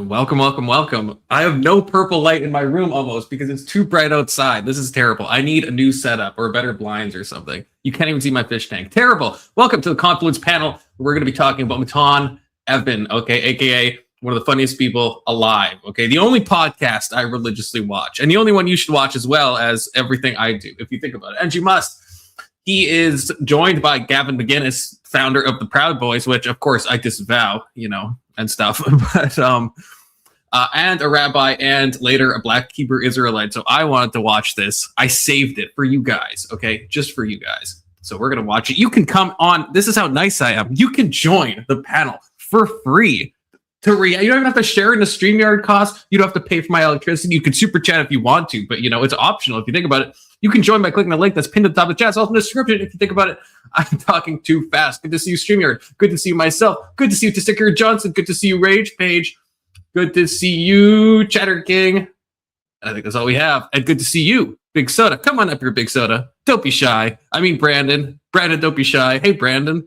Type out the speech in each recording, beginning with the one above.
Welcome, welcome, welcome. I have no purple light in my room almost because it's too bright outside. This is terrible. I need a new setup or better blinds or something. You can't even see my fish tank. Terrible. Welcome to the Confluence panel. We're going to be talking about Matan Even, okay, aka one of the funniest people alive, okay? The only podcast I religiously watch, and the only one you should watch as well as everything I do, if you think about it. And you must. He is joined by Gavin McInnes, founder of the Proud Boys, which, of course, I disavow, and stuff. But and a rabbi, and later a black Hebrew Israelite. So I wanted to watch this. I saved it for you guys, okay? Just for you guys. So we're going to watch it. You can come on. This is how nice I am. You can join the panel for free. You don't even have to share in the StreamYard cost. You don't have to pay for my electricity. You can super chat if you want to, but it's optional if you think about it. You can join by clicking the link that's pinned at the top of the chat. It's also in the description if you think about it. I'm talking too fast. Good to see you, StreamYard. Good to see you, myself. Good to see you, Testicular Johnson. Good to see you, Rage Page. Good to see you, Chatter King. I think that's all we have. And good to see you, Big Soda. Come on up here, Big Soda. Don't be shy. I mean, Brandon. Brandon, don't be shy. Hey, Brandon.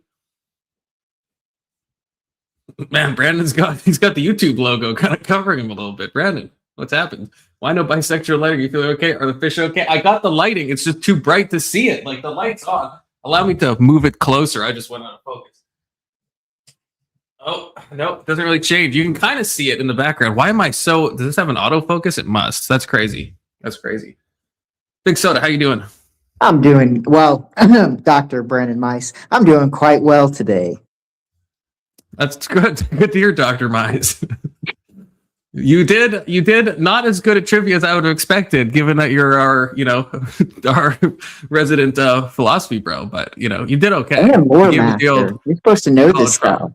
Man, he's got the YouTube logo kind of covering him a little bit. Brandon, what's happened? Why no bisexual lighting? You feeling okay? Are the fish okay? I got the lighting. It's just too bright to see it. Like, the light's on. Allow me to move it closer. I just went out of focus. Oh, no, it doesn't really change. You can kind of see it in the background. Why am I so... Does this have an autofocus? It must. That's crazy. That's crazy. Big Soda, how you doing? I'm doing well. Dr. Brandon Mice. I'm doing quite well today. That's good. Good to hear, Dr. Mize. You did not as good at trivia as I would have expected, given that you're our resident philosophy bro. But you did okay. I am lore master. You're supposed to know this stuff.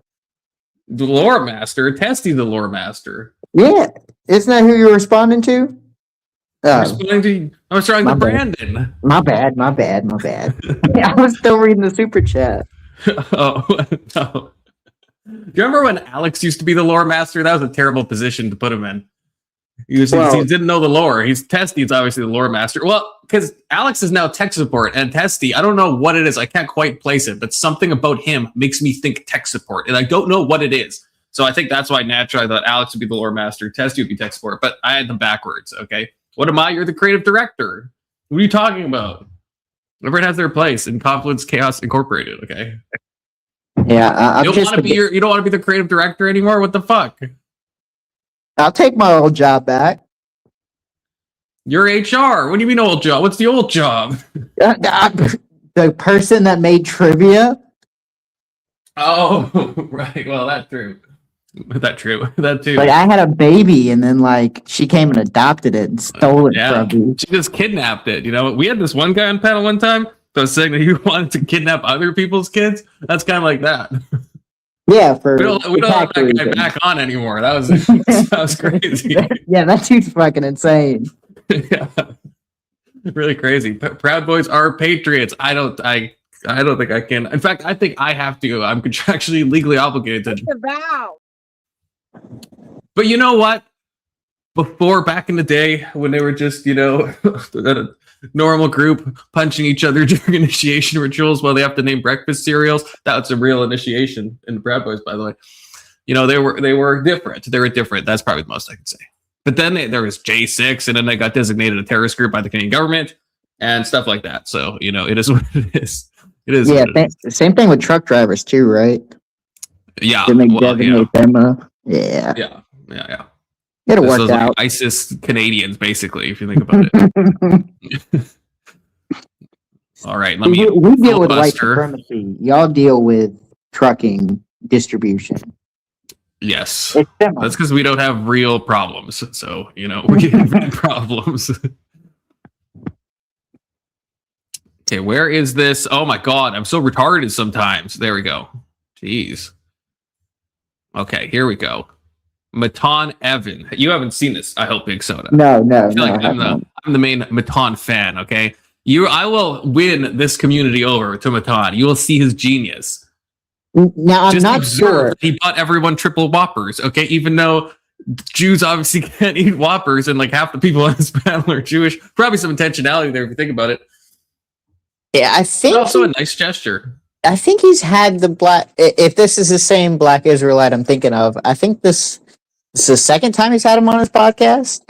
The lore master, Testy, the lore master. Yeah, isn't that who you're responding to? I was trying to Brandon. My bad. I was still reading the super chat. Oh no. Do you remember when Alex used to be the lore master? That was a terrible position to put him in. He didn't know the lore. Testy's obviously the lore master. Well, because Alex is now tech support, and Testy, I don't know what it is. I can't quite place it, but something about him makes me think tech support, and I don't know what it is. So I think that's why naturally I thought Alex would be the lore master, Testy would be tech support, but I had them backwards, okay? What am I? You're the creative director. What are you talking about? Everyone has their place in Confluence Chaos Incorporated, okay? Yeah, you don't want to be the creative director anymore. What the fuck? I'll take my old job back. You're HR. What do you mean old job? What's the old job? The person that made trivia. Oh, right. Well, that's true. That too. Like, I had a baby, and then she came and adopted it and stole it from me. She just kidnapped it. We had this one guy on panel one time. So saying that he wanted to kidnap other people's kids, that's kind of like that. Yeah, we don't have that guy back on anymore. That was crazy. Yeah, that dude's fucking insane. Yeah, really crazy. Proud Boys are patriots. I don't think I can. In fact, I think I have to. I'm contractually legally obligated to. Vow. But you know what? Before, back in the day, when they were just a normal group punching each other during initiation rituals while they have to name breakfast cereals. That's a real initiation in the Proud Boys, by the way. They were different. They were different. That's probably the most I could say. But then there was J6, and then they got designated a terrorist group by the Canadian government and stuff like that. So, it is what it is. It is. Yeah, same thing with truck drivers too, right? Yeah. They designate them. Yeah. It'll work out. Like ISIS Canadians, basically, if you think about it. All right, we deal with white supremacy. Y'all deal with trucking distribution. Yes, that's because we don't have real problems. So we have problems. Okay, where is this? Oh my god, I'm so retarded sometimes. There we go. Jeez. Okay, here we go. Matan Even. You haven't seen this, I hope, Big Soda. No. I'm the main Matan fan, okay? I will win this community over to Matan. You will see his genius. Now, I'm not sure. He bought everyone triple Whoppers, okay? Even though Jews obviously can't eat Whoppers, and half the people on this panel are Jewish. Probably some intentionality there if you think about it. Yeah, I think... It's also a nice gesture. I think he's had the black... If this is the same black Israelite I'm thinking of, I think this It's the second time he's had him on his podcast.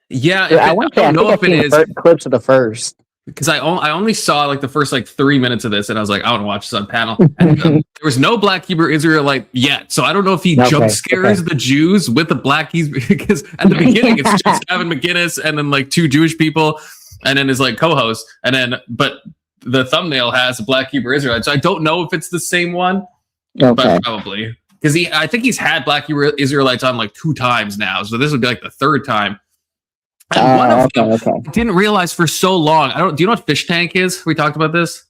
Yeah, I don't know if it is clips of the first. Because I only saw like the first like 3 minutes of this, and I was like, I want to watch this on panel. And there was no Black Hebrew Israelite yet, so I don't know if he jump scares the Jews with the Black Hebrew. Because at the beginning it's just Gavin McInnes and then like 2 Jewish people, and then his like co-host, and then but the thumbnail has a Black Hebrew Israelite, so I don't know if it's the same one, but probably because I think he's had Black Hebrew Israelites on like 2 times now, so this would be like the 3rd time. And one of them I didn't realize for so long. Do you know what fish tank is? We talked about this.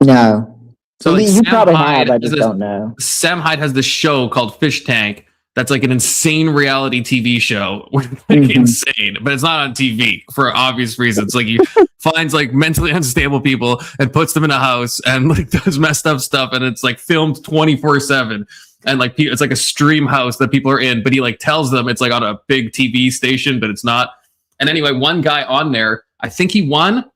No. So like you probably have. I just don't know. Sam Hyde has this show called Fish Tank. That's like an insane reality TV show. Like insane, but it's not on TV for obvious reasons. Like he finds like mentally unstable people and puts them in a house and like does messed up stuff, and it's like filmed 24/7. And like it's like a stream house that people are in, but he like tells them it's like on a big TV station, but it's not. And anyway, one guy on there, I think he won.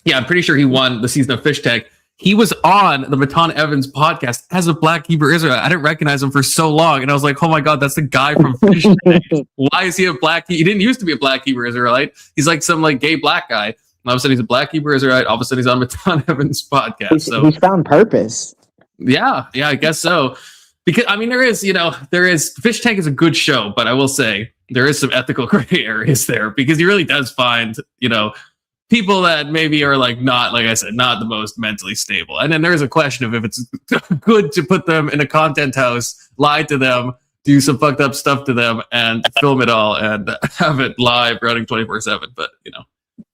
Yeah, I'm pretty sure he won the season of Fish Tank. He was on the Matan Evans podcast as a Black Hebrew Israelite. I didn't recognize him for so long, and I was like, "Oh my god, that's the guy from Fish Tank." Why is he a Black? He didn't used to be a Black Hebrew Israelite. He's like some like gay Black guy. And all of a sudden, he's a Black Hebrew Israelite. All of a sudden, he's on Matan Evans podcast. So he's found purpose. Yeah, I guess so. Because I mean, there is Fish Tank is a good show, but I will say there is some ethical gray areas there because he really does find, people that maybe are like not, like I said, not the most mentally stable. And then there's a question of if it's good to put them in a content house, lie to them, do some fucked up stuff to them, and film it all and have it live running 24/7. But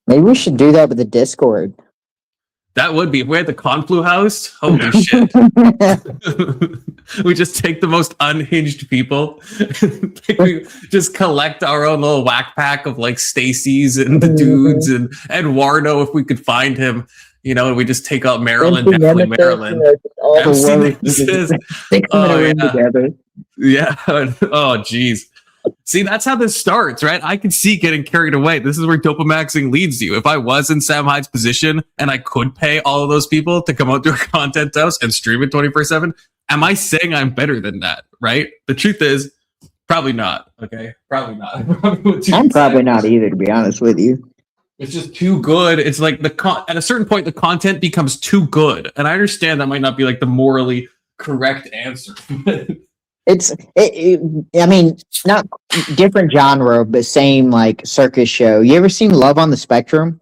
maybe we should do that with the Discord. That would be if we had the Conflu house. Holy shit. We just take the most unhinged people. We just collect our own little whack pack of like Stacy's and the dudes and Eduardo if we could find him. And we just take out Maryland, definitely Maryland. All the together. Yeah. Oh, geez. See, that's how this starts, right? I can see getting carried away. This is where dopamaxing leads you. If I was in Sam Hyde's position and I could pay all of those people to come out to a content house and stream it 24/7, am I saying I'm better than that, right? The truth is, probably not, okay? Probably not. I'm probably not either, to be honest with you. It's just too good. It's like at a certain point, the content becomes too good. And I understand that might not be like the morally correct answer. I mean, not different genre, but same like circus show. You ever seen Love on the Spectrum?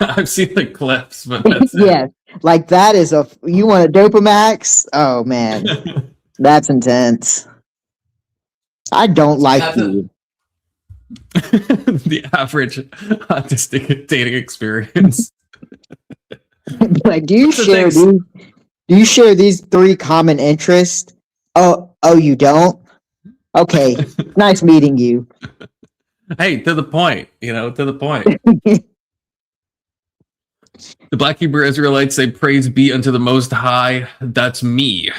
I've seen the clips, but that's yeah, like that is you want a Dopamax? Oh man, that's intense. I don't like you. The average autistic dating experience. Like, do you share these 3 common interests? Oh, you don't? Okay. Nice meeting you. Hey, to the point, to the point. The Black Hebrew Israelites say, "Praise be unto the Most High." That's me.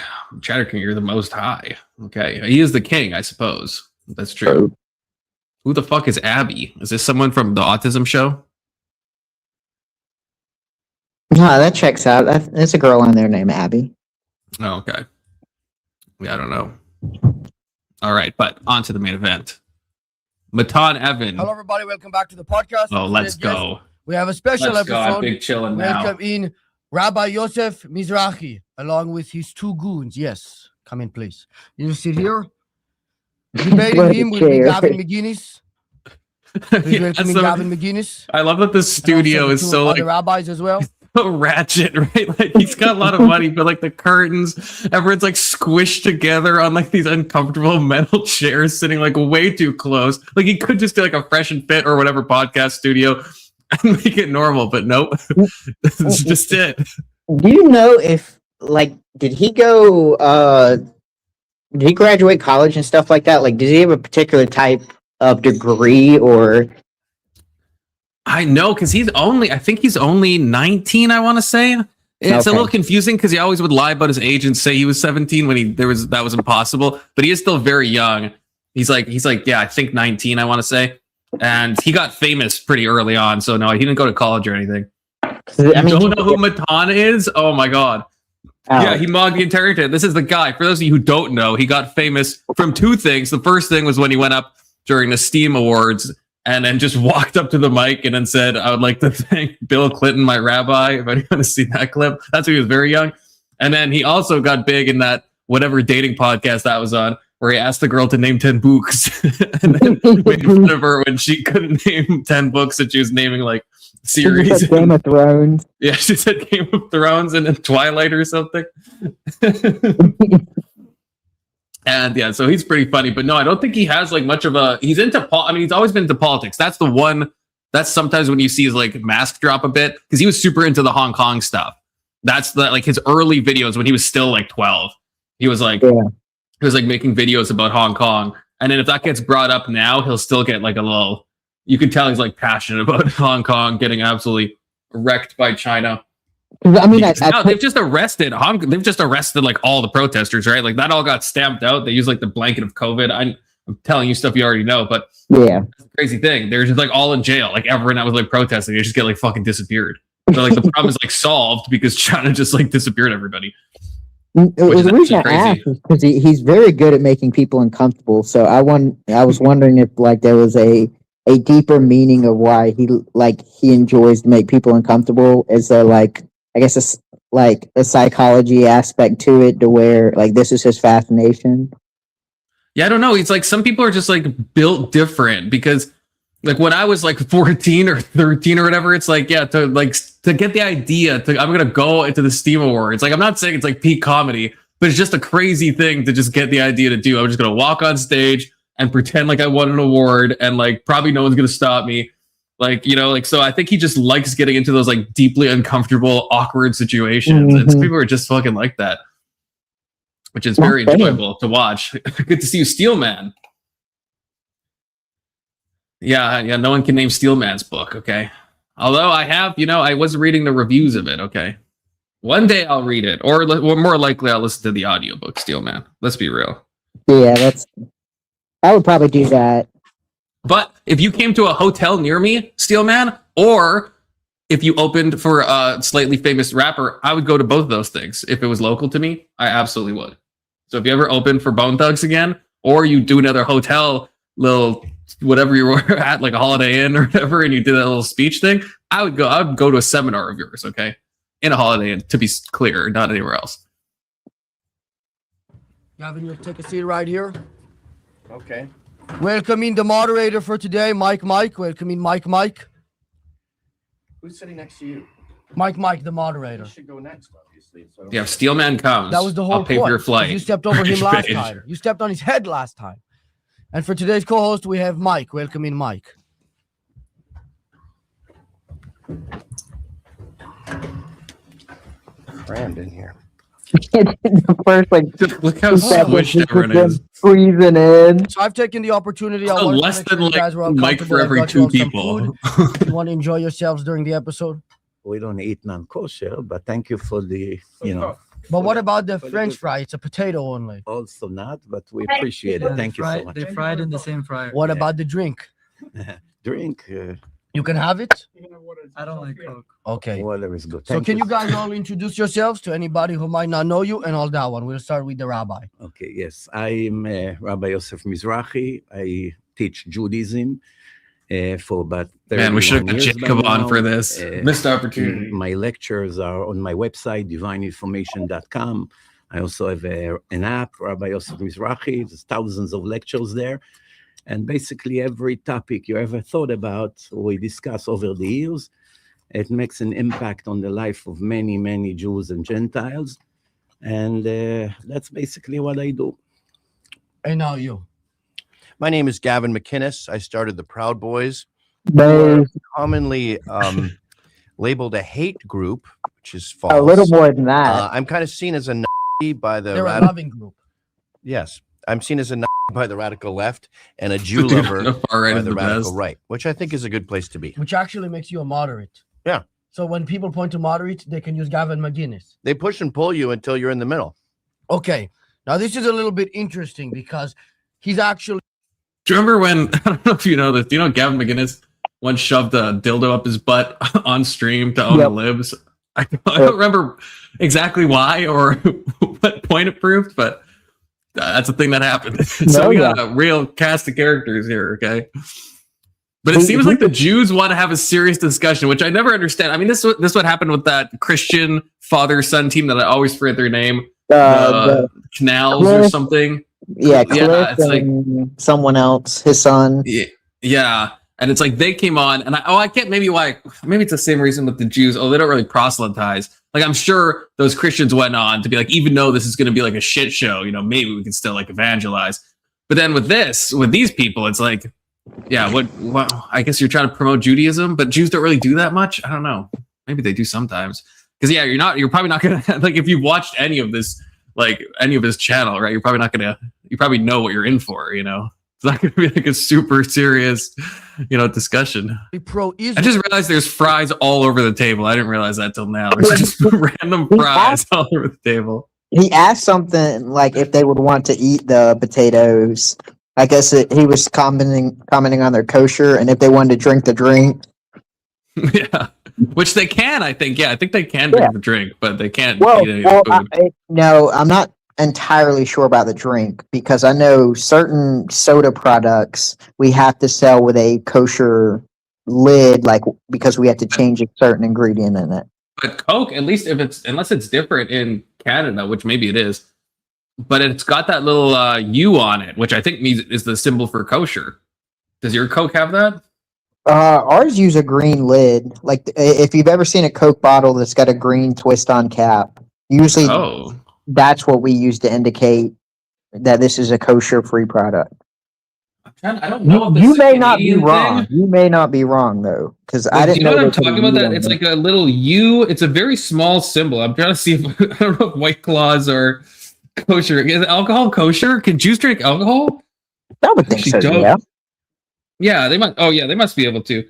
Chatter King, you're the Most High. Okay. He is the king, I suppose. That's true. Who the fuck is Abby? Is this someone from the autism show? No, that checks out. There's a girl on there named Abby. Oh, okay. Yeah, I don't know. All right, but on to the main event. Matan Even. Hello, everybody. Welcome back to the podcast. Oh, let's go. We have a special episode. Big chillin' now. Welcome in Rabbi Yosef Mizrahi, along with his 2 goons. Yes, come in, please. You sit here. Debating him will be Gavin McInnes. Gavin McInnes. I love that the studio is so like rabbis as well. So ratchet, right? Like he's got a lot of money, but like the curtains, everyone's like squished together on like these uncomfortable metal chairs, sitting like way too close. Like he could just do like a Fresh and Fit or whatever podcast studio and make it normal, but nope. This is just it. Do you know if did he graduate college and stuff like that? Like, does he have a particular type of degree or? I know, because I think he's only 19, I want to say. It's a little confusing because he always would lie about his age and say he was 17 when that was impossible, but he is still very young. He's like, yeah, I think 19, I want to say. And he got famous pretty early on, so no, he didn't go to college or anything. You don't know who Matan is? Oh my god. Yeah, he mogged the entire internet. This is the guy. For those of you who don't know, he got famous from two things. The first thing was when he went up during the Steam Awards and then just walked up to the mic and then said, I would like to thank Bill Clinton, my rabbi. If anyone has seen that clip, that's when he was very young. And then he also got big in that whatever dating podcast that was on, where he asked the girl to name 10 books and then made fun of her when she couldn't name 10 books that she was naming like series. Game of Thrones. Yeah, she said Game of Thrones and then Twilight or something. And yeah, so he's pretty funny, but no, I don't think he has like much of a. He's into. I mean, he's always been into politics. That's the one. That's sometimes when you see his like mask drop a bit because he was super into the Hong Kong stuff. That's the like his early videos when he was still like 12. He was like, he was like making videos about Hong Kong, and then if that gets brought up now, he'll still get like a little. You can tell he's like passionate about Hong Kong getting absolutely wrecked by China. I mean, they've just arrested They've just arrested like all the protesters, right? Like that all got stamped out. They use like the blanket of COVID. I'm telling you stuff you already know, but yeah, that's the crazy thing. They're just like all in jail. Like everyone that was like protesting, they just get like fucking disappeared. So like the problem is like solved because China just like disappeared everybody. The reason I asked is because he's very good at making people uncomfortable. So I was wondering if like there was a deeper meaning of why he enjoys to make people uncomfortable. Is there like I guess it's like a psychology aspect to it, to where like this is his fascination. Yeah, I don't know. It's like some people are just like built different because like when I was like 14 or 13 or whatever, it's like, yeah, to get the idea I'm going to go into the Steam Awards. Like, I'm not saying it's like peak comedy, but it's just a crazy thing to just get the idea to do. I'm just going to walk on stage and pretend like I won an award and like probably no one's going to stop me. Like, you know, like, so I think he just likes getting into those like deeply uncomfortable, awkward situations. Mm-hmm. And some people are just fucking like that, which is very enjoyable to watch. Good to see you, Steelman. Yeah, no one can name Steelman's book, okay? Although I have, I was reading the reviews of it, okay? One day I'll read it, or more likely I'll listen to the audiobook, Steelman. Let's be real. Yeah, I would probably do that. But if you came to a hotel near me, Steelman, or if you opened for a slightly famous rapper, I would go to both of those things. If it was local to me, I absolutely would. So if you ever open for Bone Thugs again, or you do another hotel little whatever you were at, like a Holiday Inn or whatever, and you did that little speech thing, I would go to a seminar of yours, okay? In a Holiday Inn, to be clear, not anywhere else. Gavin, you'll take a seat right here. Okay. Welcoming the moderator for today, Mike. Welcoming Mike. Who's sitting next to you? Mike, the moderator. You should go next, obviously. So. Yeah, if Steelman comes, that was the whole I'll pay point. for your flight. You stepped over him last time. You stepped on his head last time. And for today's co-host, we have Mike. Welcoming Mike. Crammed in here. The first look how squished everyone is. Freezing in. So I've taken the opportunity. Less than like Mike for every two people. You want to enjoy yourselves during the episode? We don't eat non-kosher, but thank you for the, But what about the French fry? It's a potato only. Also not, but we appreciate it. Thank you so much. They fried in the same fryer. What about the drink? Drink. You can have it? I don't like Coke. Okay. Water is good. So can you guys all introduce yourselves to anybody who might not know you and all that one? We'll start with the rabbi. Okay, yes. I'm Rabbi Yosef Mizrahi. I teach Judaism for about 30 years. Man, we should have Jacob on for this. Missed opportunity. My lectures are on my website, divineinformation.com. I also have an app, Rabbi Yosef Mizrahi. There's thousands of lectures there. And basically every topic you ever thought about, we discuss over the years. It makes an impact on the life of many, many Jews and Gentiles. And that's basically what I do. And now you. My name is Gavin McInnes. I started the Proud Boys. Those, Commonly labeled a hate group, which is false. a little more than that. I'm kind of seen as a Nazi by the They're a loving group. Yes, I'm seen as a Nazi by the radical left and a Jew lover Far right by is the the radical best. right, which I think is a good place to be. Which actually makes you a moderate. Yeah. So when people point to moderate, they can use Gavin McInnes. They push and pull you until you're in the middle. Okay. Now this is a little bit interesting because he's actually. Do you remember when, I don't know if you know this, do you know Gavin McInnes once shoved a dildo up his butt on stream to own the libs? I don't remember exactly why or what point it proved, but that's a thing that happened. So we got a real cast of characters here, okay? But it seems like the Jews want to have a serious discussion, which I never understand. I mean, this what happened with that Christian father-son team that I always forget their name. The Canals Cliff, or something. Yeah, Cliff it's like someone else, his son. Yeah. And it's like they came on, and I can't, maybe it's the same reason with the Jews. Oh, they don't really proselytize. Like, I'm sure those Christians went on to be like, even though this is going to be like a shit show, you know, maybe we can still like evangelize. But then with these people, it's like, yeah, what I guess you're trying to promote Judaism, but Jews don't really do that much. I don't know. Maybe they do sometimes. Because yeah, you're probably not gonna like, if you've watched any of this, like any of his channel, right? You probably know what you're in for, you know. It's not going to be like a super serious, you know, discussion. I just realized there's fries all over the table. I didn't realize that till now. There's just random fries all over the table. He asked something like if they would want to eat the potatoes. I guess he was commenting on their kosher and if they wanted to drink the drink. Yeah, which they can, I think. Yeah, I think they can drink the drink, but they can't eat any food. No, I'm not entirely sure about the drink because I know certain soda products we have to sell with a kosher lid, like because we have to change a certain ingredient in it. But Coke, at least unless it's different in Canada, which maybe it is, but it's got that little U on it, which I think means is the symbol for kosher. Does your Coke have that? Ours use a green lid. Like if you've ever seen a Coke bottle that's got a green twist on cap, usually that's what we use to indicate that this is a kosher-free product. I don't know. If you may not be wrong. You may not be wrong though, because I didn't know what I'm talking about. That it's like a little U. It's a very small symbol. I'm trying to see if I don't know if White Claws are kosher. Is alcohol kosher? Can Jews drink alcohol? I would think so. Yeah. Yeah, they might. Oh, yeah, they must be able to.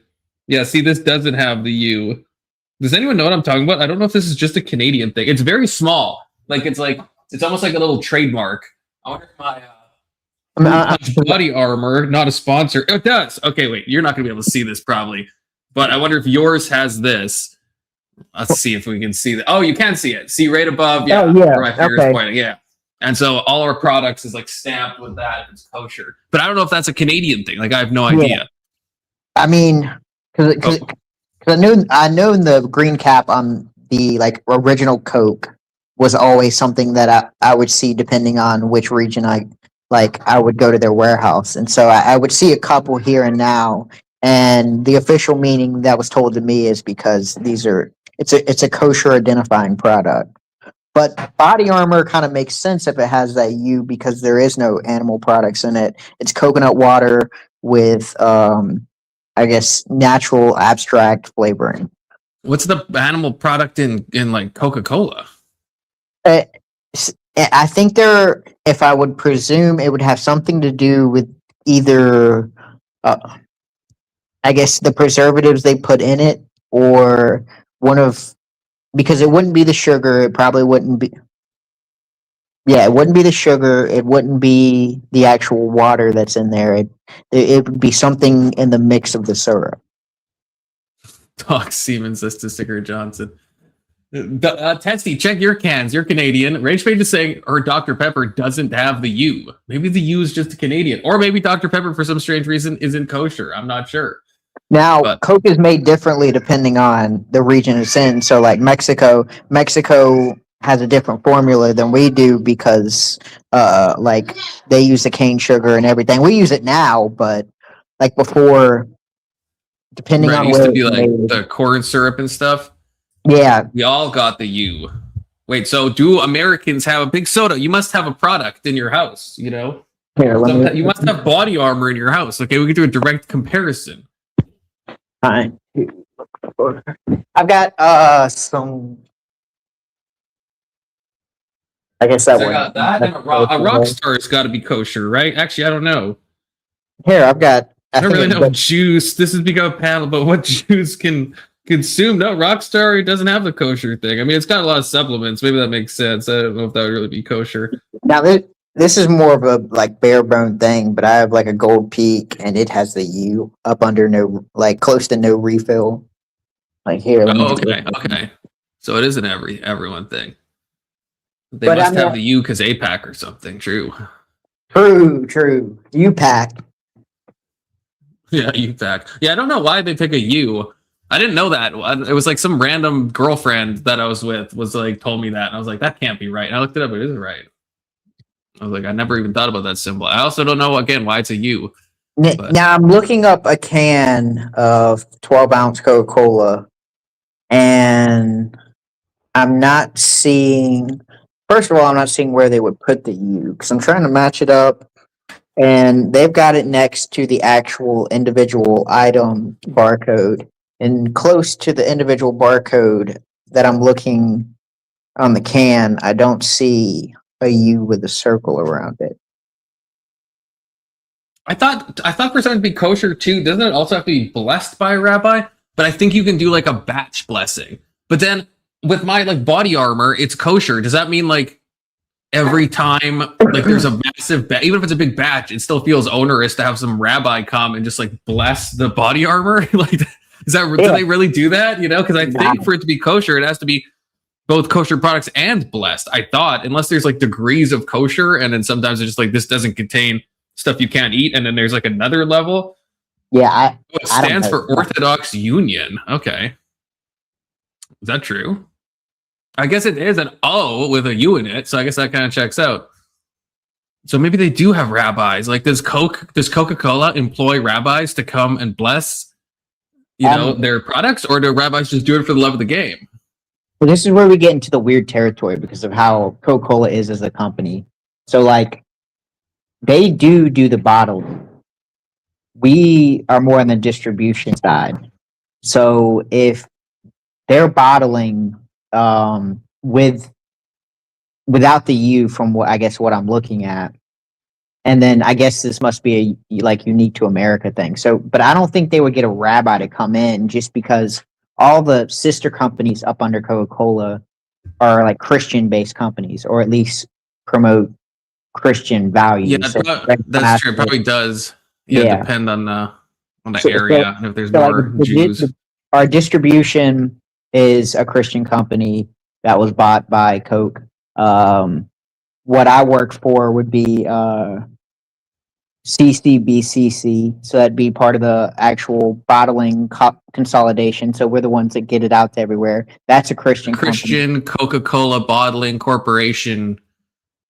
Yeah, see, this doesn't have the U. Does anyone know what I'm talking about? I don't know if this is just a Canadian thing. It's very small. Like it's almost like a little trademark. I wonder if my body armor, not a sponsor. It does. Okay, wait. You're not gonna be able to see this probably, but I wonder if yours has this. Let's see if we can see that. Oh, you can see it. See right above. Yeah. Where my finger's pointing. Yeah. And so all our products is like stamped with that if it's kosher. But I don't know if that's a Canadian thing. Like I have no idea. I mean, because I know the green cap on the like original Coke was always something that I would see depending on which region I would go to their warehouse. And so I would see a couple here and now. And the official meaning that was told to me is because it's a kosher identifying product. But body armor kind of makes sense if it has that U because there is no animal products in it. It's coconut water with, I guess, natural abstract flavoring. What's the animal product in like Coca-Cola? I think if I would presume, it would have something to do with either, I guess, the preservatives they put in it or because it wouldn't be the sugar. It probably wouldn't be. Yeah, it wouldn't be the sugar. It wouldn't be the actual water that's in there. It would be something in the mix of the syrup. Doc Siemens says to Sticker Johnson. Testy, check your cans. You're Canadian. Rage Page is saying her Dr. Pepper doesn't have the U. Maybe the U is just a Canadian. Or maybe Dr. Pepper, for some strange reason, isn't kosher. I'm not sure. Now, Coke is made differently depending on the region it's in. So, like Mexico has a different formula than we do because, like, they use the cane sugar and everything. We use it now, but like before, depending on where it used to be like the corn syrup and stuff. Yeah, we all got the U. Wait, so do Americans have a big soda? You must have a product in your house, you know. Here, you must have body armor in your house. Okay, we can do a direct comparison. Fine. I've got some. I guess that one. I got that. And a Rockstar's got to be kosher, right? Actually, I don't know. Here, I've got. I don't really know what juice. This has become a panel, but what juice can consume? No, Rockstar doesn't have the kosher thing. I mean, it's got a lot of supplements. Maybe that makes sense. I don't know if that would really be kosher. Now, this is more of a like bare bone thing, but I have like a Gold Peak, and it has the U up under close to no refill. Like here. Okay. So it isn't everyone thing. They But I must mean- have the U because APAC or something. True. True. You pack. Yeah, UPAC. Yeah, I don't know why they pick a U. I didn't know that. It was like some random girlfriend that I was with was like told me that, and I was like, that can't be right. And I looked it up. It isn't right. I was like, I never even thought about that symbol. I also don't know again why it's a U. But- Now I'm looking up a can of 12-ounce Coca-Cola, and I'm not seeing. First of all, I'm not seeing where they would put the U because I'm trying to match it up, and they've got it next to the actual individual item barcode, and close to the individual barcode that I'm looking on the can, I don't see a U with a circle around it. I thought for something to be kosher too, doesn't it also have to be blessed by a rabbi? But I think you can do like a batch blessing. But then with my like body armor, it's kosher. Does that mean like every time like there's a massive even if it's a big batch, it still feels onerous to have some rabbi come and just like bless the body armor? Like, is that do they really do that? You know, because I think for it to be kosher, it has to be both kosher products and blessed. I thought, unless there's like degrees of kosher, and then sometimes it's just like this doesn't contain stuff you can't eat, and then there's like another level. Yeah, It stands for Orthodox Union. Okay, is that true? I guess it is an O with a U in it, so I guess that kind of checks out. So maybe they do have rabbis. Like, does Coca-Cola employ rabbis to come and bless, their products, or do rabbis just do it for the love of the game? Well, this is where we get into the weird territory because of how Coca-Cola is as a company. So, like, they do the bottling. We are more on the distribution side. So, if they're bottling without the U from what I'm looking at, and then I guess this must be a like unique to America thing. So, but I don't think they would get a rabbi to come in just because all the sister companies up under Coca-Cola are like Christian-based companies, or at least promote Christian values. Yeah, So that's true. It probably does. Depend on the area. If there's more Jews. Our distribution is a Christian company that was bought by Coke. What I work for would be CCBCC, so that'd be part of the actual bottling consolidation. So we're the ones that get it out to everywhere. That's a Christian company. Coca-Cola Bottling Corporation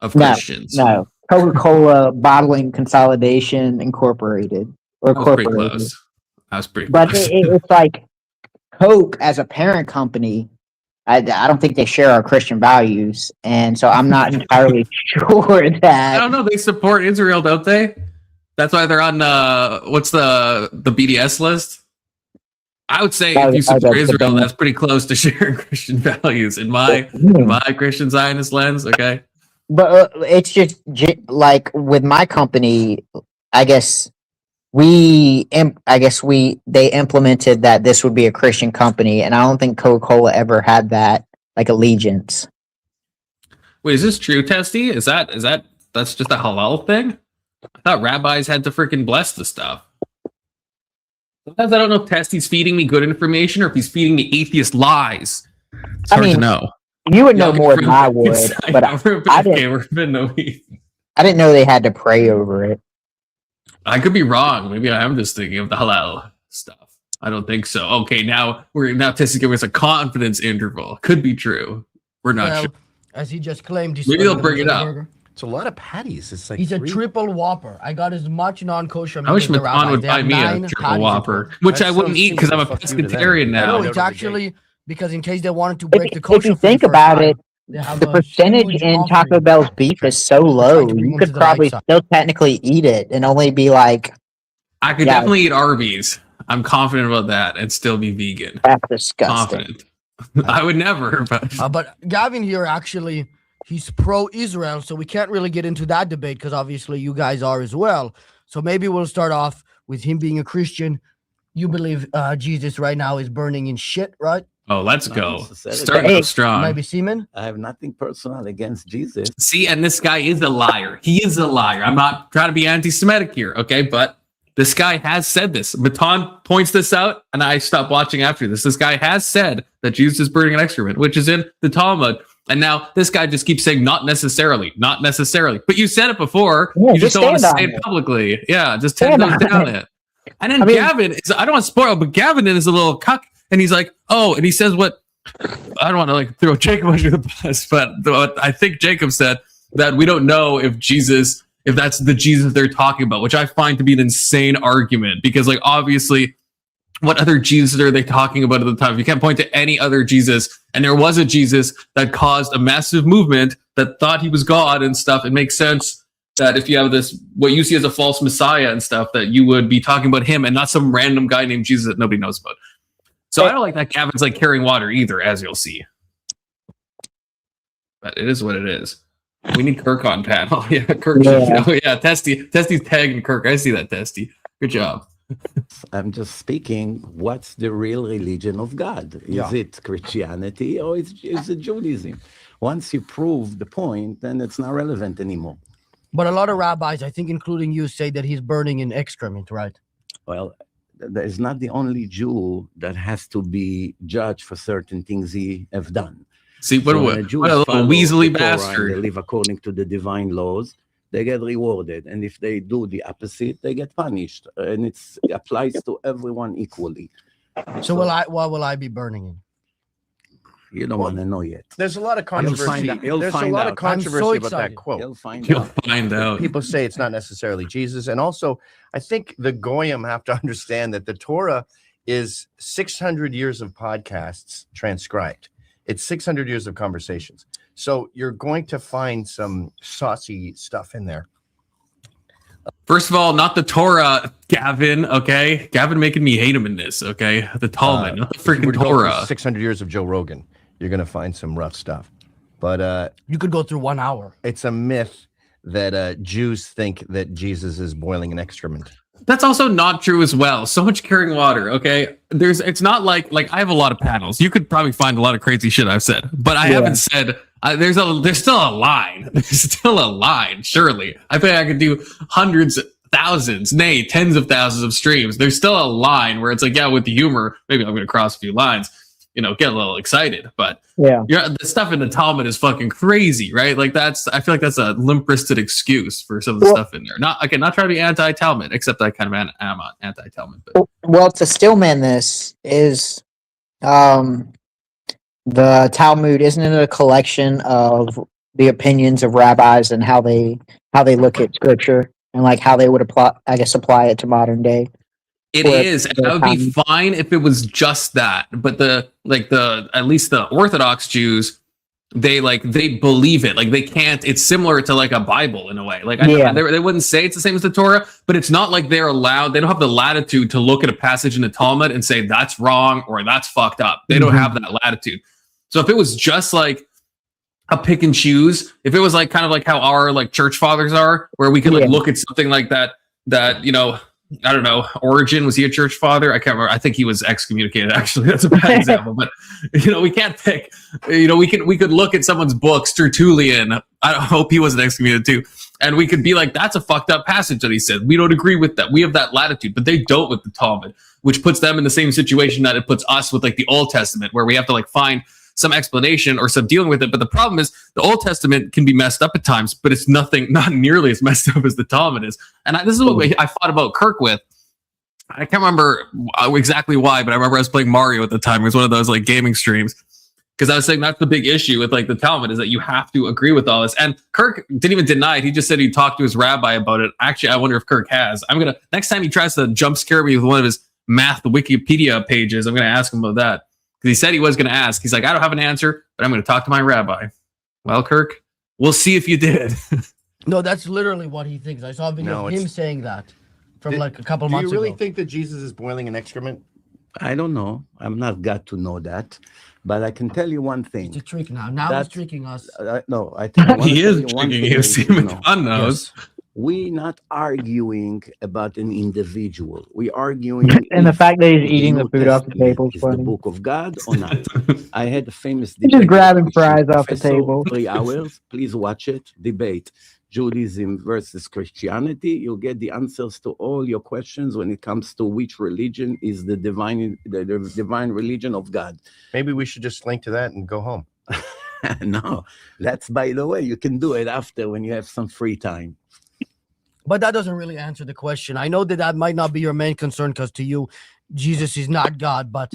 of Christians. No, Coca-Cola Bottling Consolidation Incorporated. Or that was pretty corporated. close. That was pretty But close. it's like Coke as a parent company. I don't think they share our Christian values, and so I'm not entirely sure that. I don't know. They support Israel, don't they? That's why they're on what's the BDS list? I would say if you support Israel, that's pretty close to sharing Christian values in my Christian Zionist lens. Okay, but it's just like with my company, I guess they implemented that this would be a Christian company, and I don't think Coca-Cola ever had that like allegiance. Wait, is this true, Testy? Is that's just a halal thing? I thought rabbis had to freaking bless the stuff. Sometimes I don't know if Testy's feeding me good information or if he's feeding me atheist lies. It's hard to know. You would know more than I would, but I didn't know they had to pray over it. I could be wrong. Maybe I am just thinking of the halal stuff. I don't think so. Okay, now Testy giving us a confidence interval. Could be true. We're not sure. As he just claimed, maybe they'll bring it up. Burger. It's a lot of patties. It's like he's a triple Whopper. I got as much non-kosher meat. I wish Matan would buy me a triple Whopper, which I wouldn't eat because I'm a pescatarian now. No, it's actually because in case they wanted to break the kosher. If you think about it, the percentage in Taco Bell's beef is so low. You could probably still technically eat it and only be like. I could definitely eat Arby's. I'm confident about that and still be vegan. That's disgusting. Confident. I would never. But Gavin here actually. He's pro-Israel, so we can't really get into that debate because obviously you guys are as well. So maybe we'll start off with him being a Christian. You believe Jesus right now is burning in shit, right? Oh, let's go. Starting off strong. Maybe Seaman? I have nothing personal against Jesus. See, and this guy is a liar. He is a liar. I'm not trying to be anti-Semitic here, okay? But this guy has said this. Matan points this out, and I stopped watching after this. This guy has said that Jesus is burning an excrement, which is in the Talmud. And now this guy just keeps saying, not necessarily, not necessarily. But you said it before. Yeah, you just don't want to stand say on it it. publicly. Yeah, just Stand 10 toes on down it. it. And then I mean- Gavin, I don't want to spoil, but Gavin is a little cuck. And he's like, oh, and he says what, I don't want to like throw Jacob under the bus, but what I think Jacob said that we don't know if that's the Jesus they're talking about, which I find to be an insane argument because like obviously what other Jesus are they talking about at the time? You can't point to any other Jesus. And there was a Jesus that caused a massive movement that thought he was God and stuff. It makes sense that if you have this, what you see as a false Messiah and stuff, that you would be talking about him and not some random guy named Jesus that nobody knows about. So I don't like that Gavin's like carrying water either, as you'll see. But it is what it is. We need Kirk on panel. Yeah, Kirk. Yeah. Yeah, Testy's tagging Kirk. I see that, Testy. Good job. I'm just speaking, what's the real religion of God? Is it Christianity or is it Judaism? Once you prove the point, then it's not relevant anymore. But a lot of rabbis, I think including you, say that he's burning in excrement, right? Well, that is not the only Jew that has to be judged for certain things he have done. See, what So when a Jew little follows weaselly the Torah and bastard. They live according to the divine laws, they get rewarded. And if they do the opposite, they get punished. And it applies to everyone equally. So what will I be burning in? You don't want to know yet. There's a lot of controversy. You'll There's a find lot out. of controversy about excited. that quote. You'll find You'll out. find out. People say it's not necessarily Jesus. And also, I think the Goyim have to understand that the Torah is 600 years of podcasts transcribed. It's 600 years of conversations. So you're going to find some saucy stuff in there. First of all, not the Torah, Gavin. Okay, Gavin making me hate him in this. Okay, the Talmud, not the If you were freaking to go through Torah. 600 years of Joe Rogan. You're going to find some rough stuff. But You could go through 1 hour. it's a myth that Jews think that Jesus is boiling an excrement. That's also not true as well. So much carrying water. Okay, it's not like I have a lot of panels. You could probably find a lot of crazy shit I've said, but I haven't said. There's still a line. There's still a line. Surely, I think I could do hundreds, thousands, nay, tens of thousands of streams. There's still a line where it's like, yeah, with the humor, maybe I'm going to cross a few lines. Get a little excited, but the stuff in the Talmud is fucking crazy, right? Like I feel like that's a limp-wristed excuse for some of the stuff in there. Not trying to be anti-Talmud, except I kind of am anti-Talmud. But Well, to stillman this is the Talmud, isn't it a collection of the opinions of rabbis and how they look at scripture and like how they would apply it to modern day? it is, and that would be fine if it was just that. But at least the Orthodox Jews, they believe it. Like they can't. It's similar to like a Bible in a way. Like they wouldn't say it's the same as the Torah, but it's not like they're allowed. They don't have the latitude to look at a passage in the Talmud and say that's wrong or that's fucked up. They don't have that latitude. So if it was just like a pick and choose, if it was like kind of like how our like church fathers are, where we could like look at something like that, I don't know, Origen, was he a church father? I can't remember. I think he was excommunicated, actually. That's a bad example. But, we can't pick, we could look at someone's books, Tertullian. I hope he wasn't excommunicated too. And we could be like, that's a fucked up passage that he said. We don't agree with that. We have that latitude, but they don't with the Talmud, which puts them in the same situation that it puts us with like the Old Testament, where we have to like find some explanation or some dealing with it. But the problem is the Old Testament can be messed up at times, but it's not nearly as messed up as the Talmud is. And this is what I fought about Kirk with. I can't remember exactly why, but I remember I was playing Mario at the time. It was one of those like gaming streams, because I was saying that's the big issue with like the Talmud, is that you have to agree with all this. And Kirk didn't even deny it. He just said he talked to his rabbi about it. Actually, I wonder if Kirk has. Next time he tries to jump scare me with one of his math Wikipedia pages, I'm going to ask him about that. Because he said he was going to ask. He's like, I don't have an answer, but I'm going to talk to my rabbi. Well, Kirk, we'll see if you did. No, that's literally what he thinks. I saw a video of him saying that from like a couple months ago. Do you really think that Jesus is boiling an excrement? I don't know. I'm not got to know that. But I can tell you one thing. It's a trick now. Now he's tricking us. No, I think he is tricking you. See, Matan knows. Yes. We're not arguing about an individual. We're arguing and the fact that he's eating the New food off the Testament table is is funny. the book of God or not? I had a famous He's debate. just grabbing with fries Christian off the professor, table. 3 hours. Please watch it. Debate. Judaism versus Christianity, you'll get the answers to all your questions when it comes to which religion is the divine religion of God. Maybe we should just link to that and go home. No, that's, by the way, you can do it after when you have some free time. But that doesn't really answer the question. I know that might not be your main concern because to you, Jesus is not God, but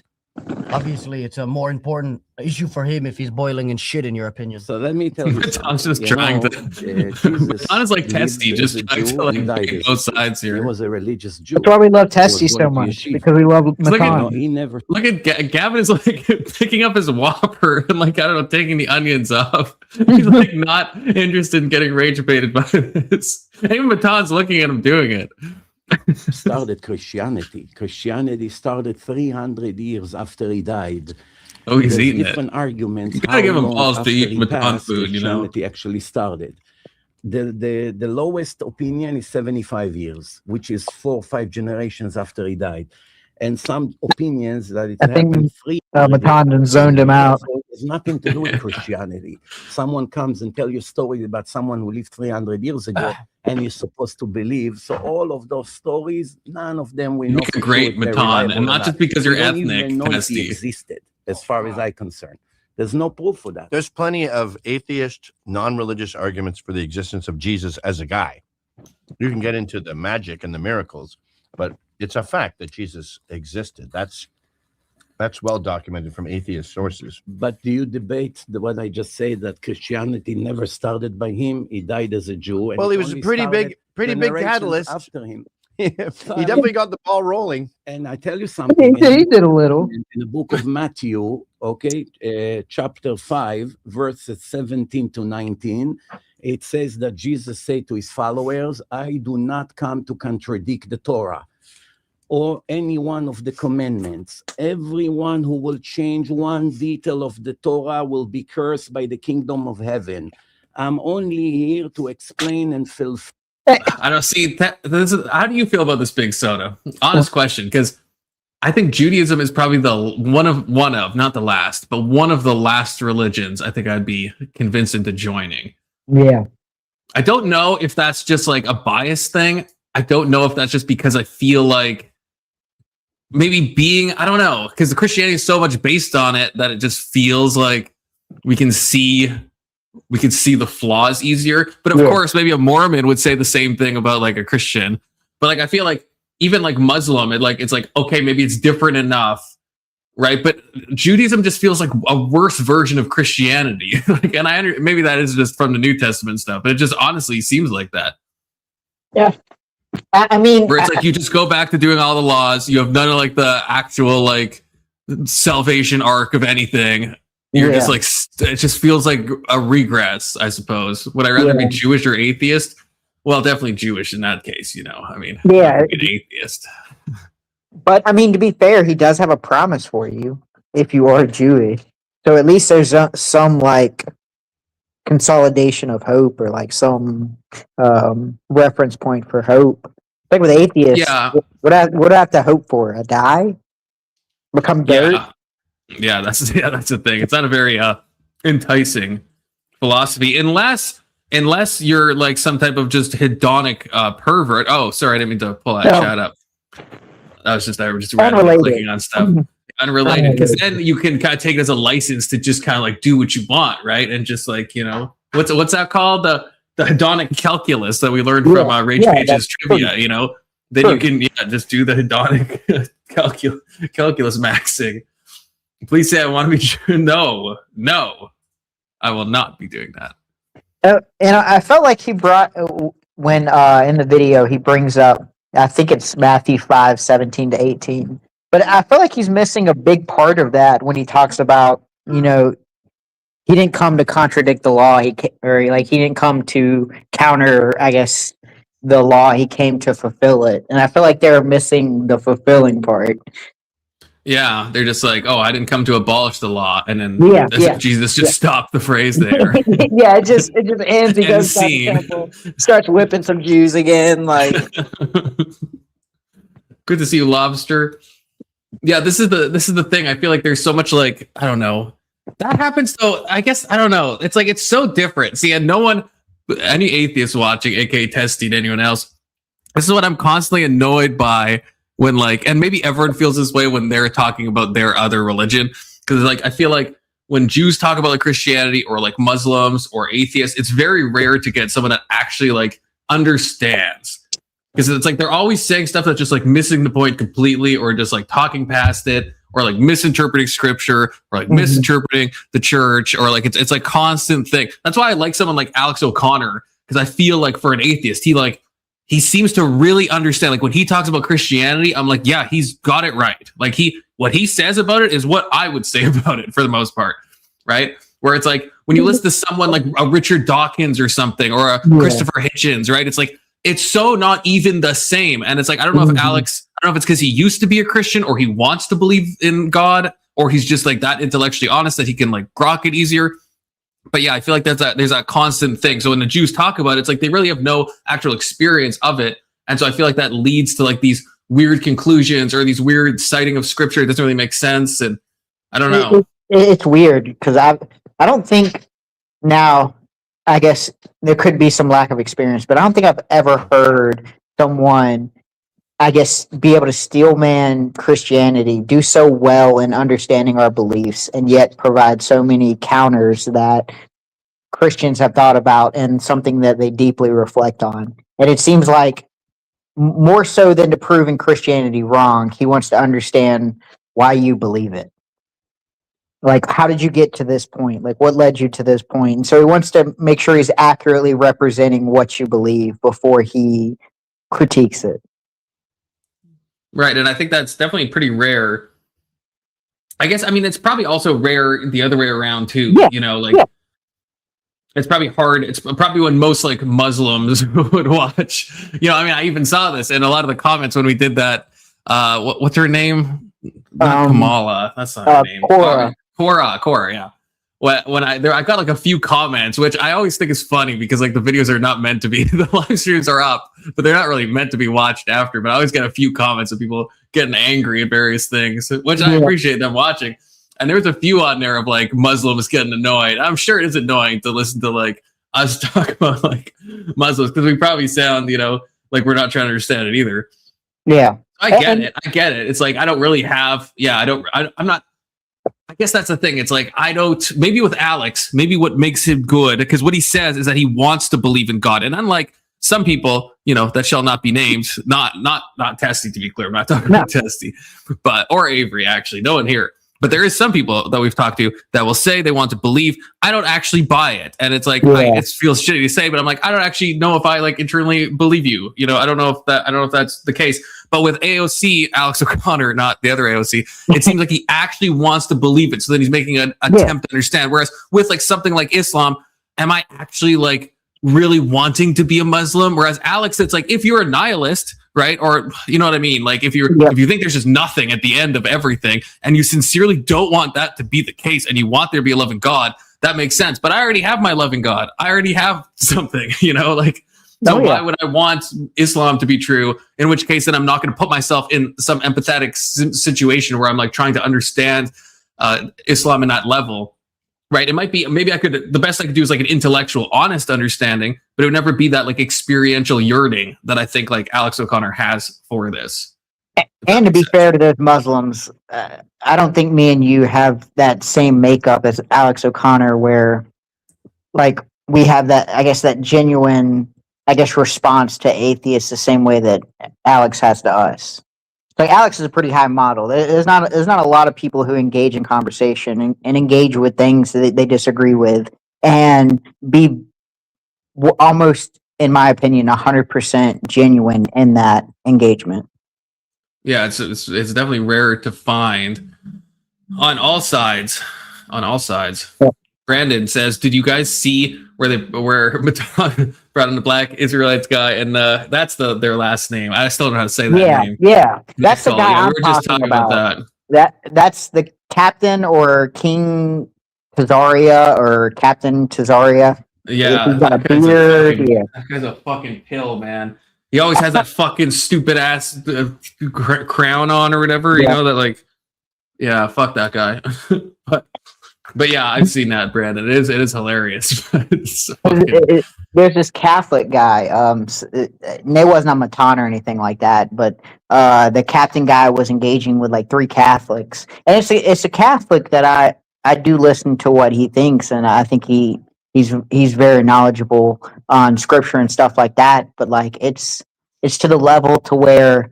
obviously it's a more important issue for him if he's boiling in shit, in your opinion. So let me tell you. Matan's just trying to. Matan is like Testy, just trying to like pick both sides He here. was a religious Jew. That's why we love Testy was so going to much, yeshiva. because we love Look at- Matan. He never. Look at Gavin is like picking up his Whopper and like, I don't know, taking the onions off. He's like not interested in getting rage baited by this. Even Matan's looking at him doing it. started Christianity. Christianity started 300 years after he died. Oh, he's There's eating it. different arguments. You gotta how give him long balls to after eat he Matan passed, food, you know? Christianity actually started. The lowest opinion is 75 years, which is 4 or 5 generations after he died. And some opinions that it I think, happened 3 Matan zoned him out. It's nothing to do with Christianity. Someone comes and tell you a story about someone who lived 300 years ago, and you're supposed to believe. So all of those stories, none of them we You know make a for sure great if they're Matan, reliable and or not just because We you're don't even ethnic, know if he Testy. existed, as far as I'm concerned. There's no proof for that. There's plenty of atheist, non-religious arguments for the existence of Jesus as a guy. You can get into the magic and the miracles, but it's a fact that Jesus existed. That's well documented from atheist sources. But do you debate what I just said, that Christianity never started by him? He died as a Jew. And Well, it he was a only pretty started big generations catalyst. after him. He definitely got the ball rolling. And I tell you He something. did a little. In the book of Matthew, okay, chapter 5, verses 17 to 19, it says that Jesus said to his followers, I do not come to contradict the Torah or any one of the commandments. Everyone who will change one detail of the Torah will be cursed by the kingdom of heaven. I'm only here to explain and fulfill. I don't see that. How do you feel about this big soda? Honest question, because I think Judaism is probably the one of not the last, but one of the last religions I think I'd be convinced into joining. Yeah. I don't know if that's just like a bias thing. I don't know if that's just because I feel like maybe I don't know, because the Christianity is so much based on it that it just feels like we can see the flaws easier. But of course, maybe a Mormon would say the same thing about like a Christian. But like I feel like even like Muslim, it's like, okay, maybe it's different enough, right? But Judaism just feels like a worse version of Christianity. And maybe that is just from the New Testament stuff, but it just honestly seems like that. Yeah. I mean, Where it's like you just go back to doing all the laws. You have none of like the actual like salvation arc of anything. You're just like, it just feels like a regress, I suppose. Would I rather be Jewish or atheist? Well, definitely Jewish in that case, I mean, Yeah. an atheist. But I mean, to be fair, he does have a promise for you if you are Jewish. So at least there's some like consolidation of hope, or like some reference point for hope. Like with atheists, Yeah. what do I have to hope for? A die? Become dirt? Yeah, that's the thing. It's not a very enticing philosophy unless you're like some type of just hedonic pervert. Oh, sorry, I didn't mean to pull that chat up. That was just randomly clicking on stuff. Unrelated, because then you can kind of take it as a license to just kind of like do what you want, right? And just like, what's that called? The hedonic calculus that we learned from Rage Page's trivia, then you can just do the hedonic calculus maxing. Please say I want to be true. No, I will not be doing that. And I felt like he brought, when in the video, he brings up, I think it's Matthew 5:17-18. But I feel like he's missing a big part of that when he talks about, he didn't come to contradict the law. He didn't come to counter, I guess, the law. He came to fulfill it. And I feel like they're missing the fulfilling part. Yeah, they're just like, oh, I didn't come to abolish the law, and then Jesus just stopped the phrase there. It just ends. He goes back to the temple, starts whipping some Jews again. Like, good to see you, Lobster. Yeah, this is the thing. I feel like there's so much like, I don't know. That happens though. I guess I don't know. It's like it's so different. See, and no one any atheist watching, aka testing anyone else, this is what I'm constantly annoyed by when and maybe everyone feels this way when they're talking about their other religion. Because I feel like when Jews talk about Christianity or Muslims or atheists, it's very rare to get someone that actually understands. Because it's they're always saying stuff that's just missing the point completely, or just talking past it, or misinterpreting scripture, or misinterpreting the church, or it's a constant thing. That's why I like someone like Alex O'Connor, because I feel for an atheist, he seems to really understand. When he talks about Christianity, I'm yeah, he's got it right. What he says about it is what I would say about it for the most part, right? Where it's when you listen to someone like a Richard Dawkins or something, or a Christopher Hitchens, right? It's so not even the same. And it's I don't know if Alex, I don't know if it's because he used to be a Christian, or he wants to believe in God, or he's just that intellectually honest that he can grok it easier. But yeah, I feel there's that constant thing. So when the Jews talk about it, it's they really have no actual experience of it. And so I feel that leads to these weird conclusions, or these weird citing of scripture. It doesn't really make sense. And I don't know. It's weird because I don't think now, I guess there could be some lack of experience, but I don't think I've ever heard someone, I guess, be able to steelman Christianity, do so well in understanding our beliefs, and yet provide so many counters that Christians have thought about and something that they deeply reflect on. And it seems more so than to proving Christianity wrong, he wants to understand why you believe it. How did you get to this point? What led you to this point? And so he wants to make sure he's accurately representing what you believe before he critiques it. Right. And I think that's definitely pretty rare. I guess, it's probably also rare the other way around too. Yeah. It's probably hard. It's probably when most Muslims would watch, I even saw this in a lot of the comments when we did that. What's her name? Not Kamala. That's not her name. Cora. Yeah. When I got a few comments, which I always think is funny because the videos are not meant to be, the live streams are up, but they're not really meant to be watched after. But I always get a few comments of people getting angry at various things, which I appreciate them watching. And there's a few on there of Muslims getting annoyed. I'm sure it is annoying to listen to us talk about Muslims, because we probably sound, we're not trying to understand it either. Yeah. I get it. It's I don't really have, I'm not, I guess that's the thing. It's I don't, maybe with Alex, maybe what makes him good, because what he says is that he wants to believe in God. And unlike some people, that shall not be named, not Testy, to be clear. I'm not talking about Testy, or Avery, actually, no one here. But there is some people that we've talked to that will say they want to believe. I don't actually buy it. And it's it feels shitty to say, but I'm I don't actually know if I internally believe you. I don't know if that's the case. But with AOC, Alex O'Connor, not the other AOC, it seems he actually wants to believe it. So then he's making an attempt to understand. Whereas with something like Islam, am I actually really wanting to be a Muslim? Whereas Alex, it's if you're a nihilist, right? Or you know what I mean? If you think there's just nothing at the end of everything, and you sincerely don't want that to be the case, and you want there to be a loving God, that makes sense. But I already have my loving God. I already have something, So why would I want Islam to be true? In which case, then I'm not going to put myself in some empathetic situation where I'm trying to understand Islam in that level, right? It might be, maybe the best I could do is an intellectual, honest understanding, but it would never be that experiential yearning that I think Alex O'Connor has for this. And to be fair to those Muslims, I don't think me and you have that same makeup as Alex O'Connor, where we have that, I guess, that genuine, response to atheists the same way that Alex has to us. Alex is a pretty high model. There's not a lot of people who engage in conversation and engage with things that they disagree with, and be almost, in my opinion, 100% genuine in that engagement. Yeah, it's definitely rare to find on all sides. Yeah. Brandon says, "Did you guys see where Matan brought in the Black Israelites guy, and that's their last name? I still don't know how to say that name. Yeah, that's the guy I'm just talking about that. That's the captain or King Tazaria or Captain Tazaria. Yeah, he's got a beard. That guy's a fucking pill, man. He always has that fucking stupid ass crown on or whatever. You know that, yeah, fuck that guy. But But yeah, I've seen that, Brandon. It is hilarious. It's fucking- There's this Catholic guy. And it wasn't on Matan or anything like that, but the captain guy was engaging with like 3 Catholics, and it's a Catholic that I do listen to what he thinks, and I think he's very knowledgeable on scripture and stuff like that. But like it's to the level to where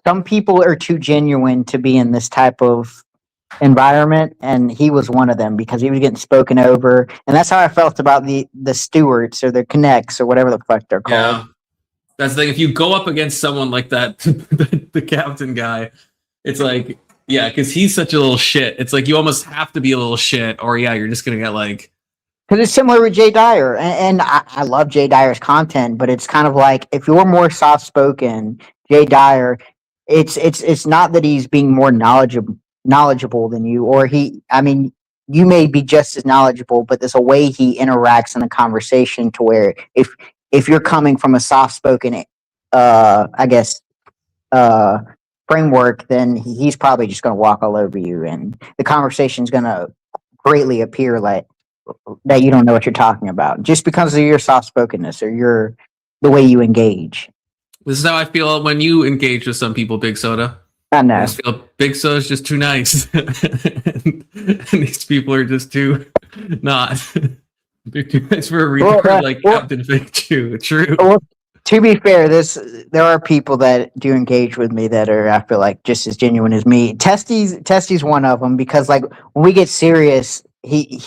some people are too genuine to be in this type of environment, and he was one of them because he was getting spoken over, and that's how I felt about the stewards or the connects or whatever the fuck they're called. yeah. That's the thing. If you go up against someone like that, the captain guy, it's like, yeah, because he's such a little shit. It's like you almost have to be a little shit, or yeah, you're just gonna get like. Because it's similar with Jay Dyer, and I love Jay Dyer's content, but it's kind of like if you're more soft spoken, Jay Dyer, it's not that he's being more knowledgeable than you, or I mean, you may be just as knowledgeable, but there's a way he interacts in the conversation to where if you're coming from a soft spoken, I guess, framework, then he's probably just going to walk all over you, and the conversation's going to greatly appear like that you don't know what you're talking about just because of your soft spokenness or the way you engage. This is how I feel when you engage with some people, Big Soda. I know. I just feel Big Soda's just too nice. and these people are just too not. They're too nice for a retard like Captain Fake Jew. True. Well, to be fair, there are people that do engage with me that are, I feel like, just as genuine as me. Testy's one of them because like when we get serious, he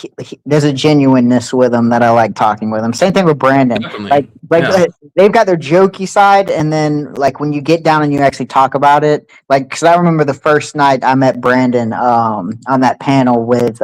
there's a genuineness with him that I like talking with him. Same thing with Brandon. Definitely. Like they've got their jokey side, and then like when you get down and you actually talk about it, like because I remember the first night I met Brandon on that panel with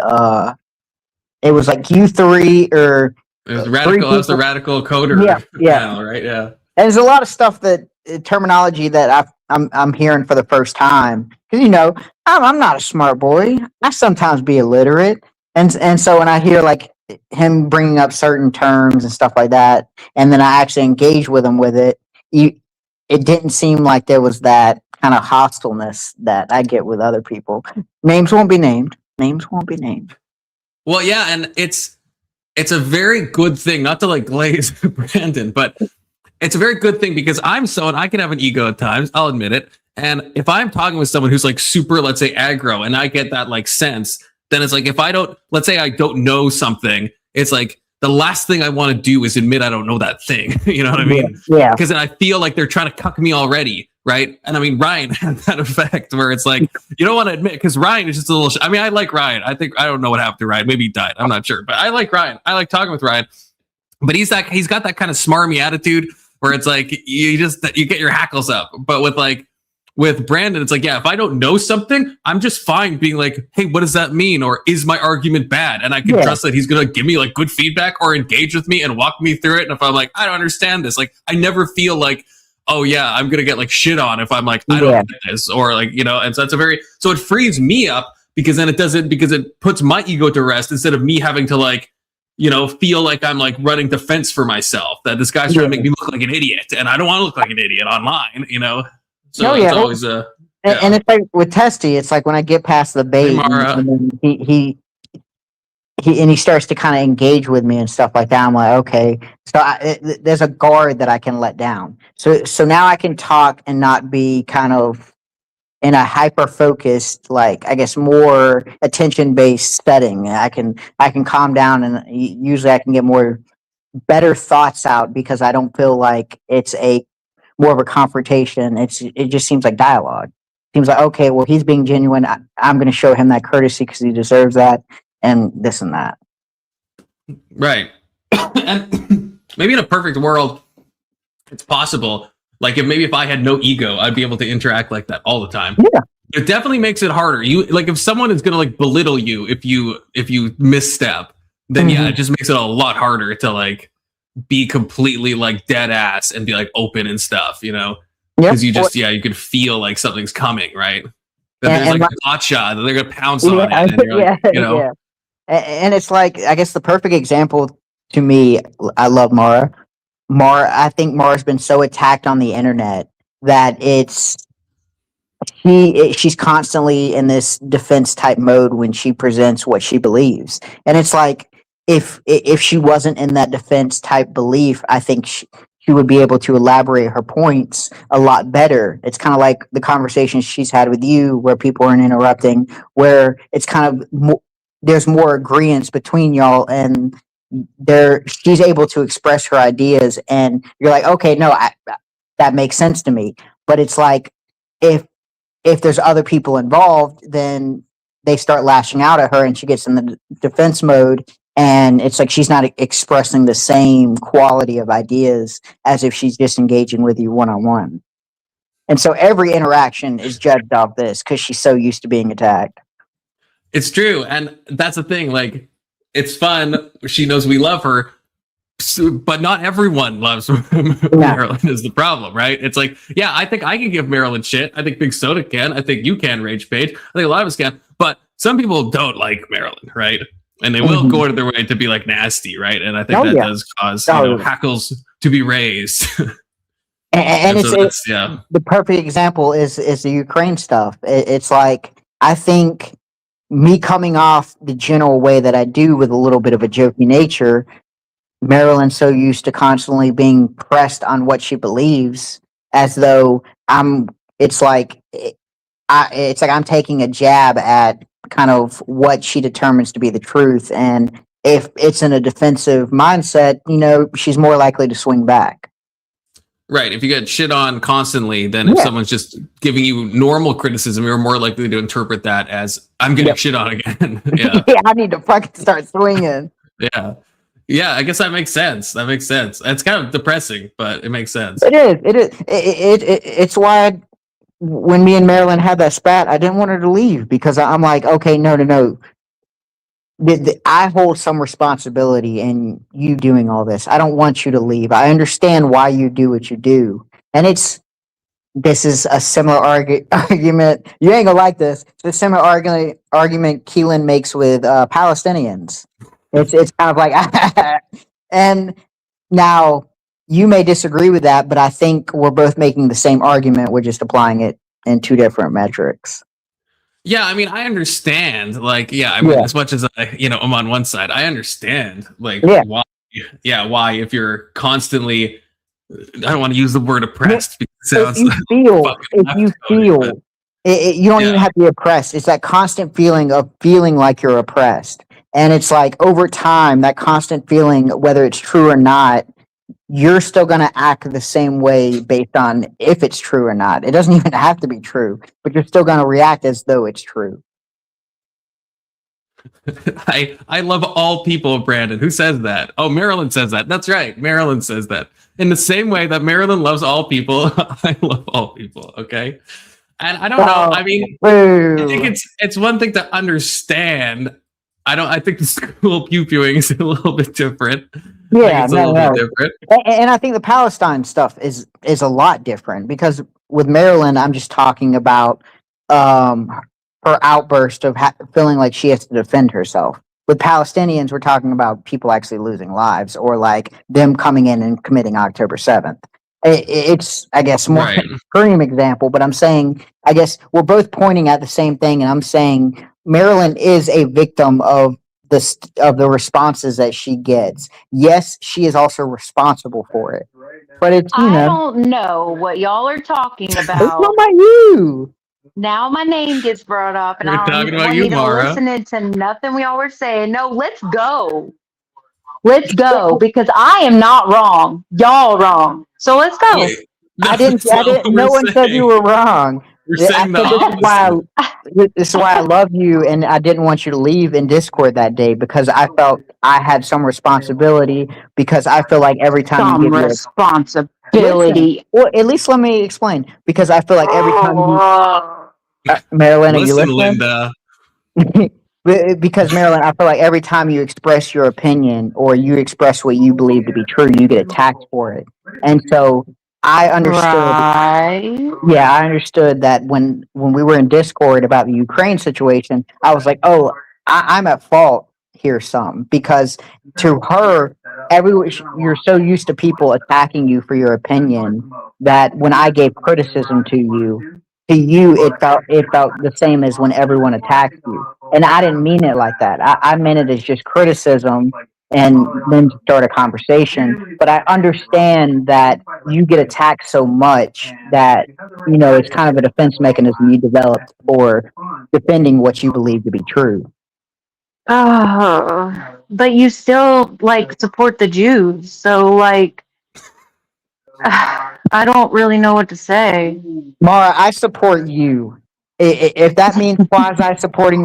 it was like you three or it was radical. That was the radical coder. Yeah, panel, right. Yeah. And there's a lot of stuff that terminology that I'm hearing for the first time because I'm not a smart boy. I sometimes be illiterate. And so when I hear like him bringing up certain terms and stuff like that, and then I actually engage with him with it, it didn't seem like there was that kind of hostileness that I get with other people. Names won't be named. Well, yeah, and it's a very good thing, not to like glaze Brandon, but it's a very good thing because and I can have an ego at times, I'll admit it. And if I'm talking with someone who's like super, let's say, aggro, and I get that like sense, then it's like if let's say I don't know something, it's like the last thing I want to do is admit I don't know that thing. You know what I mean? Yeah. Because then I feel like they're trying to cuck me already, right? And I mean, Ryan had that effect where it's like you don't want to admit because Ryan is just a little. I mean, I like Ryan. I don't know what happened to Ryan. Maybe he died. I'm not sure, but I like Ryan. I like talking with Ryan. But he's got that kind of smarmy attitude where it's like you get your hackles up. But with Brandon, it's like, yeah, if I don't know something, I'm just fine being like, hey, what does that mean? Or is my argument bad? And I can trust that he's going to give me like good feedback or engage with me and walk me through it. And if I'm like, I don't understand this, like, I never feel like, oh yeah, I'm going to get like shit on if I'm like, I don't get this or like, and so so it frees me up because then because it puts my ego to rest instead of me having to like, feel like I'm like running defense for myself, that this guy's trying to make me look like an idiot and I don't want to look like an idiot online, So it's always and it's like with Testy, it's like when I get past the bait, and then he starts to kind of engage with me and stuff like that. I'm like, okay, so there's a guard that I can let down. So now I can talk and not be kind of in a hyper focused, like I guess more attention based setting. I can calm down, and usually I can get better thoughts out because I don't feel like it's more of a confrontation. It just seems like dialogue. Seems like, okay, well, he's being genuine. I'm going to show him that courtesy because he deserves that, and this and that. Right. And maybe in a perfect world, it's possible. Like if I had no ego, I'd be able to interact like that all the time. Yeah. It definitely makes it harder. If someone is going to like belittle you if you misstep, then it just makes it a lot harder to like be completely like dead ass and be like open and stuff, because you just you can feel like something's coming, right? That there's like a hot shot that they're gonna pounce on it, and you're like, Yeah. And it's like, I guess the perfect example to me, I love Mara. I think Mara's been so attacked on the internet that it's she's constantly in this defense type mode when she presents what she believes, and it's like if she wasn't in that defense type belief, I think she would be able to elaborate her points a lot better. It's kind of like the conversations she's had with you where people aren't interrupting, where it's kind of there's more agreements between y'all, and she's able to express her ideas, and you're like, okay, no, that makes sense to me. But it's like if there's other people involved, then they start lashing out at her and she gets in the defense mode, and it's like she's not expressing the same quality of ideas as if she's just engaging with you one-on-one. And so every interaction is judged off this because she's so used to being attacked. It's true, and that's the thing. Like, it's fun. She knows we love her, but not everyone loves Marilyn is the problem, right? It's like, yeah, I think I can give Marilyn shit. I think Big Soda can. I think you can, Rage Page. I think a lot of us can. But some people don't like Marilyn, right? And they will go out of their way to be like nasty, right? And I think that does cause hackles to be raised. and so it's the perfect example is the Ukraine stuff. It's like, I think me coming off the general way that I do with a little bit of a jokey nature, Marilyn's so used to constantly being pressed on what she believes, as though it's like I'm taking a jab at kind of what she determines to be the truth. And if it's in a defensive mindset, she's more likely to swing back. Right. If you get shit on constantly, then if someone's just giving you normal criticism, you're more likely to interpret that as, I'm getting shit on again. Yeah. I need to fucking start swinging. Yeah. Yeah, I guess that makes sense. It's kind of depressing, but it makes sense. It is. It's why when me and Marilyn had that spat, I didn't want her to leave, because I'm like, okay, no. I hold some responsibility in you doing all this. I don't want you to leave. I understand why you do what you do. And this is a similar argument. You ain't gonna like this. It's a similar argument Keelan makes with Palestinians. It's kind of like, and now you may disagree with that, but I think we're both making the same argument. We're just applying it in two different metrics. Yeah, I mean, I understand. Like, as much as I'm on one side, I understand. Like, why if you're constantly, I don't want to use the word oppressed because it sounds you don't even have to be oppressed. It's that constant feeling of feeling like you're oppressed. And it's like, over time, that constant feeling, whether it's true or not, you're still going to act the same way based on if it's true or not. It doesn't even have to be true, but you're still going to react as though it's true. I love all people, Brandon. Who says that? Oh, Marilyn says that. That's right. Marilyn says that. In the same way that Marilyn loves all people, I love all people. Okay. And I don't know. I mean, I think it's one thing to understand. I think the school pew-pewing is a little bit different. Yeah, it's a little bit different. And I think the Palestine stuff is a lot different, because with Marilyn, I'm just talking about her outburst of feeling like she has to defend herself. With Palestinians, we're talking about people actually losing lives, or like them coming in and committing October 7th. It's, I guess, more an extreme example, but I'm saying, I guess we're both pointing at the same thing, and I'm saying Marilyn is a victim of the responses that she gets. Yes, she is also responsible for it, but it's I don't know what y'all are talking about. It's not about you. Now my name gets brought up, and We're I talking don't about want you, you to Mara. listen to nothing we all were saying. No, let's go. Let's go, because I am not wrong. Y'all wrong. So let's go. Wait, I didn't. No one said you were wrong. We're saying the opposite. This is why I love you, and I didn't want you to leave in Discord that day, because I felt I had some responsibility, because I feel like every time you give responsibility. well, at least let me explain, because I feel like every time Marilyn, are you listening? Linda. Because Marilyn, I feel like every time you express your opinion or you express what you believe to be true, you get attacked for it. And so I understood. Right. Yeah, I understood that when we were in Discord about the Ukraine situation, I was like, oh, I'm at fault here some, because to her, you're so used to people attacking you for your opinion that when I gave criticism to you, to you it felt the same as when everyone attacked you. And I didn't mean it like that. I meant it as just criticism and then to start a conversation. But I understand that you get attacked so much that, it's kind of a defense mechanism you developed for defending what you believe to be true. Oh, but you still like support the Jews. So like I don't really know what to say. Mara, I support you. If that means quasi supporting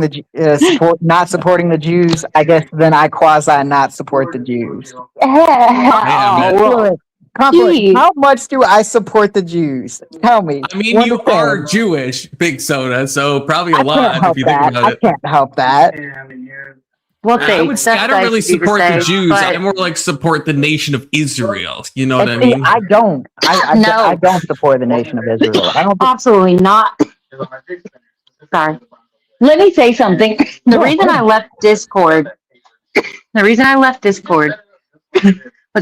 not supporting the Jews, I guess then I quasi not support the Jews. Man. Conflict. Gee. How much do I support the Jews? Tell me. I mean, 1 you to 10. are Jewish, Big Soda, so probably a I can't lot help if you think that. about I it. can't help that. Well, I would say I don't really support the Jews. I But more like support the nation of Israel. You know what I And see, mean? I don't. I No. don't support the nation of Israel. I don't. Absolutely not. Sorry. Let me say something. The reason I left Discord, was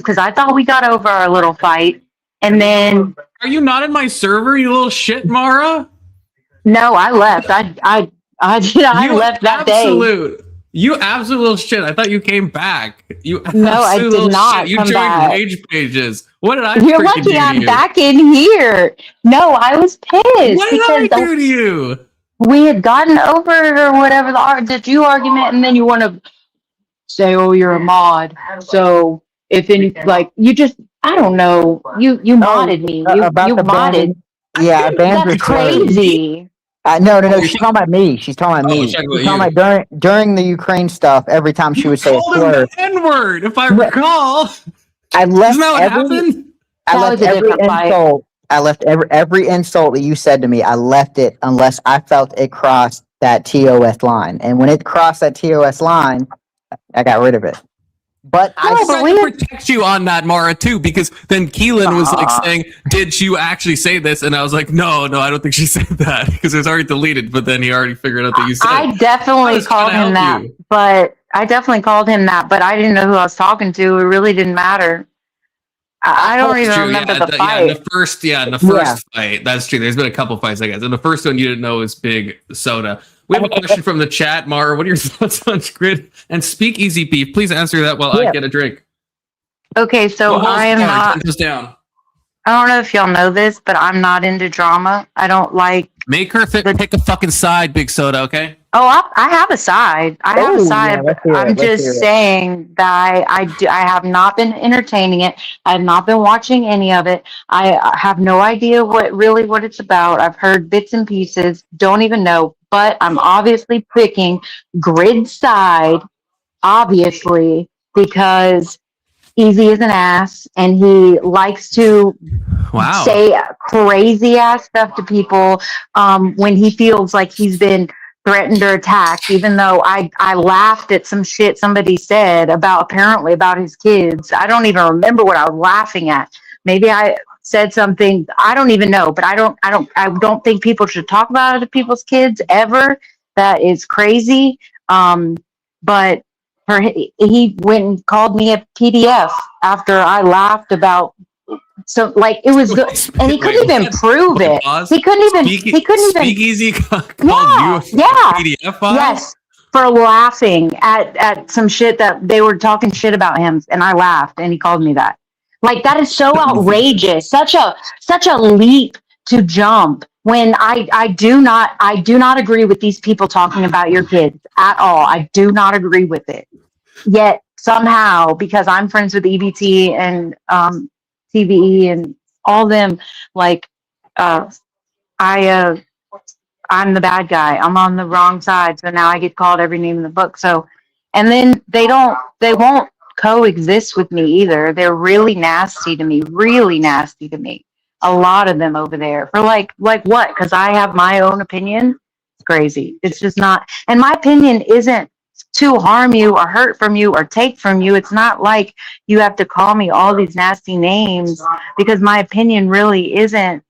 because I thought we got over our little fight, and then Are you not in my server, you little shit, Mara? no, I left. I left that day. You absolute little shit. I thought you came back. You No, I absolute did little not shit. You come joined back. rage pages. What did I You're freaking lucky do to I'm you? back in here. No, I was pissed What did I because do to you? we had gotten over it or whatever the Jew argument, and then you want to say, "Oh, you're a mod." So if any, like, you just, I don't know, you modded me. About You the modded. banding. Yeah, I banned her That's server. crazy. No. Oh, She's talking about me. She's talking about me. she's talking She's about talking about during the Ukraine stuff. Every time she would say a Called him slur, the N-word, if I recall. I left Isn't that what happened? I That left was a every different fight. insult. I left every insult that you said to me. I left it unless I felt it crossed that TOS line. And when it crossed that TOS line, I got rid of it. But I but tried we to had- protect you on that, Mara, too, because then Keelan was like saying, "Did you actually say this?" And I was like, "No, I don't think she said that," because it was already deleted. But then he already figured out that you said. I I definitely was trying called to him help that, you. but I didn't know who I was talking to. It really didn't matter. I don't even remember the fight. in the first fight. That's true. There's been a couple fights, I guess. And the first one you didn't know was Big Soda. We have a question from the chat, Mara. What are your thoughts on Squid and Speakeasy Beef? Please answer that while I get a drink. Okay, so I am not. Down. I don't know if y'all know this, but I'm not into drama. I don't like. Make her pick a fucking side, Big Soda. Okay. Oh, I have a side. But I'm just saying that I have not been entertaining it. I have not been watching any of it. I have no idea what it's about. I've heard bits and pieces. Don't even know. But I'm obviously picking Grid's side, obviously, because Easy is an ass, and he likes to say crazy ass stuff to people when he feels like he's been threatened or attacked, even though I laughed at some shit somebody said apparently about his kids. I don't even remember what I was laughing at. Maybe I said something, I don't even know, but I don't think people should talk about other people's kids ever. That is crazy. But he went and called me a PDF after I laughed about. So like it was good, and he couldn't even prove it. He couldn't even. Speakeasy called you a PDF file? Yes, for laughing at some shit that they were talking shit about him, and I laughed, and he called me that. Like that is so outrageous. Such a leap to jump when I do not agree with these people talking about your kids at all. I do not agree with it. Yet somehow, because I'm friends with EBT and TVE and all them, like I'm the bad guy. I'm on the wrong side, so now I get called every name in the book. So, and then they won't coexist with me either. They're really nasty to me. A lot of them over there for like what? Because I have my own opinion. It's crazy. It's just not. And my opinion isn't to harm you or hurt from you or take from you. It's not like you have to call me all these nasty names because my opinion really isn't,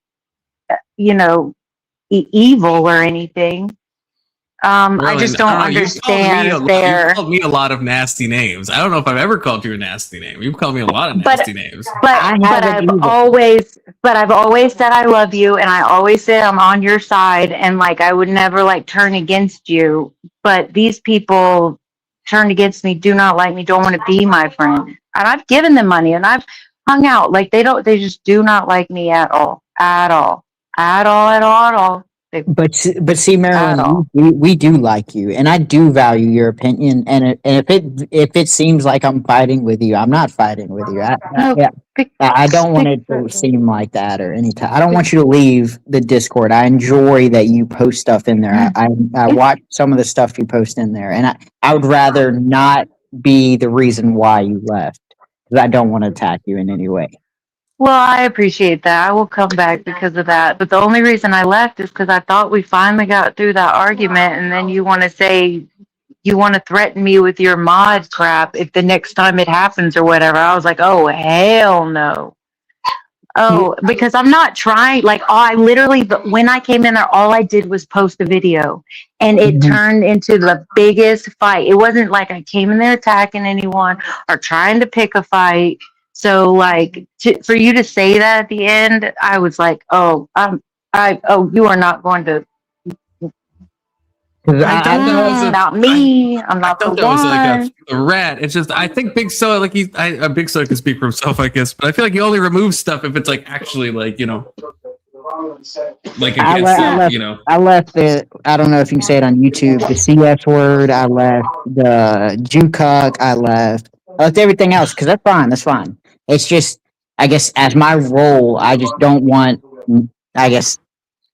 evil or anything. I just don't understand you called me a lot of nasty names. I don't know if I've ever called you a nasty name. You've called me a lot of nasty names. But I've always said I love you, and I always say I'm on your side, and like I would never like turn against you. But these people turned against me, do not like me, don't want to be my friend. And I've given them money, and I've hung out. Like they just do not like me at all, at all, at all, at all, at all. But see, Marilyn, we do like you, and I do value your opinion. And if it seems like I'm fighting with you, I'm not fighting with you. I don't want it to seem like that or any time. I don't want you to leave the Discord. I enjoy that you post stuff in there. I watch some of the stuff you post in there, and I would rather not be the reason why you left, because I don't want to attack you in any way. Well, I appreciate that. I will come back because of that. But the only reason I left is because I thought we finally got through that argument, and then you want to threaten me with your mod crap if the next time it happens or whatever. I was like, oh, hell no. Oh, because I'm not trying. Like, when I came in there, all I did was post a video, and it turned into the biggest fight. It wasn't like I came in there attacking anyone or trying to pick a fight. So, like, for you to say that at the end, I was like, "Oh, you are not going to." Not me. I'm not the one. That was like a rat. It's just I think Big Soda, like Big Soda can speak for himself, I guess. But I feel like he only removes stuff if it's like actually like like I left the. I don't know if you can say it on YouTube. The CS word. I left the Jew cuck. I left everything else because that's fine. That's fine. It's just, I guess, as my role, I just don't want, I guess,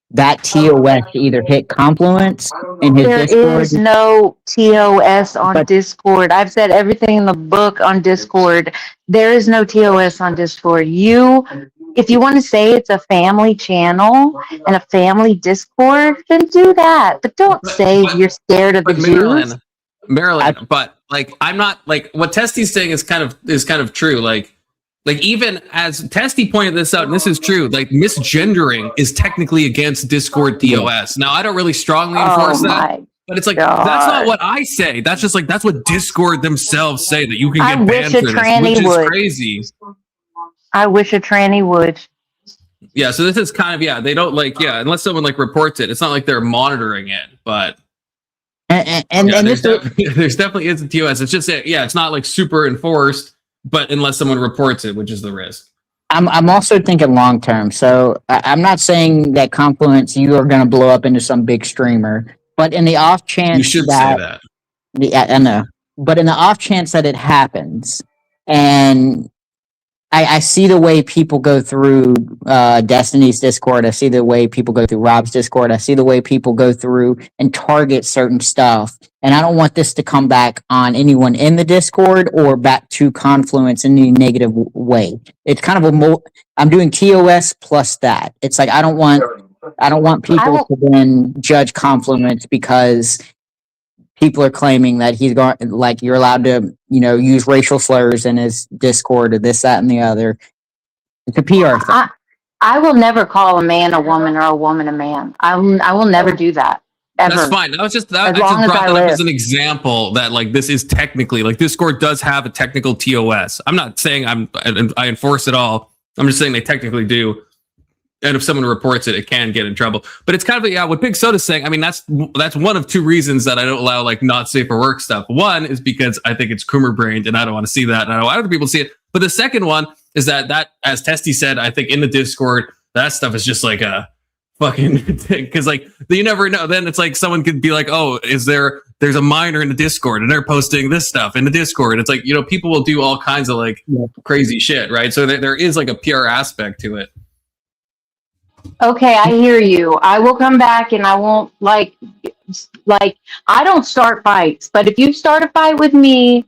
that TOS to either hit Confluence in his Discord. There is no TOS on Discord. I've said everything in the book on Discord. There is no TOS on Discord. If you want to say it's a family channel and a family Discord, then do that. But don't say you're scared of the Jews. Marilyn, but like I'm not like what Testy's saying is kind of true. Like even as Testy pointed this out, and this is true, like misgendering is technically against Discord TOS. Now I don't really strongly enforce that, but it's like that's not what I say. That's just like that's what Discord themselves say, that you can get banned for this, which is crazy. I wish a tranny would. Yeah, so this is kind of they don't unless someone like reports it. It's not like they're monitoring it, but there's definitely is a TOS. It's just it's not like super enforced. But unless someone reports it, which is the risk. I'm also thinking long term. So I'm not saying that Confluence, you are going to blow up into some big streamer. But in the off chance you should say that. Yeah, I know. But in the off chance that it happens, and I see the way people go through Destiny's Discord. I see the way people go through Rob's Discord. I see the way people go through and target certain stuff. And I don't want this to come back on anyone in the Discord or back to Confluence in any negative way. It's kind of I'm doing TOS plus that. It's like I don't want people to then judge Confluence because people are claiming that he's going, like, you're allowed to, use racial slurs in his Discord or this, that, and the other. It's a PR thing. I will never call a man a woman or a woman a man. I will never do that. Ever. That's fine. I just brought that up as an example that like this is technically like Discord does have a technical TOS. I'm not saying I enforce it all. I'm just saying they technically do. And if someone reports it, it can get in trouble. But it's kind of what Big Soda's saying. I mean, that's one of two reasons that I don't allow like not safe for work stuff. One is because I think it's Coomer brained and I don't want to see that. And I don't want other people to see it. But the second one is that as Testy said, I think in the Discord, that stuff is just like a fucking thing. Because like you never know. Then it's like someone could be like, oh, there's a minor in the Discord and they're posting this stuff in the Discord. It's like, people will do all kinds of like crazy shit, right? So there is like a PR aspect to it. Okay, I hear you. I will come back and I won't like I don't start fights, but if you start a fight with me,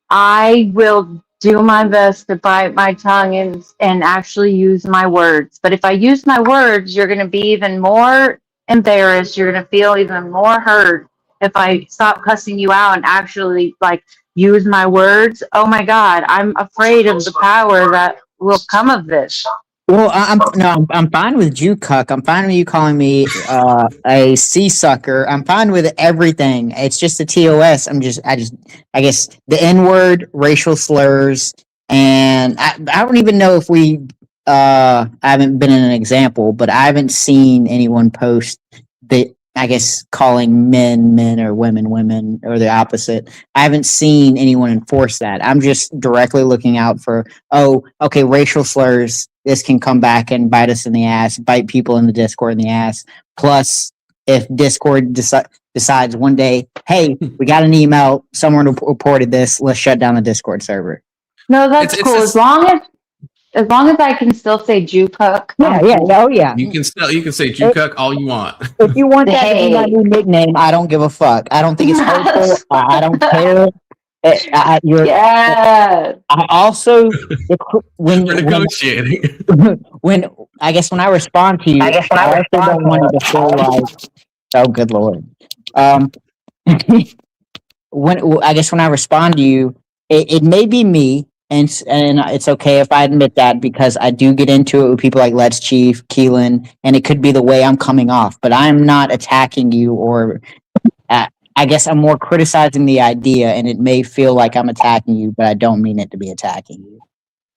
I will do my best to bite my tongue and actually use my words. But if I use my words, you're going to be even more embarrassed. You're going to feel even more hurt if I stop cussing you out and actually like use my words. Oh my God, I'm afraid of the power that will come of this. Well, I'm fine with Jew cuck. I'm fine with you calling me a sea sucker. I'm fine with everything. It's just the TOS. I guess the N word, racial slurs, and I don't even know if I haven't been in an example, but I haven't seen anyone post that. I guess calling men or women or the opposite. I haven't seen anyone enforce that. I'm just directly looking out for, oh, okay, racial slurs. This can come back and bite us in the ass, bite people in the Discord in the ass. Plus, if Discord decides one day, hey, we got an email, someone reported this, let's shut down the Discord server. No, that's cool. As long as I can still say Jew cuck. Yeah. You can say Jew cuck all you want. If you want that to be my new nickname, I don't give a fuck. I don't think it's hurtful. I don't care. I also when we're negotiating. When I respond to you, I also don't want you to feel like, oh, good lord. When I respond to you, it may be me, and it's okay if I admit that, because I do get into it with people like Let's Chief, Keelan, and it could be the way I'm coming off. But I'm not attacking you, or I guess I'm more criticizing the idea, and it may feel like I'm attacking you, but I don't mean it to be attacking you.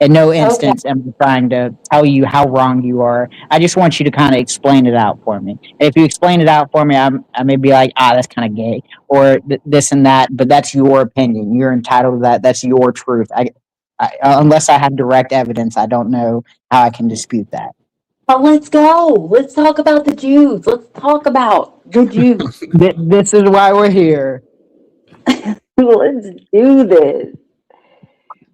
In no instance am I trying to tell you how wrong you are. I just want you to kind of explain it out for me. If you explain it out for me, I may be like, that's kind of gay, or this and that, but that's your opinion. You're entitled to that. That's your truth. Unless I have direct evidence, I don't know how I can dispute that. But let's go. Let's talk about the Jews. Let's talk about the Jews. This is why we're here. Let's do this.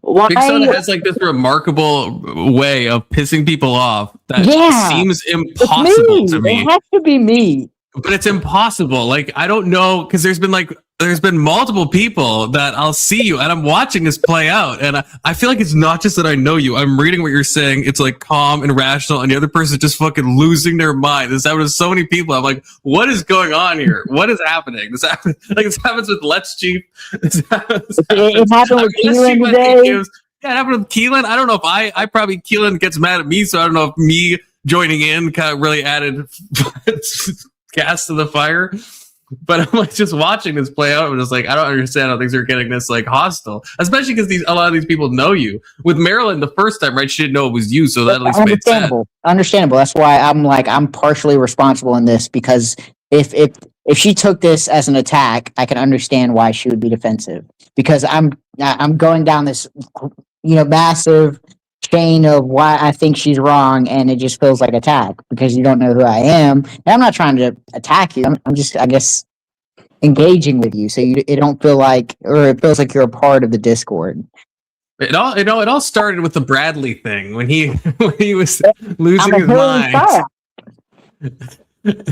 Why? Big Soda has like this remarkable way of pissing people off that seems impossible to me. It has to be me. But it's impossible. Like, I don't know, because there's been multiple people that I'll see you and I'm watching this play out, and I feel like it's not just that I know you. I'm reading what you're saying. It's like calm and rational, and the other person just fucking losing their mind. This happens to so many people. I'm like, what is going on here? What is happening? This happens with Let's Chief. It happened with Keelan today. Yeah, it happened with Keelan. I don't know if I probably Keelan gets mad at me, so I don't know if me joining in kind of really added gas to the fire. But I'm like just watching this play out. I'm just like, I don't understand how things are getting this like hostile, especially because a lot of these people know you. With Marilyn, the first time, right? She didn't know it was you, so that at least made sense. Understandable. That's why I'm partially responsible in this, because if she took this as an attack, I can understand why she would be defensive, because I'm going down this massive chain of why I think she's wrong, and it just feels like attack because you don't know who I am. And I'm not trying to attack you. I'm just, I guess, engaging with you, so it don't feel like, or it feels like you're a part of the Discord. It all started with the Bradley thing when he was losing his mind.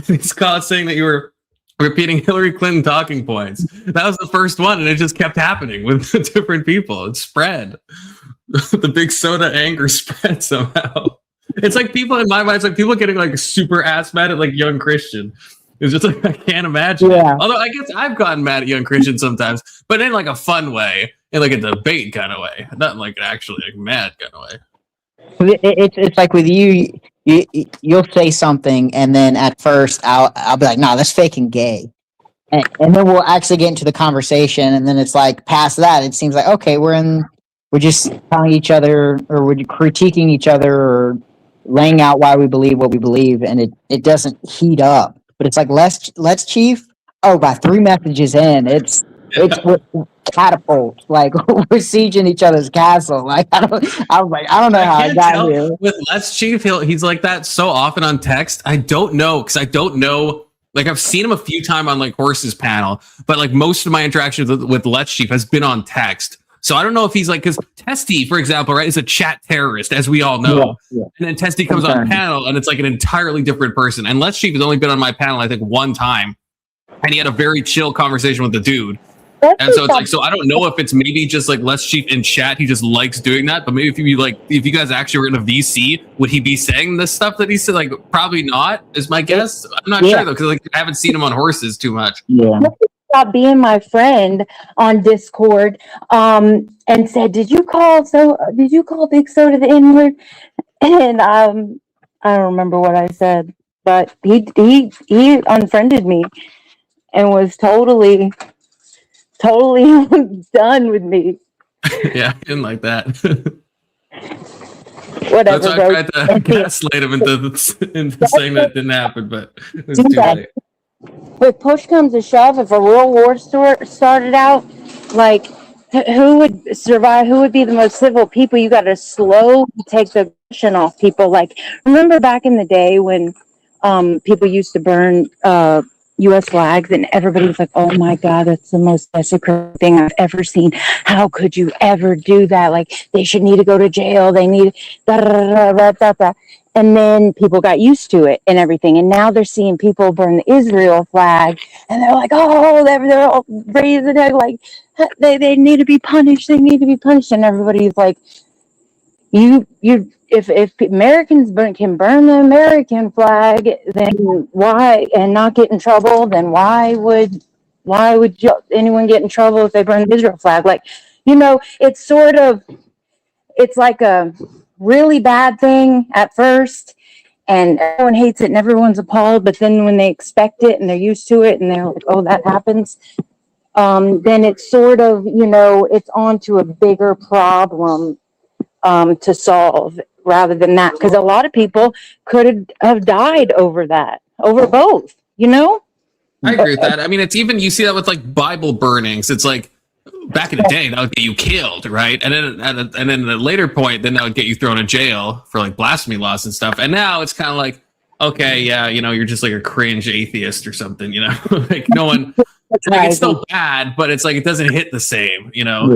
He's saying that you were repeating Hillary Clinton talking points. That was the first one, and it just kept happening with different people. It spread. The Big Soda anger spread somehow. It's like people in my mind, it's like people getting like super ass mad at like Young Christian. It's just like, I can't imagine. Yeah. Although I guess I've gotten mad at Young Christian sometimes, but in like a fun way, in like a debate kind of way, not like actually like mad kind of way. It's like with you'll say something, and then at first I'll be like, no, that's fucking gay. And then we'll actually get into the conversation, and then it's like past that, it seems like, okay, we're just telling each other, or we're critiquing each other, or laying out why we believe what we believe, and it doesn't heat up. But it's like, let's Chief. Oh, by 3 messages in, it's catapult. Like, we're sieging each other's castle. Like, I was like, I don't know how I got here. With Let's Chief, he's like that so often on text. I don't know, because I don't know. Like, I've seen him a few times on like Horse's panel, but like most of my interactions with Let's Chief has been on text. So I don't know if he's like, because Testy, for example, right, is a chat terrorist, as we all know. Yeah. And then Testy comes on panel, and it's like an entirely different person. And Let's Chief has only been on my panel, I think, one time, and he had a very chill conversation with the dude. And so it's like, so I don't know if it's maybe just like Let's Chief in chat, he just likes doing that. But maybe if you guys actually were in a VC, would he be saying the stuff that he said? Like, probably not, is my guess. I'm not sure though, because like I haven't seen him on Horses too much. Yeah. Stop being my friend on Discord, and said, did you call Big Soda the N-word? And I don't remember what I said, but he unfriended me and was totally done with me. Yeah, I didn't like that. Whatever, That's why bro. I tried to gaslight him into saying that it didn't happen, but it was too late. If push comes to shove, if a real war started out, like who would survive? Who would be the most civil people? You got to slowly take the aggression off people. Like, remember back in the day when people used to burn U.S. flags, and everybody was like, "Oh my God, that's the most desecrating thing I've ever seen. How could you ever do that? Like, they should need to go to jail. They need da da da da da da." And then people got used to it and everything. And now they're seeing people burn the Israel flag, and they're like, "Oh, they're all raising it like they need to be punished. They need to be punished." And everybody's like, "You if Americans can burn the American flag, then why, and not get in trouble, then why would anyone get in trouble if they burn the Israel flag?" Like, it's like a really bad thing at first, and everyone hates it and everyone's appalled, but then when they expect it and they're used to it and they're like, "Oh, that happens," then it's sort of, it's on to a bigger problem to solve rather than that, because a lot of people could have died over both. I agree with that. I mean, it's even, you see that with like Bible burnings. It's like back in the day, that would get you killed, right? And then at a later point, then that would get you thrown in jail for like blasphemy laws and stuff. And now it's kind of like, okay, yeah, you're just like a cringe atheist or something, like no one, like it's still bad, but it's like it doesn't hit the same, Yeah.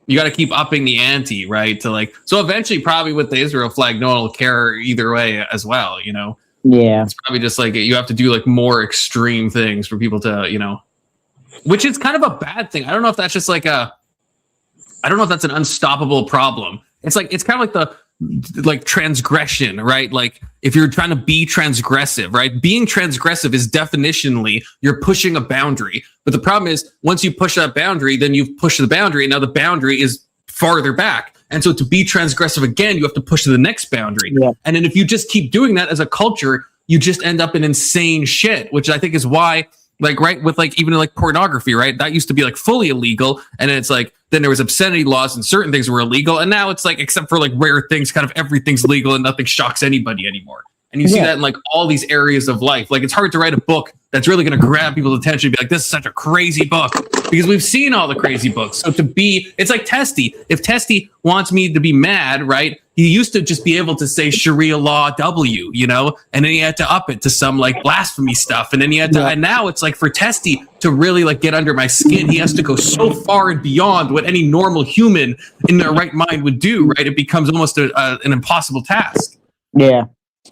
You got to keep upping the ante, right? To like, so eventually, probably with the Israel flag, no one will care either way as well, Yeah. It's probably just like you have to do like more extreme things for people to, which is kind of a bad thing. I don't know if that's just like I don't know if that's an unstoppable problem. It's like, it's kind of like like transgression, right? Like if you're trying to be transgressive, right? Being transgressive is definitionally you're pushing a boundary. But the problem is once you push that boundary, then you've pushed the boundary, and now the boundary is farther back. And so to be transgressive again, you have to push to the next boundary. Yeah. And then if you just keep doing that as a culture, you just end up in insane shit, which I think is why, like, right, with like even like pornography, right? That used to be like fully illegal. And then it's like, then there was obscenity laws and certain things were illegal. And now it's like, except for like rare things, kind of everything's legal and nothing shocks anybody anymore. And you see that in like all these areas of life. Like it's hard to write a book that's really going to grab people's attention and be like, this is such a crazy book, because we've seen all the crazy books. So it's like Testy. If Testy wants me to be mad, right? He used to just be able to say Sharia law W, and then he had to up it to some like blasphemy stuff. And then he had to, and now it's like for Testy to really like get under my skin, he has to go so far and beyond what any normal human in their right mind would do, right? It becomes almost an impossible task. Yeah.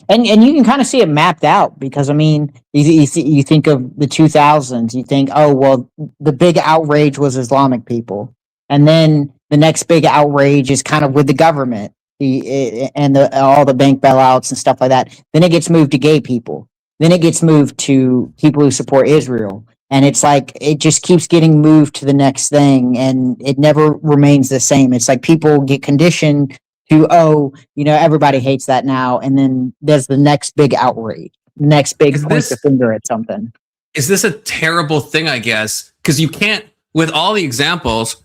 And you can kind of see it mapped out, because I mean, you think of the 2000s, you think, oh well, the big outrage was Islamic people, and then the next big outrage is kind of with the government, and all the bank bailouts and stuff like that. Then it gets moved to gay people. Then it gets moved to people who support Israel, and it's like it just keeps getting moved to the next thing, and it never remains the same. It's like people get conditioned to, everybody hates that now, and then there's the next big outrage, next big point the finger at something. Is this a terrible thing, I guess? Because you can't, with all the examples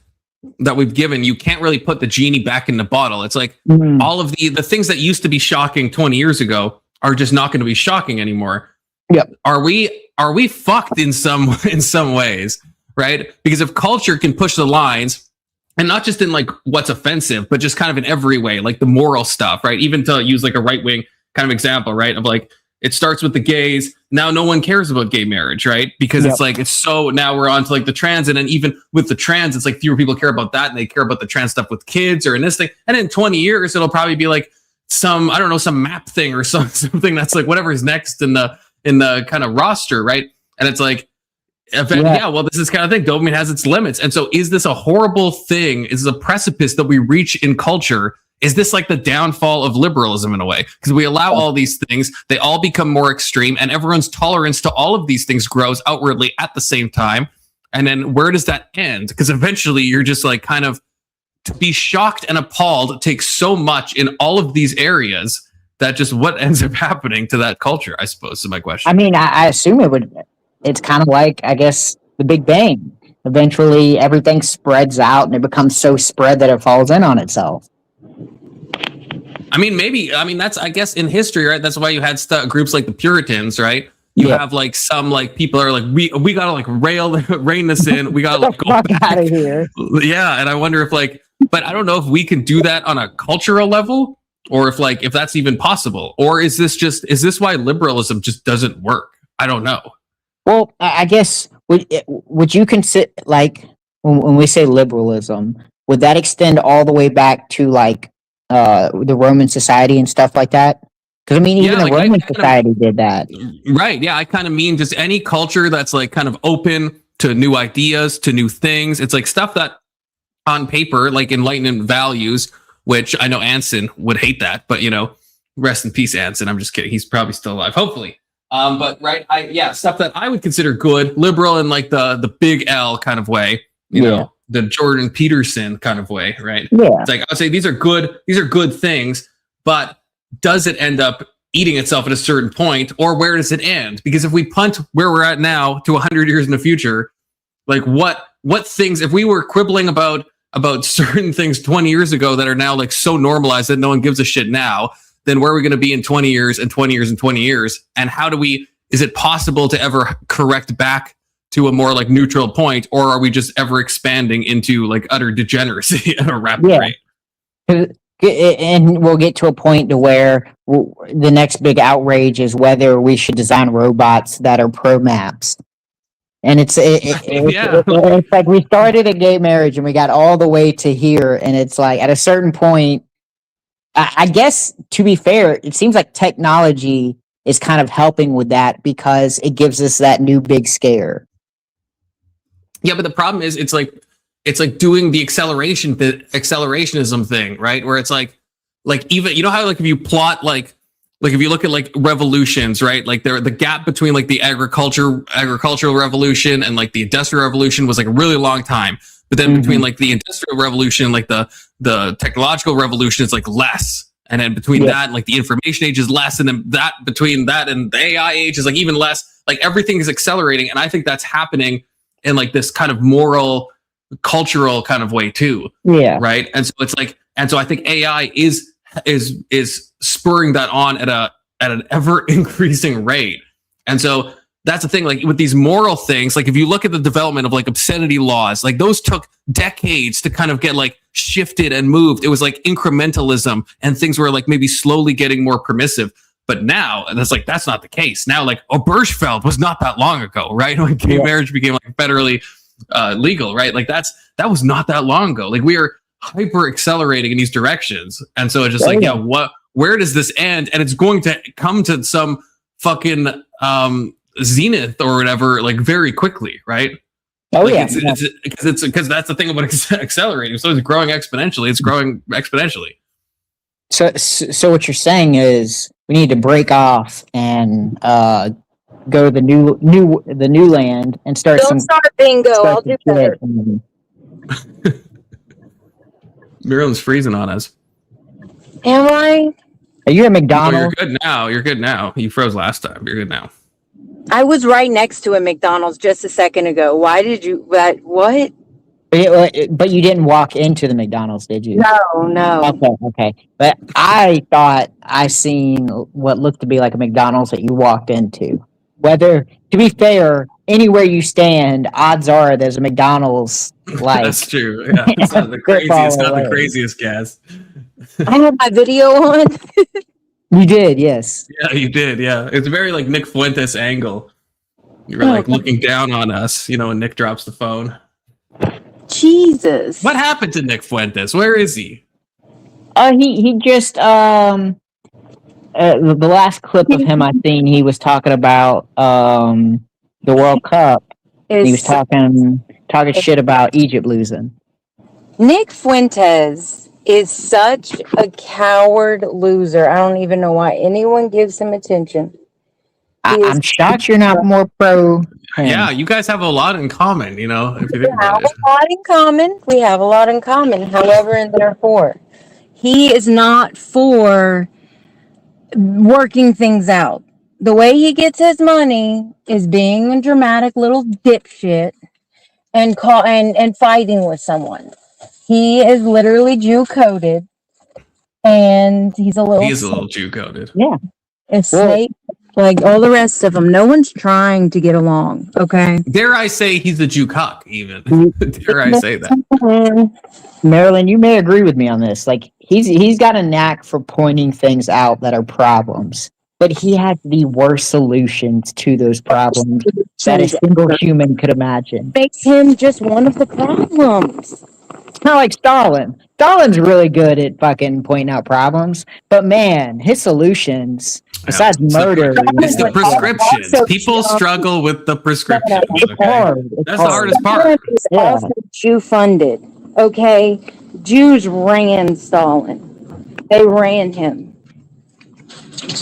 that we've given, you can't really put the genie back in the bottle. It's like all of the things that used to be shocking 20 years ago are just not going to be shocking anymore. Yep. Are we fucked in some ways, right? Because if culture can push the lines, and not just in like what's offensive, but just kind of in every way, like the moral stuff, right? Even to use like a right-wing kind of example, right? Of like, it starts with the gays. Now no one cares about gay marriage, right? Because it's like, it's so, now we're on to like the trans. And then even with the trans, it's like fewer people care about that. And they care about the trans stuff with kids or in this thing. And in 20 years, it'll probably be like some, I don't know, some map thing or something that's like whatever is next in the kind of roster, right? And it's like, well, this is kind of thing. Dopamine has its limits. And so is this a horrible thing? Is this a precipice that we reach in culture? Is this like the downfall of liberalism in a way? Because we allow all these things, they all become more extreme, and everyone's tolerance to all of these things grows outwardly at the same time. And then where does that end? Because eventually you're just like kind of to be shocked and appalled takes so much in all of these areas that just what ends up happening to that culture, I suppose, is my question. I mean, I assume it would. It's kind of like, I guess, the Big Bang. Eventually, everything spreads out, and it becomes so spread that it falls in on itself. I mean, maybe. I mean, that's, I guess, in history, right? That's why you had groups like the Puritans, right? You have like some like people are like, we gotta like rein this in. We gotta like, go back out of here. Yeah, and I wonder if like, but I don't know if we can do that on a cultural level, or if that's even possible, or is this why liberalism just doesn't work? I don't know. Well, I guess would you consider, like, when we say liberalism, would that extend all the way back to like the Roman society and stuff like that? Because I mean, even the Roman society did that. Right. Yeah, I kind of mean just any culture that's like kind of open to new ideas, to new things. It's like stuff that on paper, like Enlightenment values, which I know Anson would hate that, but rest in peace, Anson. I'm just kidding. He's probably still alive, hopefully. But right, stuff that I would consider good, liberal in like the big L kind of way, you know, the Jordan Peterson kind of way, right? Yeah. It's like I would say these are good things, but does it end up eating itself at a certain point, or where does it end? Because if we punt where we're at now to 100 years in the future, like what things, if we were quibbling about certain things 20 years ago that are now like so normalized that no one gives a shit now, then where are we going to be in 20 years and 20 years and 20 years? And is it possible to ever correct back to a more like neutral point, or are we just ever expanding into like utter degeneracy at a rapid rate? And we'll get to a point to where the next big outrage is whether we should design robots that are pro maps. And it's like we started a gay marriage and we got all the way to here, and it's like at a certain point, I guess, to be fair, it seems like technology is kind of helping with that because it gives us that new big scare. Yeah, but the problem is it's like doing the accelerationism thing, right? Where it's like even, you know how like if you plot like if you look at like revolutions, right? Like the gap between like the agricultural revolution and like the industrial revolution was like a really long time. But then between like the industrial revolution, like the technological revolution is like less. And then between that and like the information age is less. And then that between that and the AI age is like even less. Like everything is accelerating. And I think that's happening in like this kind of moral, cultural kind of way too. Yeah. Right. And so it's like, and so I think AI is spurring that on at an ever increasing rate. And so that's the thing, like with these moral things, like if you look at the development of like obscenity laws, like those took decades to kind of get like shifted and moved. It was like incrementalism and things were like maybe slowly getting more permissive. But now that's not the case. Now, like Obergefell was not that long ago, right? When gay marriage became like federally legal, right? Like that was not that long ago. Like we are hyper accelerating in these directions. And so it's just where does this end? And it's going to come to some fucking zenith or whatever, like very quickly, right? Because that's the thing about accelerating. So it's growing exponentially. So what you're saying is we need to break off and go to the new land and start. Don't start bingo. I'll do better. Miriam's freezing on us. Am I? Are you at McDonald's? You're good now. You froze last time. You're good now. I was right next to a McDonald's just a second ago. Why did you? What? But you didn't walk into the McDonald's, did you? No. Okay. But I thought I seen what looked to be like a McDonald's that you walked into. Whether, to be fair, anywhere you stand, odds are there's a McDonald's. Like that's true. Yeah, it's not the craziest. Not the craziest guess. I have my video on. You did, yes. Yeah, you did. Yeah, it's a very like Nick Fuentes angle. You were like looking down on us, when Nick drops the phone. Jesus. What happened to Nick Fuentes? Where is he? He just the last clip of him I seen, he was talking about the World Cup. He was talking shit about Egypt losing. Nick Fuentes is such a coward loser. I don't even know why anyone gives him attention. I'm shocked you're not more pro him. Yeah, you guys have a lot in common, you know, if you think about it. A lot in common. We have a lot in common. However, and therefore, he is not for working things out. The way he gets his money is being a dramatic little dipshit and fighting with someone. He is literally Jew coded, and he's a little. He is a little Jew coded. Yeah, and snake like all the rest of them. No one's trying to get along. Okay. Dare I say he's a Jew cock? Even dare I say that? Marilyn, you may agree with me on this. Like he's got a knack for pointing things out that are problems, but he has the worst solutions to those problems that a single human could imagine. Makes him just one of the problems. It's not like Stalin. Stalin's really good at fucking pointing out problems, but man, his solutions, besides murder, it's the prescriptions. People struggle with the prescriptions. It's hard. That's the hardest part. It's also Jew funded. Okay, Jews ran Stalin. They ran him.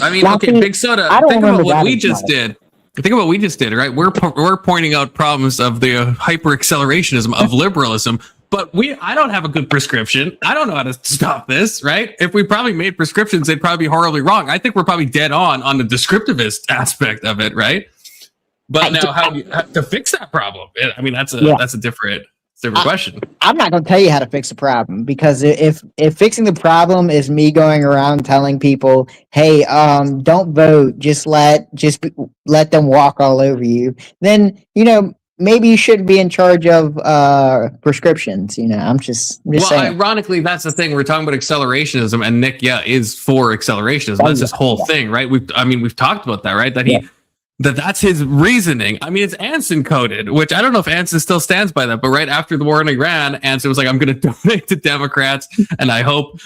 I mean, okay, Big Soda. Think about what we just did. Think about what we just did, right? We're pointing out problems of the hyper accelerationism of liberalism. But I don't have a good prescription. I don't know how to stop this, right? If we probably made prescriptions, they'd probably be horribly wrong. I think we're probably dead on the descriptivist aspect of it, right? But now, how to fix that problem? I mean, that's a different question. I'm not going to tell you how to fix the problem, because if fixing the problem is me going around telling people, hey, don't vote, just let them walk all over you, then maybe you shouldn't be in charge of prescriptions. I'm just saying. Ironically, that's the thing. We're talking about accelerationism, and Nick, is for accelerationism. That's his whole thing, right? We've talked about that, right? That that's his reasoning. I mean, it's Anson coded, which I don't know if Anson still stands by that, but right after the war in Iran, Anson was like, I'm going to donate to Democrats, and I hope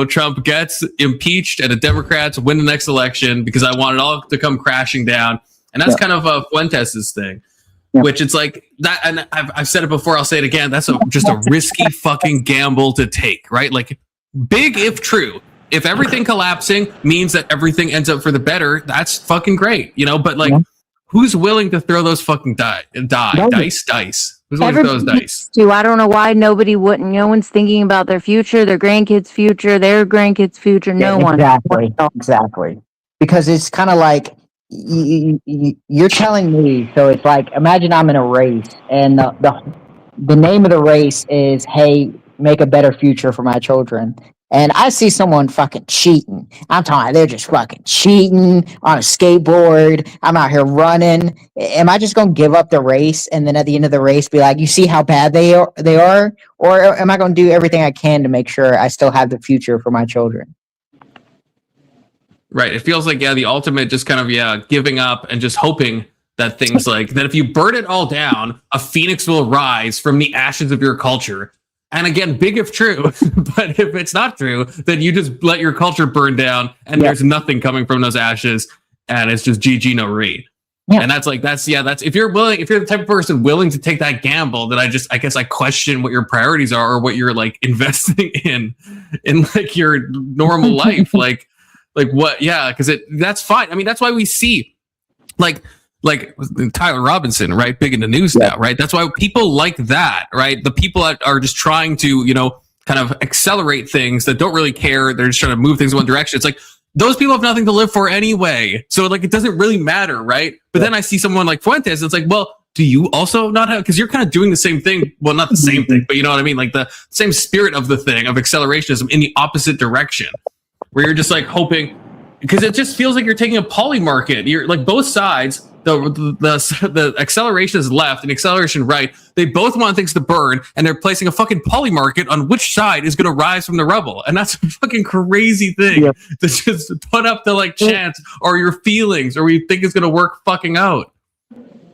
Trump gets impeached and the Democrats win the next election, because I want it all to come crashing down. And that's kind of Fuentes' thing. Yeah. Which it's like that, and I've said it before, I'll say it again. That's just a risky fucking gamble to take, right? Like, big if true. If everything collapsing means that everything ends up for the better, that's fucking great, But like, who's willing to throw those fucking dice? Who's willing to throw those dice? I don't know why nobody wouldn't. No one's thinking about their future, their grandkids' future, their grandkids' future. No one. Exactly. Because it's kind of like, you're telling me, so it's like, imagine I'm in a race, and the name of the race is, hey, make a better future for my children, and I see someone fucking cheating. I'm talking, they're just fucking cheating on a skateboard. I'm out here running. Am I just gonna give up the race, and then at the end of the race be like, you see how bad they are, or am I gonna do everything I can to make sure I still have the future for my children? Right. It feels like, the ultimate just kind of, giving up and just hoping that things like that, if you burn it all down, a phoenix will rise from the ashes of your culture. And again, big if true, but if it's not true, then you just let your culture burn down, and there's nothing coming from those ashes, and it's just GG no re. Yeah. And that's if you're the type of person willing to take that gamble, then I guess I question what your priorities are, or what you're like investing in like your normal life. Like what? Yeah, because that's fine. I mean, that's why we see like Tyler Robinson, right? Big in the news now, right? That's why people like that, right? The people that are just trying to, kind of accelerate things, that don't really care. They're just trying to move things in one direction. It's like, those people have nothing to live for anyway. So like, it doesn't really matter, right? But then I see someone like Fuentes, it's like, well, do you also not have, because you're kind of doing the same thing. Well, not the same thing, but you know what I mean? Like the same spirit of the thing, of accelerationism, in the opposite direction, where you're just like hoping, because it just feels like you're taking a poly market. You're like, both sides, the acceleration is left and acceleration right. They both want things to burn, and they're placing a fucking poly market on which side is going to rise from the rubble. And that's a fucking crazy thing to just put up to like chance or your feelings, or you think it's going to work fucking out.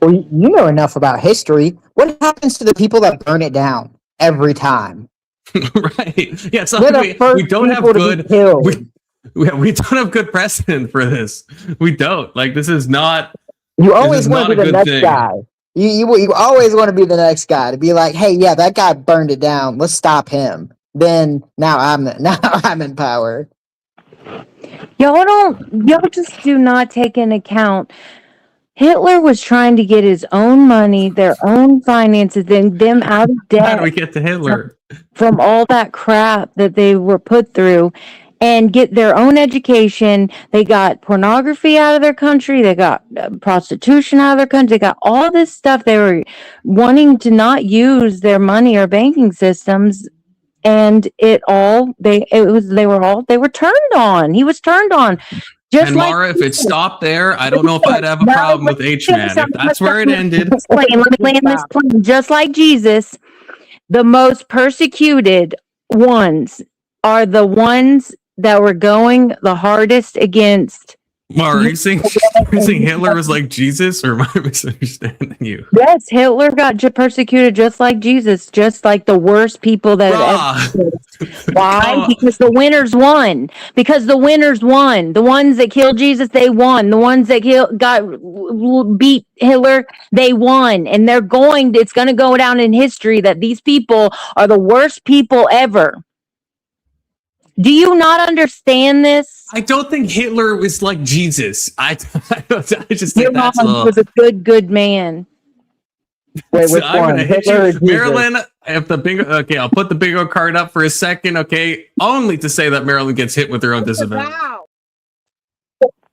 Well, you know enough about history. What happens to the people that burn it down every time? Right. Yeah. It's not like we don't have good. We don't have good precedent for this. We don't. Like, this is not. You always want to be the next guy. You always want to be the next guy, to be like, hey, yeah, that guy burned it down. Let's stop him. Then now I'm in power. Y'all just do not take into account Hitler was trying to get his own money, their own finances, and them out of debt. How do we get to Hitler? From all that crap that they were put through, and get their own education. They got pornography out of their country. They got prostitution out of their country. They got all this stuff. They were wanting to not use their money or banking systems, and they were turned on. He was turned on. Just and Mara, if it stopped there, I don't know if I'd have a problem with H-Man. If that's where it ended. Let me land this plane. Just like Jesus, the most persecuted ones are the ones that were going the hardest against. Mara, are you saying Hitler was like Jesus, or am I misunderstanding you? Yes, Hitler got persecuted just like Jesus, just like the worst people that ever. Why? Because the winners won. Because the winners won. The ones that killed Jesus, they won. The ones that beat Hitler, they won. And it's going to go down in history that these people are the worst people ever. Do you not understand this? I don't think Hitler was like Jesus. I just think that's was a good man. Wait, which one? Hitler or Marilyn, if the bingo, okay, I'll put the bingo card up for a second, okay? Only to say that Marilyn gets hit with her own disadvantage.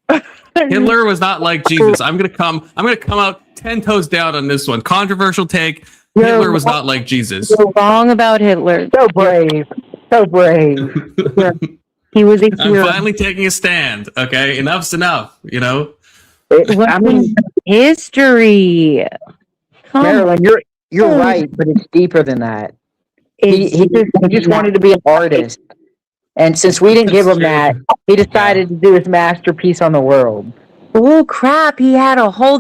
Wow. Hitler was not like Jesus. I'm gonna come out 10 toes down on this one. Controversial take. Hitler was not like Jesus. You're wrong about Hitler. So brave. So brave. He was a hero. I'm finally taking a stand. Okay, enough's enough. You know. History. Marilyn, you're right, but it's deeper than that. He just wanted to be an artist, and since we didn't give him that, he decided to do his masterpiece on the world. Oh crap! They have a whole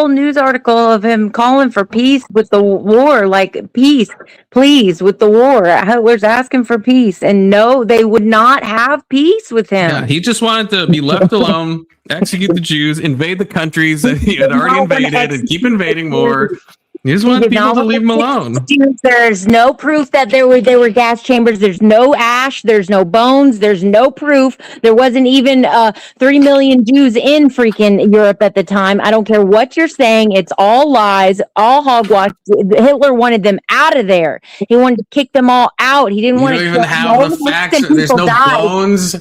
news article of him calling for peace with the war, like peace, please, with the war. Hitler's asking for peace, and no, they would not have peace with him. Yeah, he just wanted to be left alone, execute the Jews, invade the countries that he had already invaded, and keep invading more. He just wanted people to leave him alone. There's no proof that there were gas chambers. There's no ash. There's no bones. There's no proof. There wasn't even 3 million Jews in freaking Europe at the time. I don't care what you're saying. It's all lies, all hogwash. Hitler wanted them out of there. He wanted to kick them all out. He didn't want to even have the facts. There's no bones.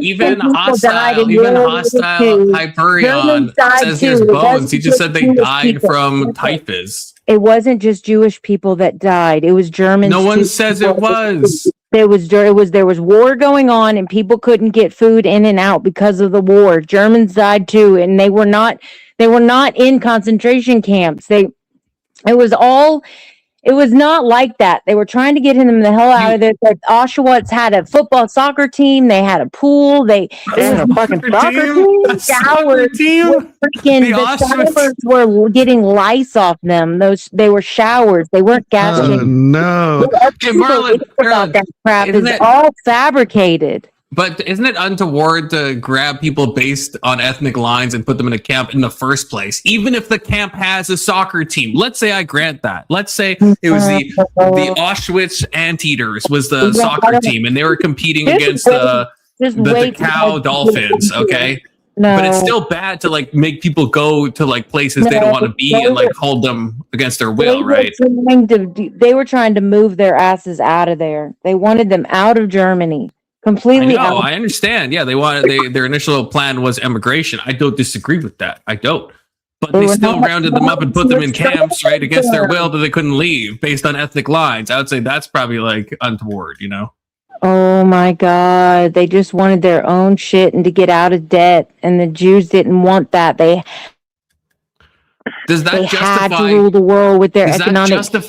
Even hostile Hyperion says there's bones. He just said they died from typhus. It wasn't just Jewish people that died. It was Germans. No one says it was. There was war going on, and people couldn't get food in and out because of the war. Germans died too, and they were not in concentration camps. It was not like that. They were trying to get him the hell out of there. Like Auschwitz had a football soccer team. They had a pool. They had a fucking soccer team. Showers. The showers were getting lice off them. They were showers. They weren't gas chambers. No. Marlon, that crap is all fabricated. But isn't it untoward to grab people based on ethnic lines and put them in a camp in the first place? Even if the camp has a soccer team. Let's say I grant that. Let's say it was the Auschwitz Anteaters was the soccer team, and they were competing against the Cow Dolphins, okay? No. But it's still bad to like make people go to like places they don't want to be and like hold them against their will, right? They were trying to move their asses out of there. They wanted them out of Germany. Completely. I understand. Yeah, their initial plan was emigration. I don't disagree with that. I don't. But they still rounded them up and put them in camps, right, against their will that they couldn't leave based on ethnic lines. I would say that's probably like untoward, you know? Oh my God. They just wanted their own shit and to get out of debt. And the Jews didn't want that. Does that justify had to rule the world with their economic system?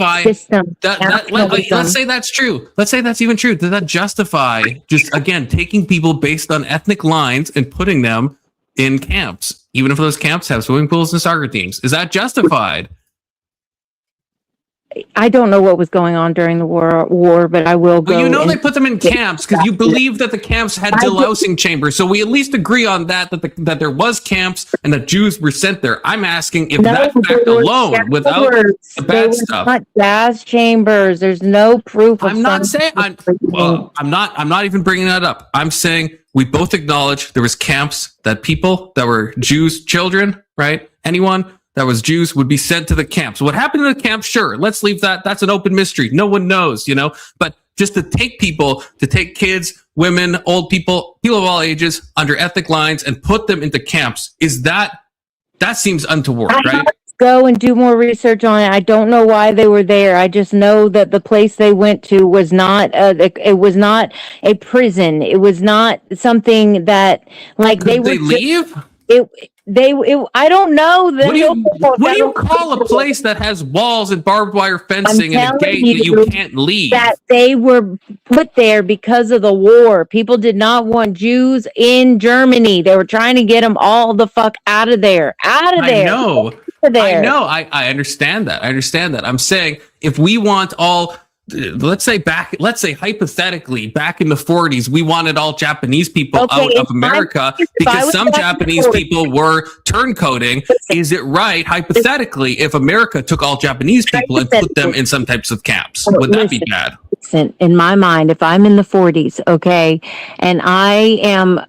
Let's say that's true. Let's say that's even true. Does that justify just again taking people based on ethnic lines and putting them in camps, even if those camps have swimming pools and soccer teams? Is that justified? I don't know what was going on during the war, but I will go. Well, they put them in camps because you believe that the camps had delousing chambers. So we at least agree on that that there was camps and that Jews were sent there. I'm asking if that fact alone, without the bad stuff, not gas chambers. There's no proof. I'm not saying. I'm not even bringing that up. I'm saying we both acknowledge there was camps that people that were Jews, children, right, anyone that was Jews would be sent to the camps. What happened in the camps? Sure, let's leave that. That's an open mystery. No one knows, but just to take kids, women, old people of all ages under ethnic lines and put them into camps, that seems untoward, right? Go and do more research on it. I don't know why they were there. I just know that the place they went to was not it was not a prison. It was not something that like Could they leave? I don't know. What do you call a place that has walls and barbed wire fencing and a gate that you can't leave? That they were put there because of the war. People did not want Jews in Germany. They were trying to get them all the fuck out of there. I know. I understand that. I'm saying if we want all, let's say hypothetically back in the 40s, we wanted all Japanese people out of America because some Japanese people were turncoating. Is it right, hypothetically, if America took all Japanese people and put them in some types of camps? Would that be bad? In my mind, if I'm in the 40s, okay, and I am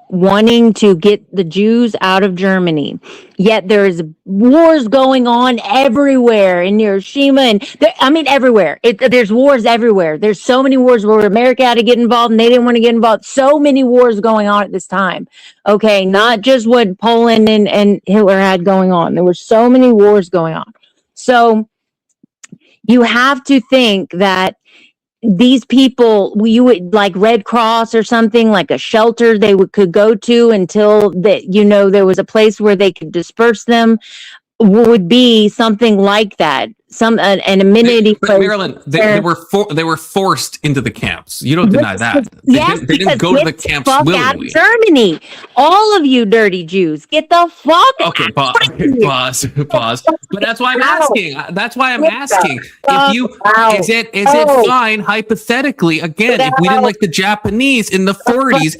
wanting to get the Jews out of Germany, yet there's wars going on everywhere in Hiroshima and everywhere. There's wars everywhere. There's so many wars where America had to get involved and they didn't want to get involved. So many wars going on at this time. Okay, not just what Poland and Hitler had going on. There were so many wars going on. So you have to think that these people, you would like Red Cross or something, like a shelter they could go to until there was a place where they could disperse them, would be something like that. An amenity. But Marilyn, they were forced into the camps. You don't deny that. They didn't go to the camps willingly. Out of Germany, all of you dirty Jews, get the fuck. Okay, pause. But that's why I'm asking. If it fine hypothetically? Again, if we didn't like the Japanese in the 40s,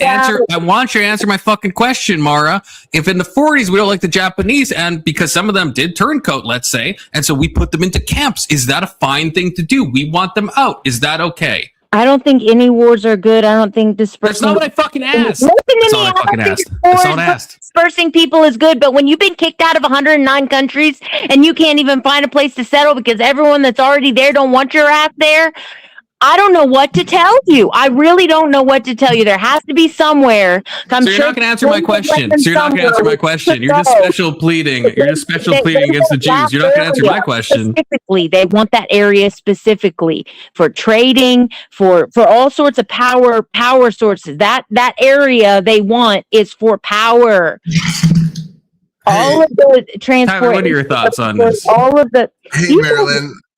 I want you to answer my fucking question, Mara. If in the 40s we don't like the Japanese, and because some of them did turncoat, let's say, and so we put them into camps, is that a fine thing to do? We want them out. Is that okay? I don't think any wars are good. I don't think dispersing. That's not what I fucking asked. That's all I asked. Dispersing people is good, but when you've been kicked out of 109 countries and you can't even find a place to settle because everyone that's already there don't want your ass there, I don't know what to tell you. I really don't know what to tell you. There has to be somewhere. You're not going to answer my question. You're just special pleading. You're just special pleading against the Jews. You're not going to answer my question. Specifically, they want that area specifically for trading, for all sorts of power sources. That area they want is for power. All of the transport. Tyler, what are your thoughts on this? All of the. Hey,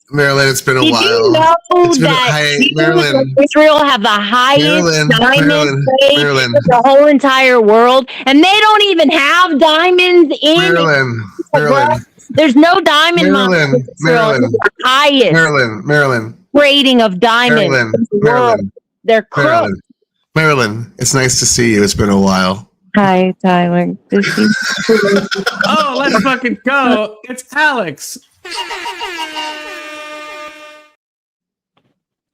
Marilyn, it's been a while. You know that Marilyn, Israel have the highest diamond rate in the whole entire world, and they don't even have diamonds in Marilyn. There's no diamond mines in Israel. The highest Marilyn. rating of diamonds in the world. They're crooks. Marilyn, it's nice to see you. It's been a while. Hi, Tyler. Oh, let's fucking go. It's Alex.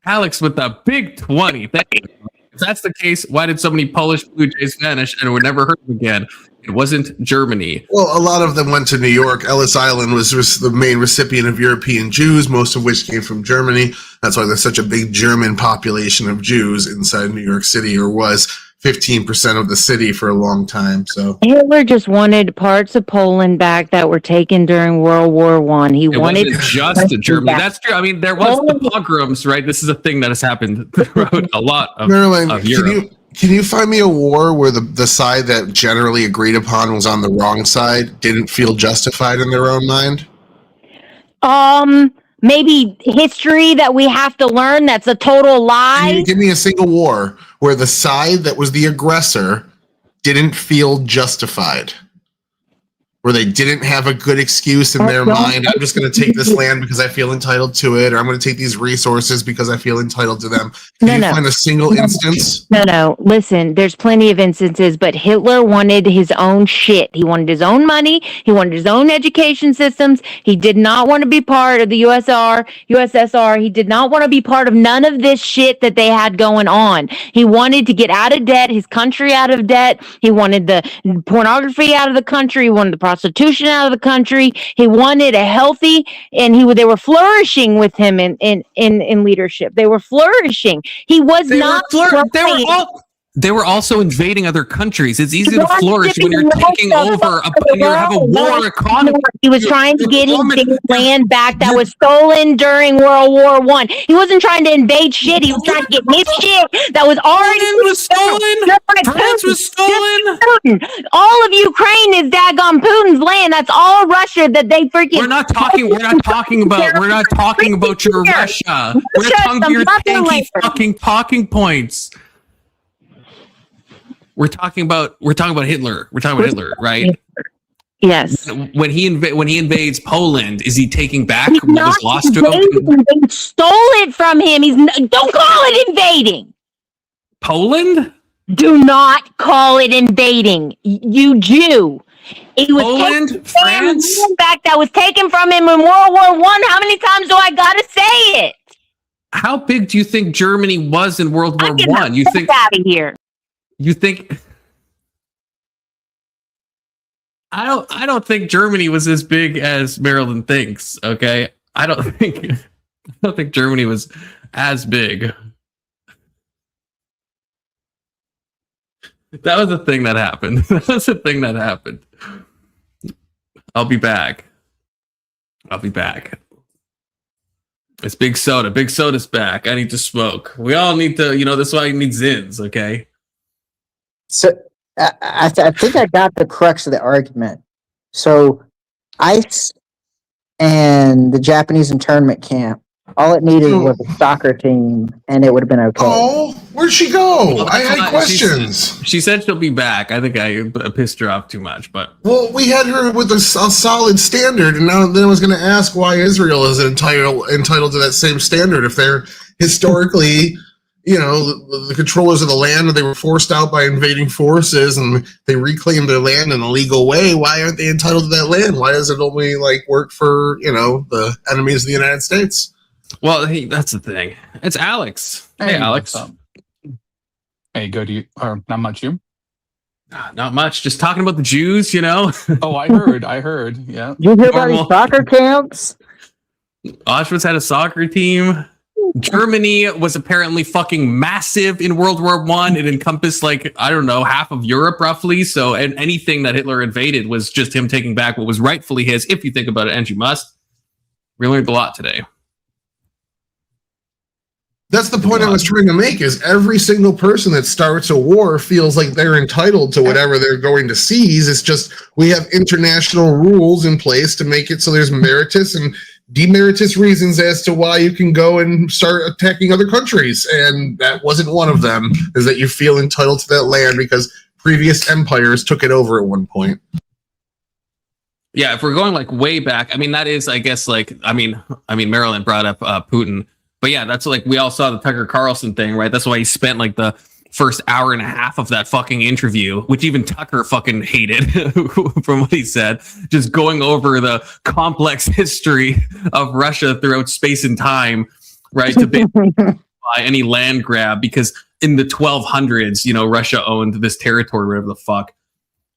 Alex with the big 20. Thank you. If that's the case, why did so many Polish Blue Jays vanish and were never heard of again? It wasn't Germany. Well, a lot of them went to New York. Ellis Island was the main recipient of European Jews, most of which came from Germany. That's why there's such a big German population of Jews inside New York City, or was 15% of the city for a long time. So Hitler just wanted parts of Poland back that were taken during World War One. It wasn't just Germany. Back. That's true. I mean, there was the pogroms, right? This is a thing that has happened throughout a lot of, Marilyn, of Europe. Can you find me a war where the side that generally agreed upon was on the wrong side didn't feel justified in their own mind? Maybe history that we have to learn that's a total lie. Can you give me a single war where the side that was the aggressor didn't feel justified? Where they didn't have a good excuse in their mind. I'm just going to take this land because I feel entitled to it, or I'm going to take these resources because I feel entitled to them. Can you find a single instance? No. Listen, there's plenty of instances, but Hitler wanted his own shit. He wanted his own money. He wanted his own education systems. He did not want to be part of the USSR. He did not want to be part of none of this shit that they had going on. He wanted to get out of debt, his country out of debt. He wanted the pornography out of the country. He wanted the prostitution out of the country. He wanted a healthy, and they were flourishing with him in leadership. They were flourishing. He was not. They were also invading other countries. It's easy to flourish when you're taking over and you have a war economy. He was trying to get his land back that was stolen during World War I. He wasn't trying to invade shit. He was trying to get his shit that was already stolen. France was stolen. Putin. All of Ukraine is daggone Putin's land. That's all Russia that they freaking. We're not talking about your Russia. We're talking about your tanky fucking talking points. We're talking about Hitler. We're talking about Hitler, right? Yes. When he invades Poland, is he taking back what was lost to him? They stole it from him. Don't call it invading. Poland? Do not call it invading. You Jew. It was Poland, France back that was taken from him in World War I. How many times do I gotta say it? How big do you think Germany was in World War I? You think out of here? You think? I don't think Germany was as big as Maryland thinks. Okay, I don't think Germany was as big. That was a thing that happened. I'll be back. It's Big Soda. Big Soda's back. I need to smoke. We all need to. That's why you need Zins. Okay. So I think I got the crux of the argument. So ICE and the Japanese internment camp, all it needed was a soccer team, and it would have been okay. Oh, where'd she go? Well, I had questions. She said she'll be back. I think I pissed her off too much, but we had her with a solid standard, and then I was going to ask why Israel is entitled to that same standard if they're historically. The controllers of the land, they were forced out by invading forces and they reclaimed their land in a legal way. Why aren't they entitled to that land? Why does it only work for, the enemies of the United States? Well, that's the thing. It's Alex. Hey, Alex. Hey, good. Not much, you? Not much. Just talking about the Jews, Oh, I heard. Yeah. You hear about these soccer camps? Auschwitz had a soccer team. Germany was apparently fucking massive in World War I. It encompassed half of Europe roughly. So, and anything that Hitler invaded was just him taking back what was rightfully his, if you think about it, and you must. We learned a lot today. That's the point I was trying to make, is every single person that starts a war feels like they're entitled to whatever they're going to seize. It's just we have international rules in place to make it so there's meritorious and demeritorious reasons as to why you can go and start attacking other countries. And that wasn't one of them, is that you feel entitled to that land because previous empires took it over at one point. Yeah, if we're going way back, that is, I guess, Maryland brought up Putin. But yeah, that's we all saw the Tucker Carlson thing, right? That's why he spent the first hour and a half of that fucking interview, which even Tucker fucking hated from what he said, just going over the complex history of Russia throughout space and time, right? To buy any land grab, because in the 1200s, Russia owned this territory, whatever the fuck.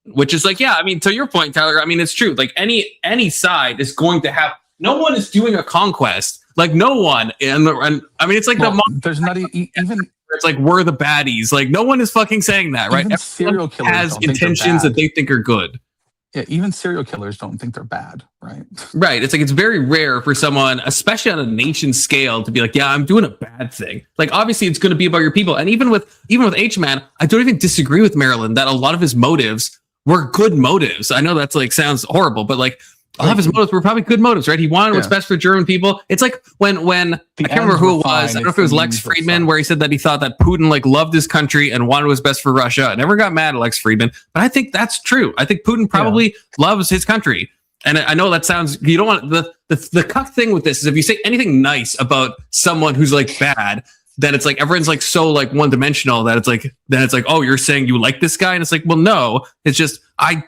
Which is to your point, Tyler, it's true. Any side is going to have, no one is doing a conquest. No one. And it's there's not even. It's we're the baddies. No one is fucking saying that, right? Even serial killers has intentions that they think are good. Yeah, even serial killers don't think they're bad, right? Right. It's it's very rare for someone, especially on a nation scale, to be yeah, I'm doing a bad thing. Obviously it's going to be about your people. And even with H-Man, I don't even disagree with Maryland that a lot of his motives were good motives. I know that's sounds horrible, but a lot of his motives were probably good motives, right? He wanted what's best for German people. It's when I can't remember who it was. I don't know if it was Lex Friedman, where he said that he thought that Putin loved his country and wanted what's best for Russia. I never got mad at Lex Friedman, but I think that's true. I think Putin probably loves his country. And I know that sounds, you don't want the cuck thing with this is if you say anything nice about someone who's bad, then it's everyone's so one-dimensional that it's oh, you're saying you like this guy, and it's well, no, it's just I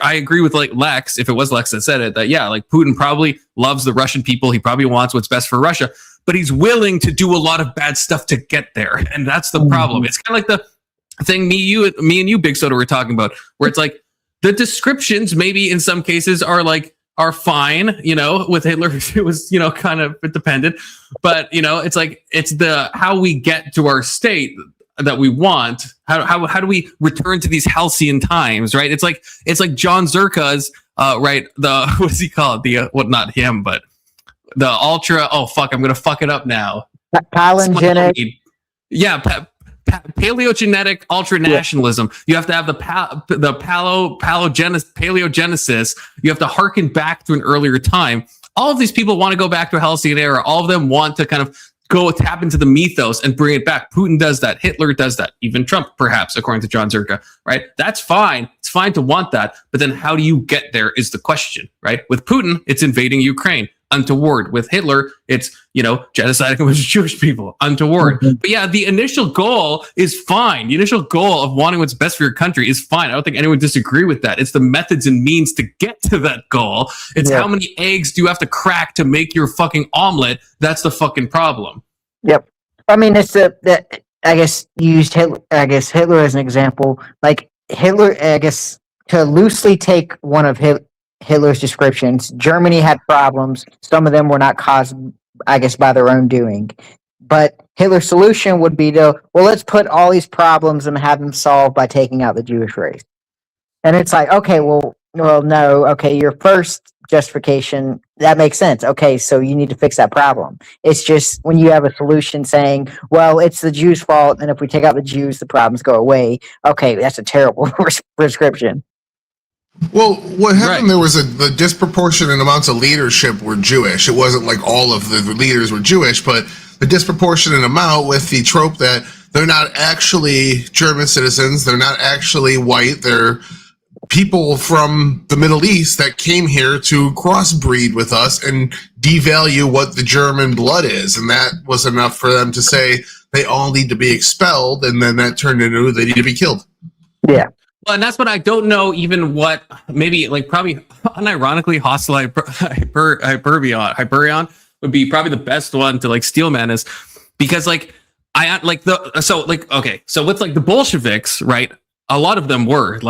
agree with Lex, if it was Lex that said it, that Putin probably loves the Russian people, he probably wants what's best for Russia, but he's willing to do a lot of bad stuff to get there, and that's the problem. It's kind of the thing me and you, Big Soda, were talking about, where it's the descriptions maybe in some cases are fine, with Hitler it was, kind of dependent, but it's like, it's the how we get to our state that we want. How do we return to these halcyon times, right? It's like John Zerka's right, the what's he called, the not him, but the ultra, oh fuck, I'm gonna fuck it up now. Palingenic. Yeah, paleogenetic ultra nationalism. You have to have the paleogenesis. You have to harken back to an earlier time. All of these people want to go back to a halcyon era. All of them want to kind of go tap into the mythos and bring it back. Putin does that. Hitler does that. Even Trump, perhaps, according to John Zerka, right? That's fine. It's fine to want that. But then how do you get there is the question, right? With Putin, it's invading Ukraine. Untoward. With Hitler, it's, genociding a bunch of Jewish people. Untoward. But yeah, the initial goal is fine. The initial goal of wanting what's best for your country is fine. I don't think anyone would disagree with that. It's the methods and means to get to that goal. It's how many eggs do you have to crack to make your fucking omelet? That's the fucking problem. Yep. I mean, it's I guess you used Hitler as an example. Like Hitler, I guess, to loosely take one of Hitler's descriptions, Germany had problems. Some of them were not caused, I guess, by their own doing. But Hitler's solution would be let's put all these problems and have them solved by taking out the Jewish race. And it's like, okay, well, no, okay, your first justification, that makes sense. Okay, so you need to fix that problem. It's just when you have a solution saying, well, it's the Jews' fault, and if we take out the Jews, the problems go away. Okay, that's a terrible prescription. Well, what happened there was the disproportionate amounts of leadership were Jewish. It wasn't like all of the leaders were Jewish, but the disproportionate amount with the trope that they're not actually German citizens, they're not actually white, they're people from the Middle East that came here to crossbreed with us and devalue what the German blood is. And that was enough for them to say they all need to be expelled, and then that turned into they need to be killed. Yeah. Well, and that's what I don't know even what, maybe probably unironically hostile Hyperion would be probably the best one to steel man is because so with the Bolsheviks, right? A lot of them were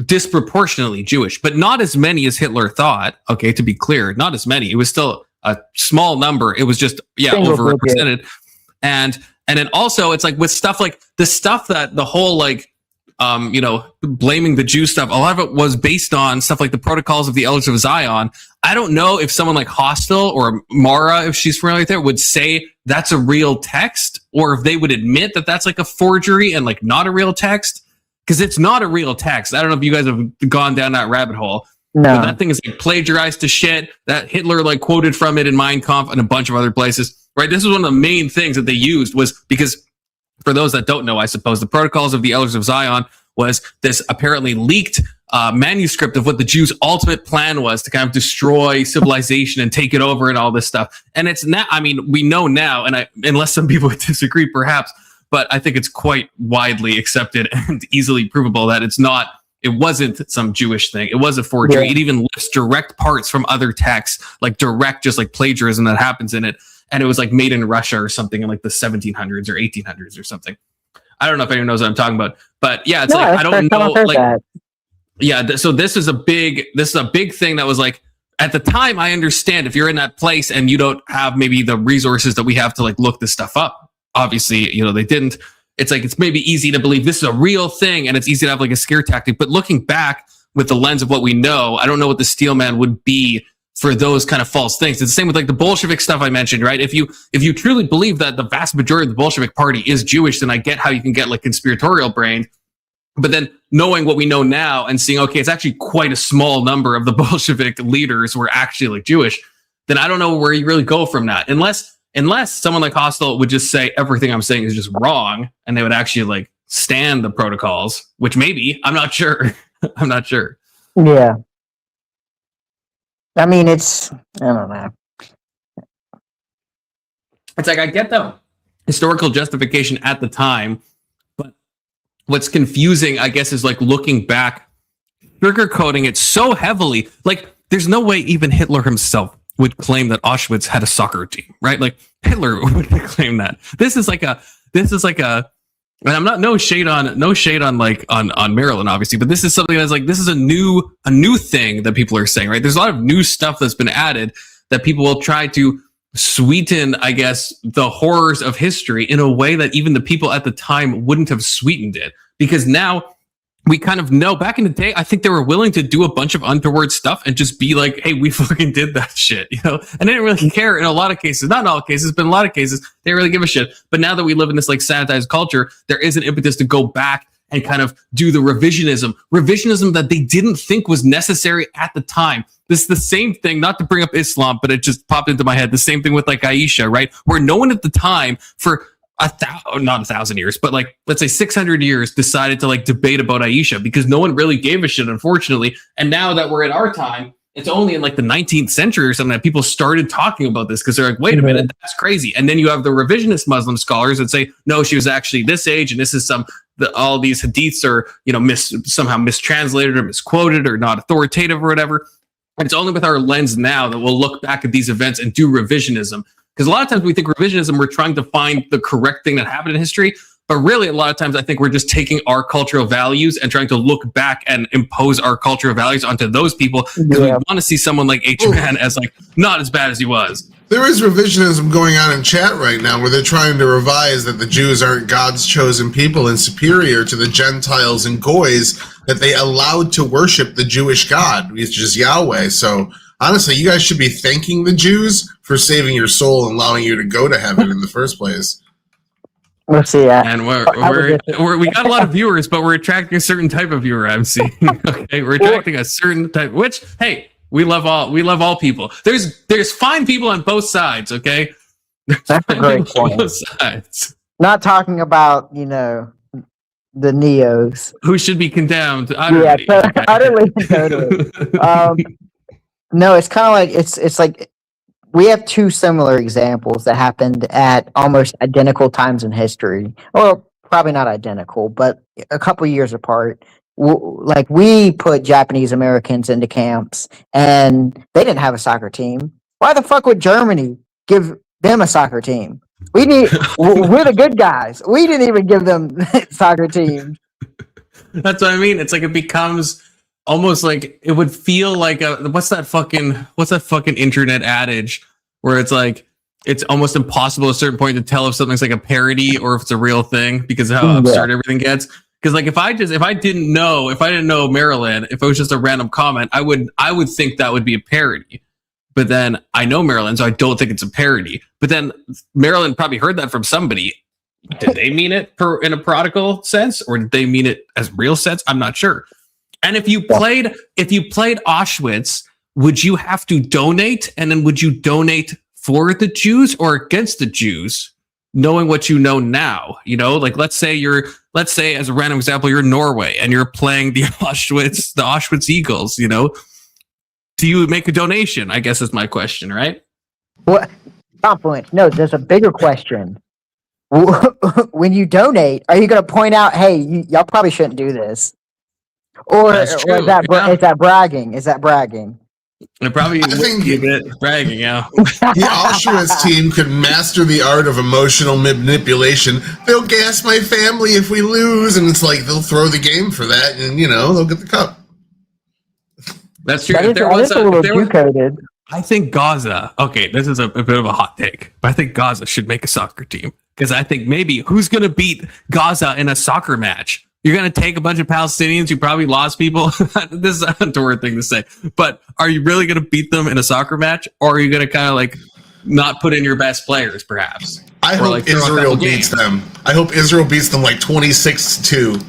disproportionately Jewish, but not as many as Hitler thought. Okay. To be clear, not as many. It was still a small number. It was just, overrepresented. And then also it's with stuff like the stuff that the whole blaming the Jew stuff, a lot of it was based on stuff like the Protocols of the Elders of Zion. I don't know if someone like Hostel or Mara, if she's familiar with it, would say that's a real text, or if they would admit that that's a forgery and not a real text, because it's not a real text. I don't know if you guys have gone down that rabbit hole. No. But that thing is plagiarized to shit. That Hitler quoted from it in Mein Kampf and a bunch of other places. Right? This is one of the main things that they used was because, for those that don't know, I suppose, the Protocols of the Elders of Zion was this apparently leaked manuscript of what the Jews' ultimate plan was to kind of destroy civilization and take it over and all this stuff. And it's not, we know now, and unless some people would disagree, perhaps, but I think it's quite widely accepted and easily provable that it wasn't some Jewish thing. It was a forgery. Yeah. It even lifts direct parts from other texts, just plagiarism that happens in it. And it was made in Russia or something in the 1700s or 1800s or something. I don't know if anyone knows what I'm talking about, but yeah, it's I don't know. So this is a big thing that was at the time. I understand if you're in that place and you don't have maybe the resources that we have to look this stuff up. Obviously, they didn't. It's it's maybe easy to believe this is a real thing and it's easy to have a scare tactic. But looking back with the lens of what we know, I don't know what the steel man would be for those kind of false things. It's the same with the Bolshevik stuff I mentioned, right? If you truly believe that the vast majority of the Bolshevik party is Jewish, then I get how you can get conspiratorial brain. But then knowing what we know now and seeing, okay, it's actually quite a small number of the Bolshevik leaders were actually Jewish, then I don't know where you really go from that. Unless someone like Hostel would just say everything I'm saying is just wrong and they would actually stand the protocols, which maybe, I'm not sure. I'm not sure. Yeah. I don't know. It's I get the historical justification at the time, but what's confusing, I guess, is looking back, sugarcoating it so heavily. There's no way even Hitler himself would claim that Auschwitz had a soccer team, right? Hitler would claim that. This is a And I'm not no shade on like on Maryland, obviously, but this is something that's like this is a new thing that people are saying, right? There's a lot of new stuff that's been added that people will try to sweeten, I guess, the horrors of history in a way that even the people at the time wouldn't have sweetened it. Because now we kind of know, back in the day, I think they were willing to do a bunch of untoward stuff and just be like, hey, we fucking did that shit, you know? And they didn't really care in a lot of cases, not in all cases, but in a lot of cases, they didn't really give a shit. But now that we live in this like sanitized culture, there is an impetus to go back and kind of do the revisionism that they didn't think was necessary at the time. This is the same thing, not to bring up Islam, but it just popped into my head. The same thing with like Aisha, right? Where no one at the time for not 1,000 years, but like, let's say 600 years decided to like debate about Aisha because no one really gave a shit, unfortunately. And now that we're in our time, it's only in like the 19th century or something that people started talking about this because they're like, wait a minute, that's crazy. And then you have the revisionist Muslim scholars that say, no, she was actually this age. And this is all these hadiths are, you know, somehow mistranslated or misquoted or not authoritative or whatever. And it's only with our lens now that we'll look back at these events and do revisionism. Because a lot of times we think revisionism, we're trying to find the correct thing that happened in history. But really, a lot of times I think we're just taking our cultural values and trying to look back and impose our cultural values onto those people. Because we want to see someone like H-Man as like not as bad as he was. There is revisionism going on in chat right now where they're trying to revise that the Jews aren't God's chosen people and superior to the Gentiles and Goys, that they allowed to worship the Jewish God, which is Yahweh. So honestly, you guys should be thanking the Jews for saving your soul and allowing you to go to heaven in the first place. We'll see that. And we got a lot of viewers, but we're attracting a certain type of viewer, I'm seeing. Okay, we're attracting a certain type, which, hey, we love all people. There's fine people on both sides, okay? That's a great point. Both sides. Not talking about, you know, the neos who should be condemned. Utterly, totally. No, it's kind of like it's like we have two similar examples that happened at almost identical times in history. Well, probably not identical, but a couple years apart. Like we put Japanese Americans into camps, and they didn't have a soccer team. Why the fuck would Germany give them a soccer team? We're the good guys. We didn't even give them soccer teams. That's what I mean. It's like it becomes almost like it would feel like what's that fucking internet adage where it's like it's almost impossible at a certain point to tell if something's like a parody or if it's a real thing because of how absurd everything gets. Because like if I didn't know Maryland, if it was just a random comment, I would think that would be a parody. But then I know Maryland, so I don't think it's a parody. But then Maryland probably heard that from somebody. Did they mean it in a parodical sense, or did they mean it as real sense? I'm not sure. And if you played Auschwitz, would you have to donate? And then would you donate for the Jews or against the Jews? Knowing what you know now, you know, like let's say as a random example, you're Norway and you're playing the Auschwitz Eagles, you know, do you make a donation? I guess is my question, right? What? Compliment. No, there's a bigger question. When you donate, are you going to point out, hey, y'all probably shouldn't do this? Or is that bragging? Is that bragging? It probably I think a bit bragging, yeah. The Auschwitz team could master the art of emotional manipulation. They'll gas my family if we lose, and it's like they'll throw the game for that, and you know they'll get the cup. That's true. I think Gaza. Okay, this is a bit of a hot take, but I think Gaza should make a soccer team because I think maybe who's going to beat Gaza in a soccer match? You're going to take a bunch of Palestinians who probably lost people. This is a untoward thing to say, but are you really going to beat them in a soccer match, or are you going to kind of like not put in your best players, perhaps? I hope Israel beats them. I hope Israel beats them like 26-2.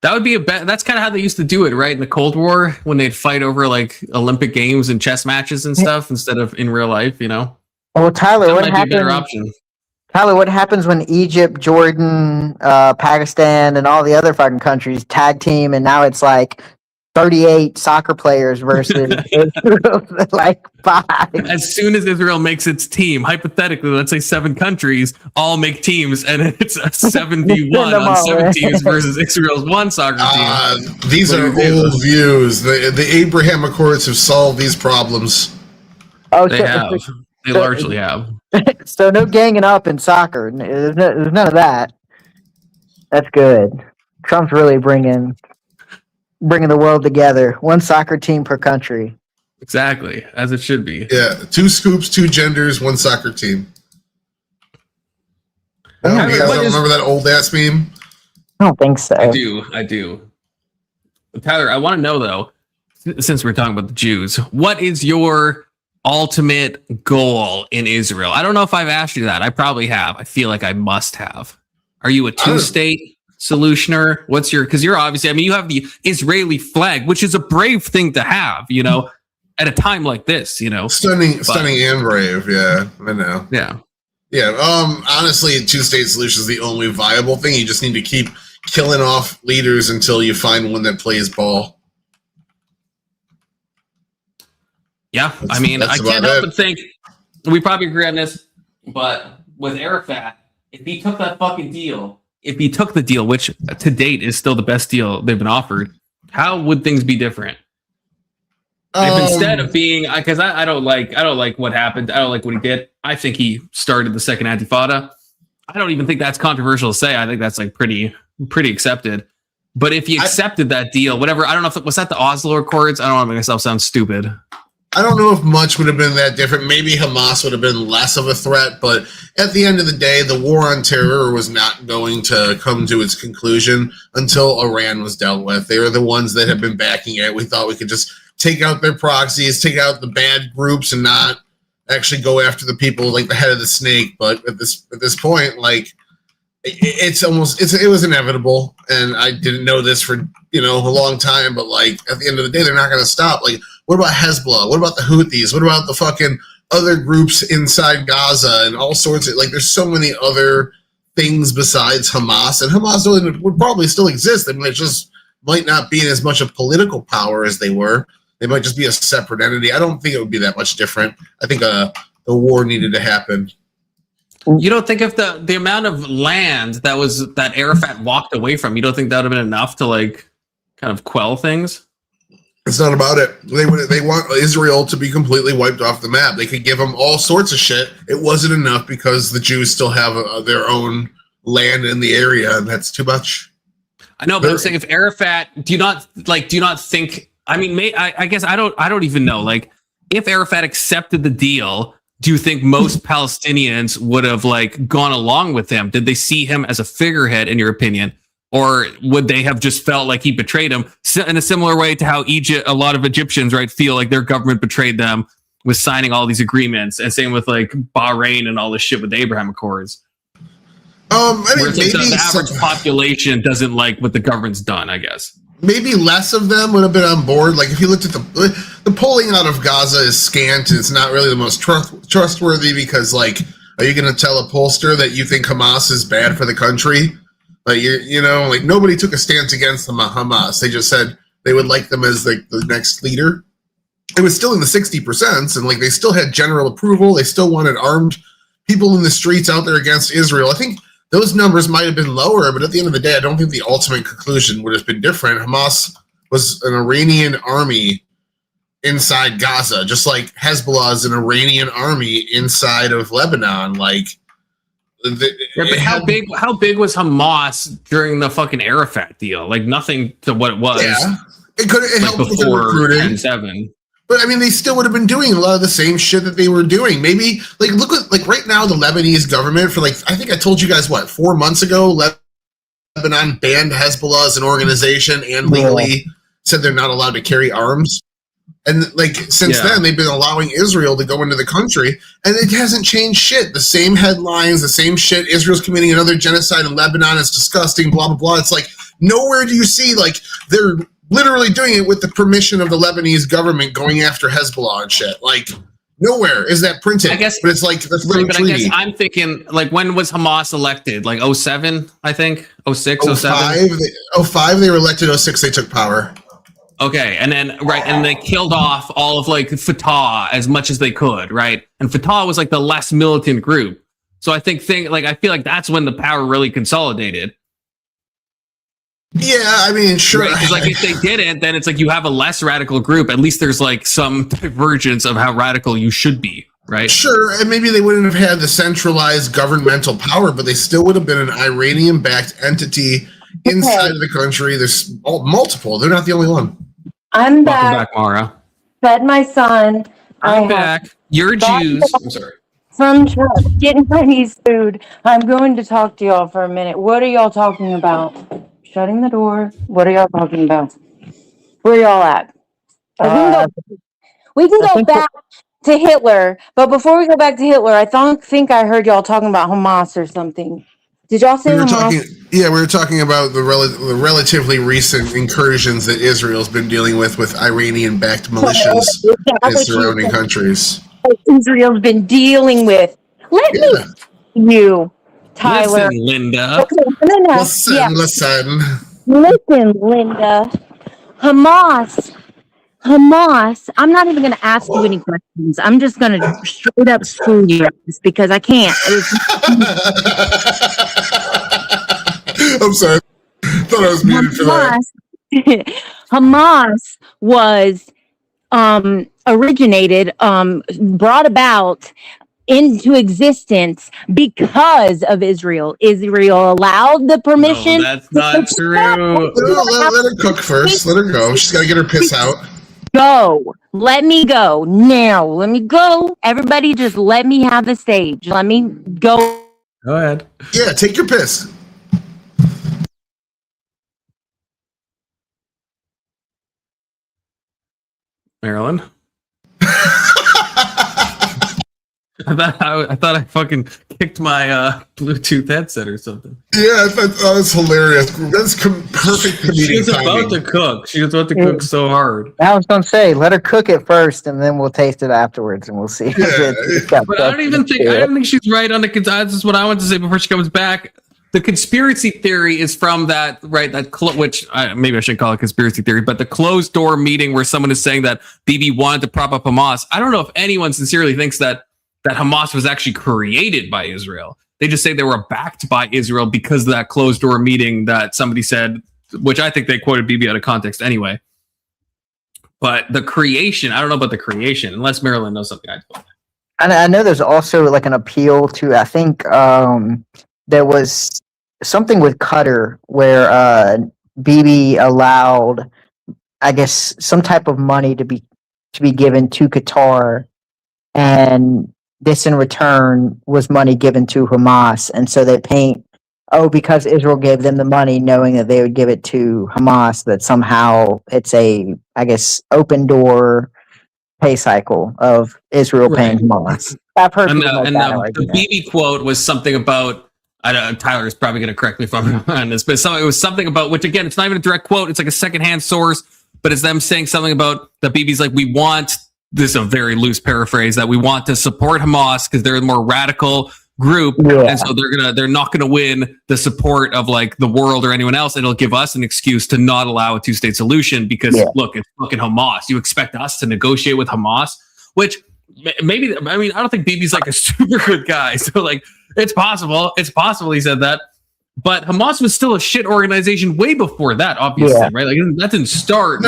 That would be that's kind of how they used to do it, right? In the Cold War, when they'd fight over like Olympic games and chess matches and stuff instead of in real life, you know? Well, Tyler, what happened? Tyler, what happens when Egypt, Jordan, Pakistan, and all the other fucking countries tag team, and now it's like 38 soccer players versus like 5? As soon as Israel makes its team, hypothetically, let's say 7 countries all make teams, and it's a 71 on 7 teams versus Israel's 1 soccer team. These are old views. The Abraham Accords have solved these problems. They have. They largely have. So no ganging up in soccer. There's none of that. That's good. Trump's really bringing the world together. One soccer team per country. Exactly, as it should be. Yeah, 2 scoops, 2 genders, 1 soccer team. You guys don't remember that old ass meme? I don't think so. I do. Tyler, I want to know though, since we're talking about the Jews, what is your ultimate goal in Israel? I don't know if I've asked you that. I probably have. I feel like I must have. Are you a 2-state solutioner? What's your, because you're obviously, I mean, you have the Israeli flag, which is a brave thing to have, you know, at a time like this, you know. Stunning and brave. Yeah, I know. Yeah. Yeah. Honestly, a 2-state solution is the only viable thing. You just need to keep killing off leaders until you find one that plays ball. Yeah. I mean, I can't help but think we probably agree on this, but with Arafat, if he took that fucking deal, if he took the deal, which to date is still the best deal they've been offered, how would things be different? If instead of being, because I don't like what happened, I don't like what he did. I think he started the second Intifada. I don't even think that's controversial to say. I think that's like pretty accepted. But if he accepted that deal, whatever, I don't know if was that the Oslo Accords. I don't want to make myself sound stupid. I don't know if much would have been that different. Maybe Hamas would have been less of a threat, but at the end of the day, the war on terror was not going to come to its conclusion until Iran was dealt with. They were the ones that have been backing it. We thought we could just take out their proxies, take out the bad groups, and not actually go after the people like the head of the snake. But at this point, like it was inevitable, and I didn't know this for a long time. But like at the end of the day, they're not going to stop. Like, what about Hezbollah? What about the Houthis? What about the fucking other groups inside Gaza and all sorts of like? There's so many other things besides Hamas, and Hamas would probably still exist. I mean, it just might not be in as much of political power as they were. They might just be a separate entity. I don't think it would be that much different. I think the war needed to happen. You don't think if the amount of land that Arafat walked away from, you don't think that would have been enough to like kind of quell things? It's not about it. They want Israel to be completely wiped off the map. They could give them all sorts of shit. It wasn't enough because the Jews still have their own land in the area, and that's too much. I know, but I'm saying if Arafat, do you not think? I mean, I guess I don't even know. Like, if Arafat accepted the deal, do you think most Palestinians would have like gone along with him? Did they see him as a figurehead, in your opinion? Or would they have just felt like he betrayed them in a similar way to how a lot of Egyptians, right, feel like their government betrayed them with signing all these agreements, and same with like Bahrain and all this shit with the Abraham Accords. I mean, maybe the average population doesn't like what the government's done, I guess. Maybe less of them would have been on board. Like if you looked at the polling out of Gaza is scant. It's not really the most trustworthy because, like, are you going to tell a pollster that you think Hamas is bad for the country? Like like nobody took a stance against Hamas. They just said they would like them as like the next leader. It was still in the 60%, and like they still had general approval. They still wanted armed people in the streets out there against Israel. I think those numbers might have been lower, but at the end of the day, I don't think the ultimate conclusion would have been different. Hamas was an Iranian army inside Gaza, just like Hezbollah is an Iranian army inside of Lebanon. Like, but how big was Hamas during the fucking Arafat deal? Like nothing to what it was. Yeah, it helped with the before recruiting. 10-7. But I mean, they still would have been doing a lot of the same shit that they were doing. Maybe like look at like right now the Lebanese government for like I think I told you guys 4 months ago Lebanon banned Hezbollah as an organization and legally said they're not allowed to carry arms. And like since then they've been allowing Israel to go into the country, and it hasn't changed shit. The same headlines, the same shit. Israel's committing another genocide in Lebanon. It's disgusting. Blah blah blah. It's like nowhere do you see like they're literally doing it with the permission of the Lebanese government going after Hezbollah and shit. Like, nowhere is that printed. I guess, but it's like that's but I guess I'm thinking, like, when was Hamas elected? Like 07, I think? 06, 07? 05, they were elected. 06, they took power. Okay, and then, and they killed off all of, like, Fatah as much as they could, right? And Fatah was, like, the less militant group. So I feel like that's when the power really consolidated. Yeah, I mean, sure. Because like if they didn't, then it's like you have a less radical group. At least there's like some divergence of how radical you should be. right? Sure, and maybe they wouldn't have had the centralized governmental power, but they still would have been an Iranian-backed entity inside of the country. There's multiple. They're not the only one. I'm Welcome back. back, Mara. Fed my son. I'm back. You're Jews. I'm sorry. From church, getting Chinese food. I'm going to talk to y'all for a minute. What are y'all talking about? Shutting the door. What are y'all talking about? Where y'all at? We can go back to Hitler, but before we go back to Hitler, I think I heard y'all talking about Hamas or something. Did y'all say Hamas? We were talking about the relatively recent incursions that Israel's been dealing with Iranian-backed militias in surrounding countries. Israel's been dealing with. Let me, Tyler. Listen, Linda. Okay, Listen. Listen, Linda. Hamas. I'm not even going to ask you any questions. I'm just going to straight up school you because I can't. I'm sorry. I thought I was muted for that. Hamas was originated, brought about into existence because of Israel. Israel allowed the permission. No, that's not true. Let her cook first. Let her go. She's got to get her piss out. Go. Let me go. Now. Let me go. Everybody just let me have the stage. Let me go. Go ahead. Yeah, take your piss. Marilyn. I thought I fucking kicked my Bluetooth headset or something. Yeah, I thought that was hilarious. That's perfect comedic She was timing. about to cook. She was about to cook so hard. I was going to say, let her cook it first, and then we'll taste it afterwards, and we'll see. But I don't think she's right on the. This is what I want to say before she comes back. The conspiracy theory is from that, right? Which maybe I shouldn't call it conspiracy theory, but the closed door meeting where someone is saying that Bibi wanted to prop up Hamas. I don't know if anyone sincerely thinks that Hamas was actually created by Israel. They just say they were backed by Israel because of that closed door meeting that somebody said, which I think they quoted Bibi out of context anyway. But the creation, I don't know about the creation, unless Marilyn knows something I don't. I know there's also like an appeal to, I think there was something with Qatar where Bibi allowed, I guess, some type of money to be given to Qatar, and this in return was money given to Hamas. And so they paint, because Israel gave them the money knowing that they would give it to Hamas, that somehow it's a, I guess, open door pay cycle of Israel paying Hamas. I've heard the Bibi quote was something about, Tyler is probably going to correct me if I'm wrong on this, but it was something about, which again, it's not even a direct quote. It's like a secondhand source, but it's them saying something about that Bibi's like, we want, this is a very loose paraphrase, that we want to support Hamas because they're a more radical group, and so they're not gonna win the support of like the world or anyone else. It'll give us an excuse to not allow a two-state solution because look, it's fucking Hamas. You expect us to negotiate with Hamas, which maybe, I mean, I don't think Bibi's like a super good guy, so like it's possible he said that. But Hamas was still a shit organization way before that, obviously, right? Like that didn't start.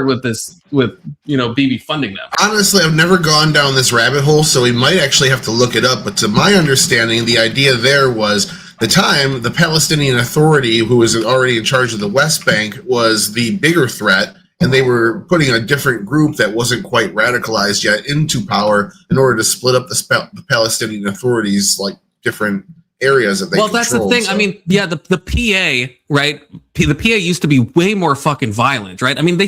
With this, Bibi funding them. Honestly, I've never gone down this rabbit hole, so we might actually have to look it up. But to my understanding, the idea there was the Palestinian Authority, who was already in charge of the West Bank, was the bigger threat, and they were putting a different group that wasn't quite radicalized yet into power in order to split up the Palestinian Authorities, like different areas that they controlled. That's the thing. So. I mean, the PA, right? The PA used to be way more fucking violent, right? I mean, the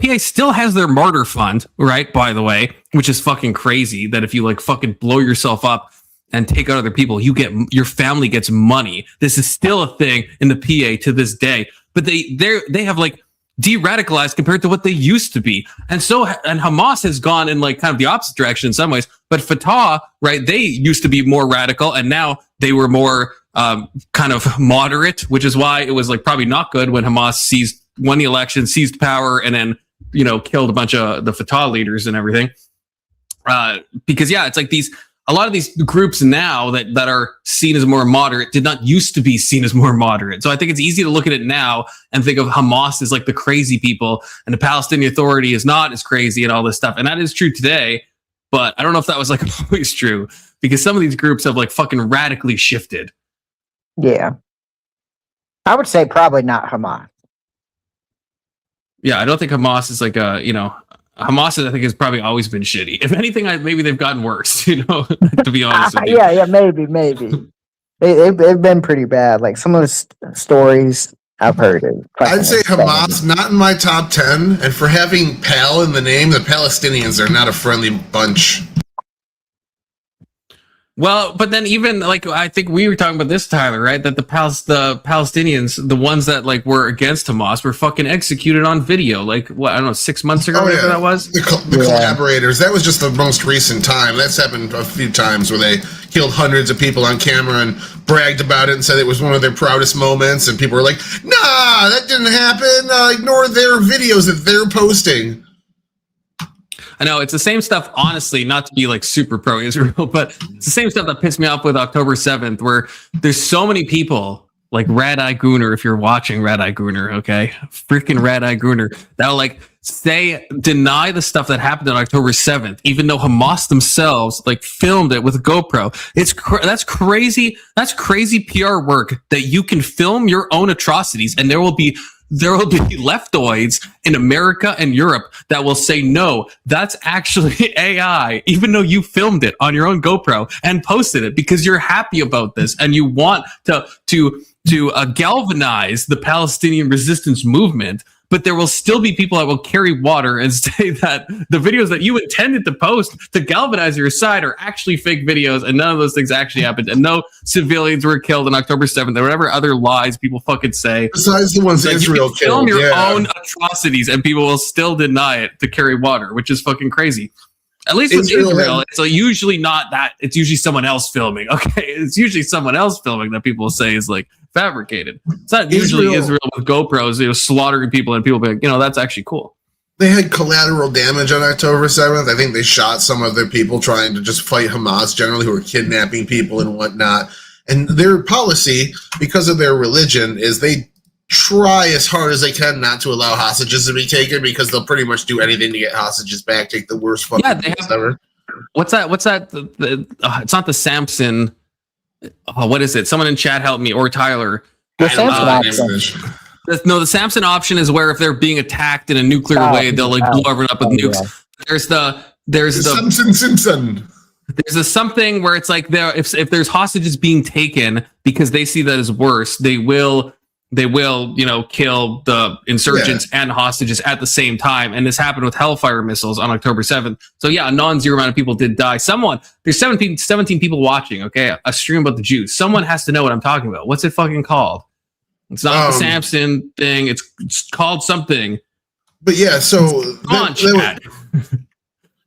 PA still has their martyr fund, right? By the way, which is fucking crazy that if you like fucking blow yourself up and take out other people, your family gets money. This is still a thing in the PA to this day, but they have like de-radicalized compared to what they used to be. And Hamas has gone in like kind of the opposite direction in some ways, but Fatah, right, they used to be more radical and now they were more kind of moderate, which is why it was like probably not good when Hamas won the election, seized power, and then, killed a bunch of the Fatah leaders and everything. Because it's like a lot of these groups now that are seen as more moderate did not used to be seen as more moderate. So I think it's easy to look at it now and think of Hamas as like the crazy people and the Palestinian Authority is not as crazy and all this stuff. And that is true today. but I don't know if that was like always true because some of these groups have like fucking radically shifted. Yeah. I would say probably not Hamas. Yeah, I don't think Hamas is like Hamas, I think, has probably always been shitty. If anything, maybe they've gotten worse, to be honest with you. Yeah, maybe. They've been pretty bad. Like some of the stories I've heard. I'd say Hamas, not in my top 10. And for having Pal in the name, the Palestinians are not a friendly bunch. Well, but then even like I think we were talking about this, Tyler, right? That the Palestinians, the ones that like were against Hamas, were fucking executed on video. Like what? I don't know, 6 months ago, whatever that was. The collaborators. That was just the most recent time. That's happened a few times where they killed hundreds of people on camera and bragged about it and said it was one of their proudest moments. And people were like, "Nah, that didn't happen. Ignore their videos that they're posting." I know it's the same stuff, honestly, not to be like super pro-Israel, but it's the same stuff that pissed me off with October 7th, where there's so many people like Rad Eye Gooner, if you're watching Rad Eye Gooner, okay? Freaking Rad Eye Gooner, that'll like deny the stuff that happened on October 7th, even though Hamas themselves like filmed it with a GoPro. That's crazy. That's crazy PR work that you can film your own atrocities, and there will be leftoids in America and Europe that will say, no, that's actually AI, even though you filmed it on your own GoPro and posted it because you're happy about this and you want to galvanize the Palestinian resistance movement. But there will still be people that will carry water and say that the videos that you intended to post to galvanize your side are actually fake videos, and none of those things actually happened, and no civilians were killed on October 7th, or whatever other lies people fucking say. Besides the ones Israel killed, film your own atrocities, and people will still deny it to carry water, which is fucking crazy. At least with Israel, it's usually not that. It's usually someone else filming. Okay, it's usually someone else filming that people will say is like fabricated. It's not usually Israel with GoPros, slaughtering people, and people be like, that's actually cool. They had collateral damage on October 7th. I think they shot some of their people trying to just fight Hamas, generally, who were kidnapping people and whatnot. And their policy, because of their religion, is they try as hard as they can not to allow hostages to be taken, because they'll pretty much do anything to get hostages back, take the worst fucking things ever. What's that? It's not the Samson. Oh, what is it? Someone in chat help me, or Tyler. The Samson option. No, the Samson option is where if they're being attacked in a nuclear way, they'll like blow everyone up with nukes. Yeah. There's the Simpson. There's a something where it's like if there's hostages being taken because they see that as worse, they will kill the insurgents and hostages at the same time. And this happened with Hellfire missiles on October 7th. So yeah, a non-zero amount of people did die. There's 17 people watching, okay? A stream about the Jews. Someone has to know what I'm talking about. What's it fucking called? It's not the Samson thing. It's called something. But yeah, so...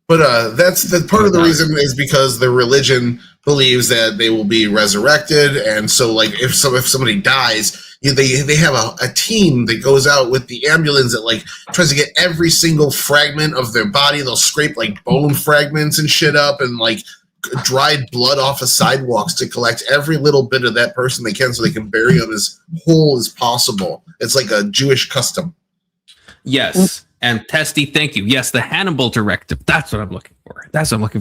But that's the part of the reason is because the religion believes that they will be resurrected, and so like if somebody dies, they have a team that goes out with the ambulance that like tries to get every single fragment of their body. They'll scrape like bone fragments and shit up, and like dried blood off of sidewalks to collect every little bit of that person they can, so they can bury them as whole as possible. It's like a Jewish custom. Yes. And Testy, thank you. Yes, the Hannibal directive. That's what I'm looking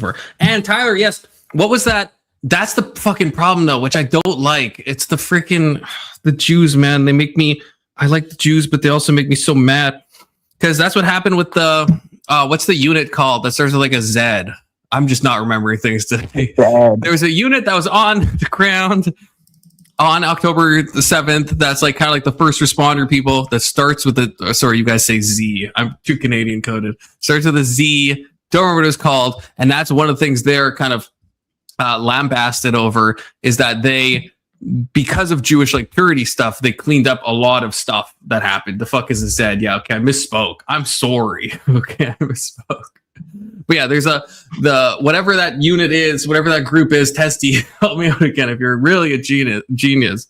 for. And Tyler, yes. What was that? That's the fucking problem, though, which I don't like. It's the Jews, man. I like the Jews, but they also make me so mad. Because that's what happened with the, what's the unit called that starts with like a Z? I'm just not remembering things today. There was a unit that was on the ground on October the 7th, that's like kind of like the first responder people that starts with the, sorry, you guys say Z. I'm too Canadian coded. Starts with a Z. Don't remember what it was called. And that's one of the things they're kind of lambasted over is that they, because of Jewish like purity stuff, they cleaned up a lot of stuff that happened. The fuck is a Z? Yeah, okay, I misspoke. I'm sorry. Okay, I misspoke. But yeah, there's whatever that unit is, whatever that group is, Testy, help me out again if you're really a genius.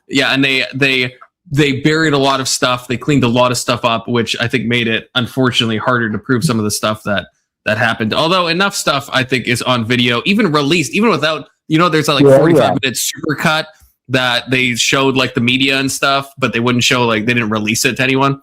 Yeah, and they buried a lot of stuff. They cleaned a lot of stuff up, which I think made it, unfortunately, harder to prove some of the stuff that happened. Although enough stuff, I think, is on video, even released, even without, there's that like 45-minute supercut that they showed like the media and stuff, but they wouldn't show, like, they didn't release it to anyone.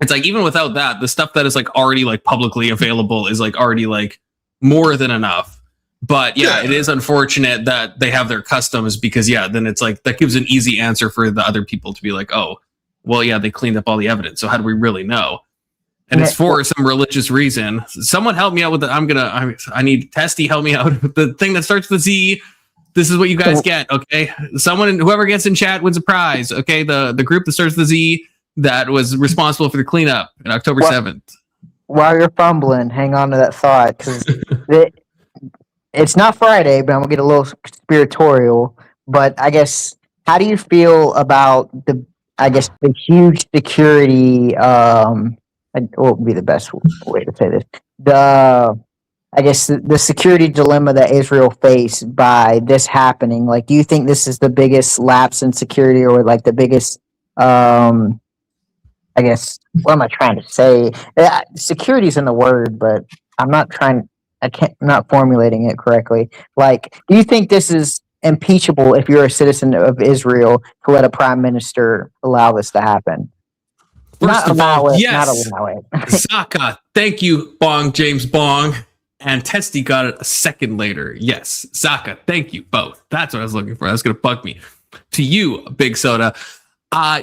It's like, even without that, the stuff that is like already like publicly available is like already like more than enough. But yeah, it is unfortunate that they have their customs because then it's like that gives an easy answer for the other people to be like, oh, well, yeah, they cleaned up all the evidence. So how do we really know? And it's for some religious reason. Someone help me out with I need Testy help me out with the thing that starts with Z. This is what you guys get, okay? Whoever gets in chat wins a prize, okay? The group that starts with Z that was responsible for the cleanup on October 7th. While you're fumbling, hang on to that thought because it's not Friday, but I'm gonna get a little conspiratorial. But I guess, how do you feel about the huge security? What would be the best way to say this? The security dilemma that Israel faced by this happening. Like, do you think this is the biggest lapse in security, or like the biggest? What am I trying to say? Security is in the word, but I'm not formulating it correctly. Like, do you think this is impeachable if you're a citizen of Israel to let a prime minister allow this to happen? First of all, not allow it. Saka, thank you, James Bong. And Testy got it a second later. Yes, Saka, thank you both. That's what I was looking for. That's going to bug me. To you, Big Soda.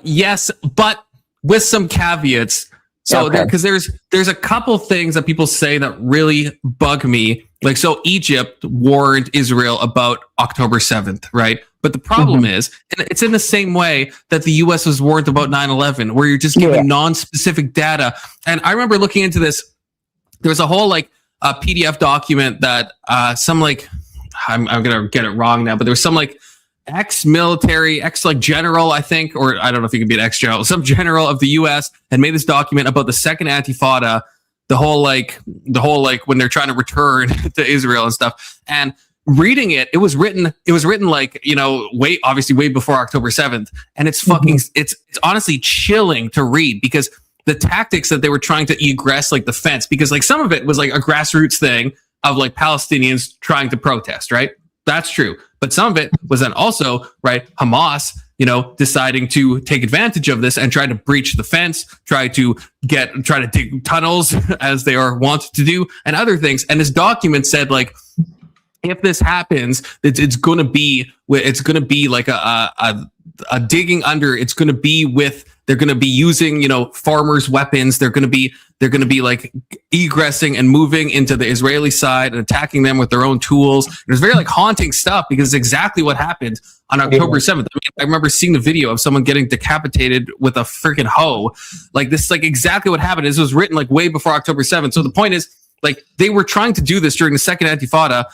Yes, but with some caveats. So because there's a couple things that people say that really bug me. Like, so Egypt warned Israel about October 7th, right? But the problem is, and it's in the same way that the US was warned about 9/11, where you're just giving non-specific data. And I remember looking into this. There was a whole PDF document that I'm gonna get it wrong now, but there was some ex-military, general, I think, or I don't know if you can be an ex-general, some general of the US had made this document about the second Intifada, the whole when they're trying to return to Israel and stuff. And reading it, it was written way before October 7th. And it's fucking, it's honestly chilling to read because the tactics that they were trying to egress, the fence, because some of it was a grassroots thing of Palestinians trying to protest, right? That's true. But some of it was then also, right, Hamas, deciding to take advantage of this and try to breach the fence, try to dig tunnels as they are wont to do, and other things. And this document said, if this happens, it's going to be like a digging under. It's going to be with. They're going to be using, farmers' weapons. They're going to be egressing and moving into the Israeli side and attacking them with their own tools. It was very haunting stuff because it's exactly what happened on October 7th. I remember seeing the video of someone getting decapitated with a freaking hoe. This is exactly what happened. This was written way before October 7th. So the point is, they were trying to do this during the second Intifada,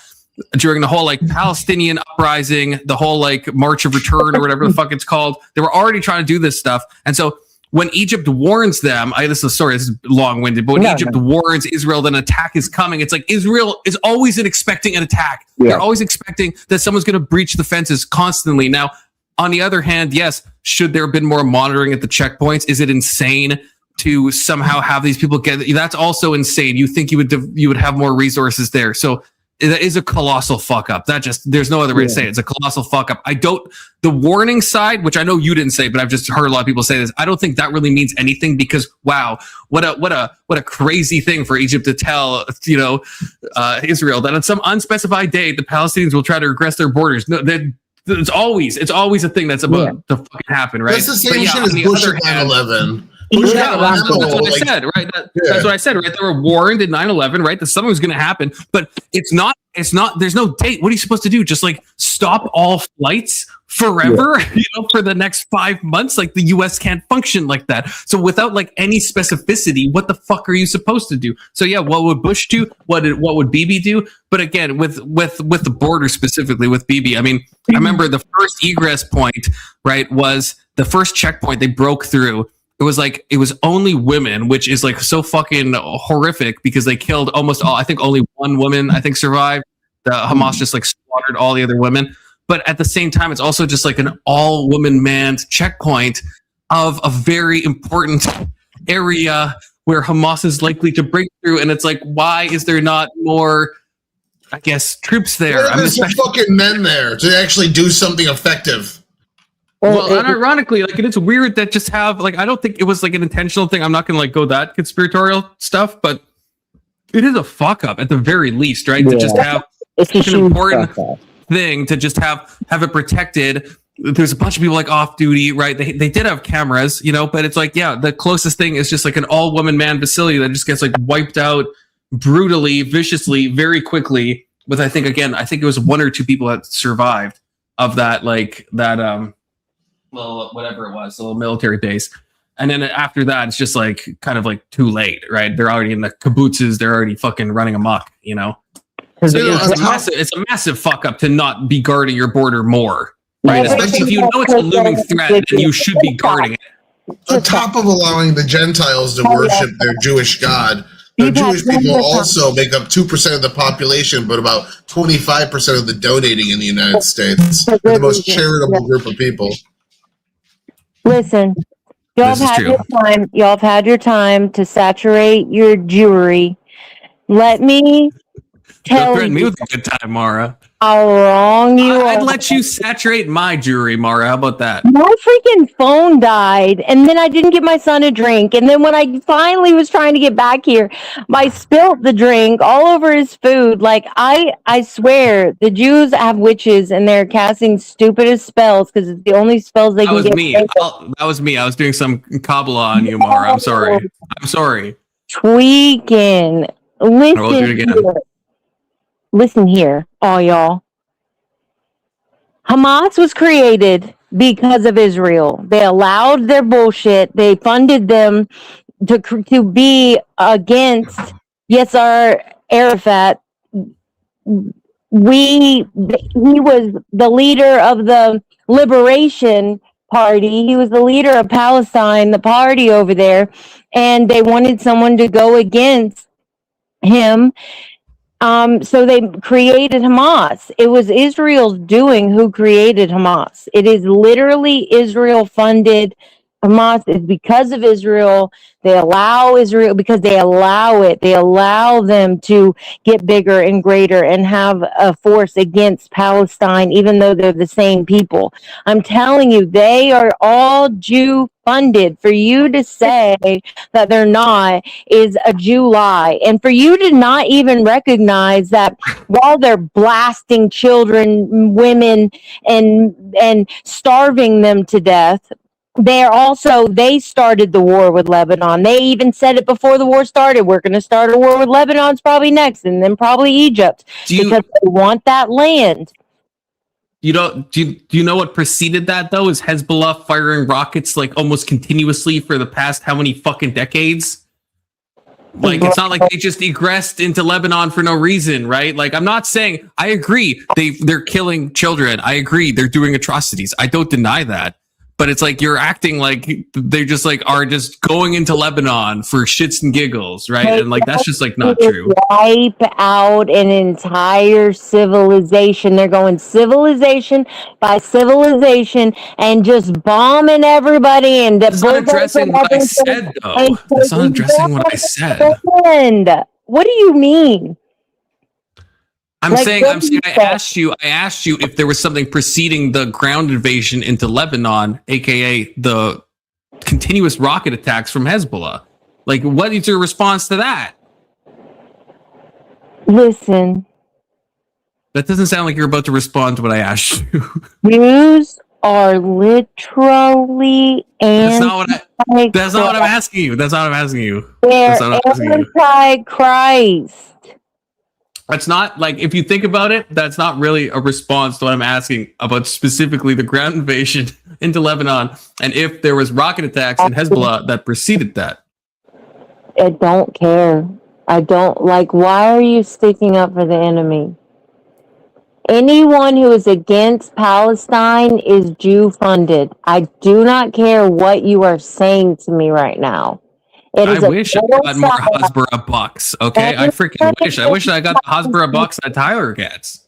during the whole Palestinian uprising, the whole March of Return or whatever the fuck it's called. They were already trying to do this stuff. And so when Egypt warns them, this is long-winded, but when Egypt warns Israel that an attack is coming, it's Israel is always expecting an attack. They're always expecting that someone's going to breach the fences constantly. Now, on the other hand, yes, should there have been more monitoring at the checkpoints? Is it insane to somehow have these people get? That's also insane. You think you would have more resources there. So that is a colossal fuck up. There's no other way to say it. It's a colossal fuck up. The warning side, which I know you didn't say, but I've just heard a lot of people say this. I don't think that really means anything because wow, what a crazy thing for Egypt to tell, Israel that on some unspecified date, the Palestinians will try to regress their borders. No, it's always a thing that's about to fucking happen, right? That's the same shit as Bush at 9/11. That's what I said, right? That's what I said, right? They were warned in 9/11, right? That something was going to happen, but it's not, there's no date. What are you supposed to do? Just stop all flights forever, for the next 5 months? The US can't function like that. So without any specificity, what the fuck are you supposed to do? So yeah, what would Bush do? What would Bibi do? But again, with the border specifically with Bibi, I remember the first egress point, right, was the first checkpoint they broke through. It was only women, which is so fucking horrific because they killed almost all. I think only one woman survived. The Hamas just slaughtered all the other women. But at the same time, it's also just an all woman manned checkpoint of a very important area where Hamas is likely to break through. And it's why is there not more, troops there? There's some fucking men there to actually do something effective. Well, and ironically, it's weird that just have I don't think it was an intentional thing. I'm not gonna go that conspiratorial stuff, but It is a fuck up at the very least, right? To just have it's such an important thing to just have it protected. There's a bunch of people like off duty, right? They did have cameras, you know, but it's like, yeah, the closest thing is just like an all woman man facility that just gets like wiped out brutally, viciously, very quickly. With I think it was 1 or 2 people that survived of that, like that little whatever it was, the little military base. And then after that, it's just like kind of like too late, right? They're already in the kibbutzes. They're already fucking running amok, you know? So it's a massive fuck up to not be guarding your border more, right? Especially if you know it's a looming threat, then you should be guarding it. On top of allowing the Gentiles to worship their Jewish God, the Jewish people also make up 2% of the population, but about 25% of the donating in the United States. They're the most charitable group of people. Listen, y'all have had your time to saturate your Jewry. Let me tell threaten me you with a good time, Mara. how wrong you are. I'd let you saturate my jewelry, Mara. How about that? My freaking phone died, and then I didn't give my son a drink. And then when I finally was trying to get back here, I spilt the drink all over his food. Like, I swear, the Jews have witches, and they're casting stupidest spells because it's the only spells they can get. That was me. I was doing some Kabbalah on you, Mara. I'm sorry. Tweaking. Listen here, all y'all. Hamas was created because of Israel. They allowed their bullshit. They funded them to be against Yasser Arafat. He was the leader of the Liberation Party. He was the leader of Palestine, the party over there, and they wanted someone to go against him. So they created Hamas. It was Israel's doing who created Hamas. It is literally Israel funded. Hamas is because of Israel. They allow Israel because they allow it. They allow them to get bigger and greater and have a force against Palestine, even though they're the same people. I'm telling you, they are all Jew funded. For you to say that they're not is a Jew lie. And for you to not even recognize that while they're blasting children, women, and starving them to death, they started the war with Lebanon. They even said it before the war started. We're going to start a war with Lebanon's probably next, and then probably Egypt, because they want that land. Do you know what preceded that though? Is Hezbollah firing rockets like almost continuously for the past how many fucking decades? Like, it's not like they just egressed into Lebanon for no reason, right? Like, I'm not saying, I agree they're killing children. I agree they're doing atrocities. I don't deny that. But it's like you're acting like they just like are just going into Lebanon for shits and giggles, right? And like that's just like not true. Wipe out an entire civilization. They're going civilization by civilization and just bombing everybody. And that's not addressing what I said, though. That's not addressing what I said. What do you mean? I'm saying I asked you if there was something preceding the ground invasion into Lebanon, aka the continuous rocket attacks from Hezbollah. Like, what is your response to that? Listen. That doesn't sound like you're about to respond to what I asked you. Jews are literally That's not what I'm asking you. They're anti-Christ. That's not, like, if you think about it, that's not really a response to what I'm asking about specifically the ground invasion into Lebanon and if there was rocket attacks in Hezbollah that preceded that. I don't care. Why are you sticking up for the enemy? Anyone who is against Palestine is Jew funded. I do not care what you are saying to me right now. I wish I got more Hasbara bucks. Okay, I freaking wish. I wish I got the Hasbara bucks that Tyler gets.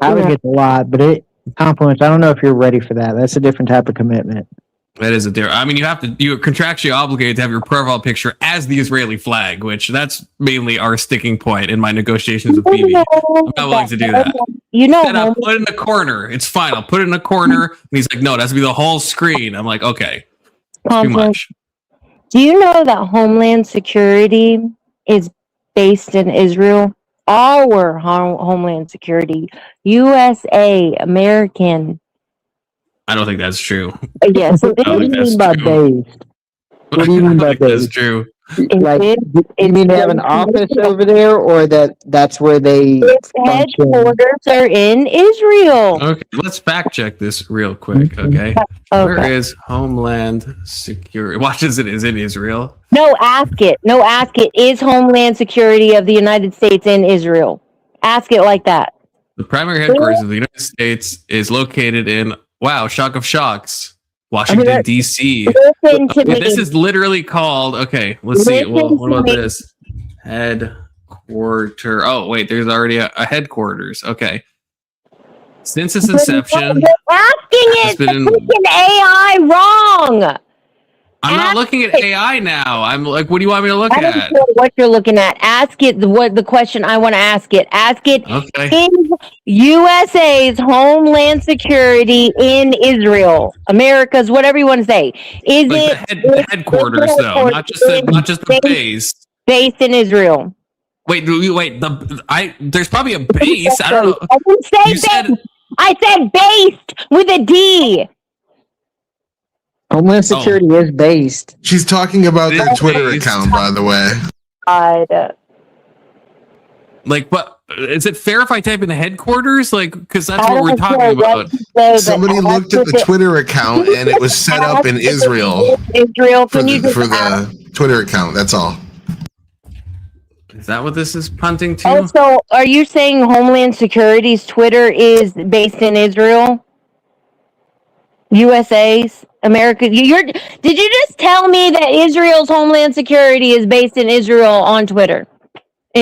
I would get a lot, but compliments. I don't know if you're ready for that. That's a different type of commitment. That is a different. I mean, you're contractually obligated to have your profile picture as the Israeli flag, which that's mainly our sticking point in my negotiations with BB. I'm not willing to do that. Then I'll put it in the corner. It's fine. I'll put it in the corner. And he's like, no, that's be the whole screen. I'm like, okay, that's too much. Do you know that Homeland Security is based in Israel? Our Homeland Security, USA, American. I don't think that's true. Yes, it I don't think is. that's true. Based? What do you mean by That's based? true. Like, It do you mean they have an office over there, or that's where they its function? headquarters are in Israel. Okay, let's fact check this real quick. Okay, where is Homeland Security? Watch as it is in Israel. No, ask it. No, ask it. Is Homeland Security of the United States in Israel? Ask it like that. The primary headquarters of the United States is located in, wow, shock of shocks, Washington, D.C. Listen to me. This is literally called, okay, let's see. Listen Well, what to about me. this? Headquarter. Oh, wait, there's already a headquarters. Okay. Since its inception, You're asking it's it. been in- Freaking AI wrong. I'm not looking at AI now. I'm like, what do you want me to look I don't at? care what you're looking at. Ask it the question I want to ask it. Ask it. Okay. Is USA's Homeland Security in Israel? America's, whatever you want to say. Is Like the headquarters, though, not just the base. Based in Israel. Wait. There's probably a base. I don't know. I didn't say You based. said- I said based with a D. Homeland Security is based. She's talking about their It's Twitter based. account, by the way. Like, but is it fair if I type in headquarters? Like, because that's I what we're don't talking care about. what you say, but Somebody looked at the Twitter account and it was set up in Israel Israel. for Can you just for the Twitter account. That's all. Is that what this is punting to? Also, are you saying Homeland Security's Twitter is based in Israel? USA's America. Did you just tell me that Israel's Homeland Security is based in Israel on Twitter?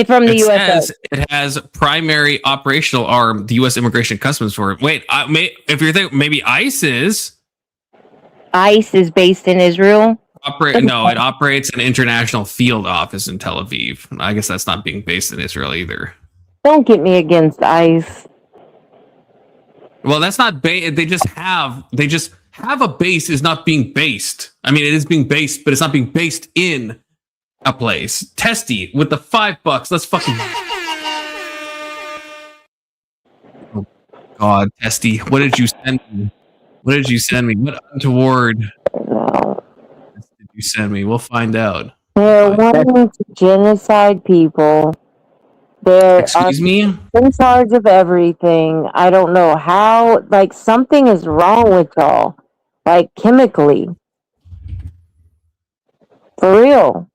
From the It USA. says it has primary operational arm, the U.S. Immigration Customs Board. Wait, if you're thinking maybe ICE is is based in Israel. No, it operates an international field office in Tel Aviv. I guess that's not being based in Israel either. Don't get me against ICE. Well, that's not they just have a base is not being based. I mean, it is being based, but it's not being based in a place. Testy with the $5. Let's fucking. Oh God, Testy, what did you send me? What did you send me? What untoward did you send me? We'll find out. They're wanting to genocide people. Excuse me? In charge of everything. I don't know how. Like, something is wrong with y'all. Like, chemically. For real.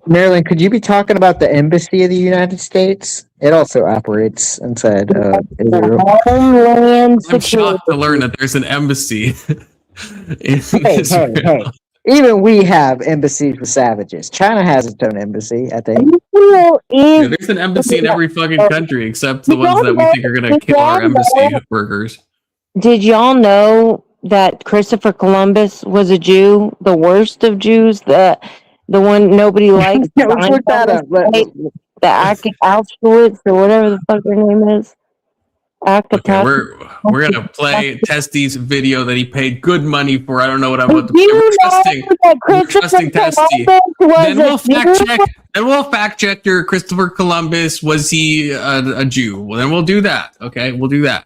Marilyn, could you be talking about the Embassy of the United States? It also operates inside Israel. Homeland I'm shocked to learn that there's an embassy in Israel. Hey. Even we have embassies with savages. China has its own embassy, I think. Yeah, there's an embassy in every fucking country except the ones that we think are going to kill our embassy workers. Did y'all know that Christopher Columbus was a Jew? The worst of Jews? The one nobody likes? Let's look that up. The Auschwitz or whatever the fuck their name is. Okay, we're gonna play Testy's video that he paid good money for. I don't know what I'm about to We're trusting Testy. Then we'll fact check your Christopher Columbus. Was he a Jew? Well, then we'll do that. Okay, we'll do that.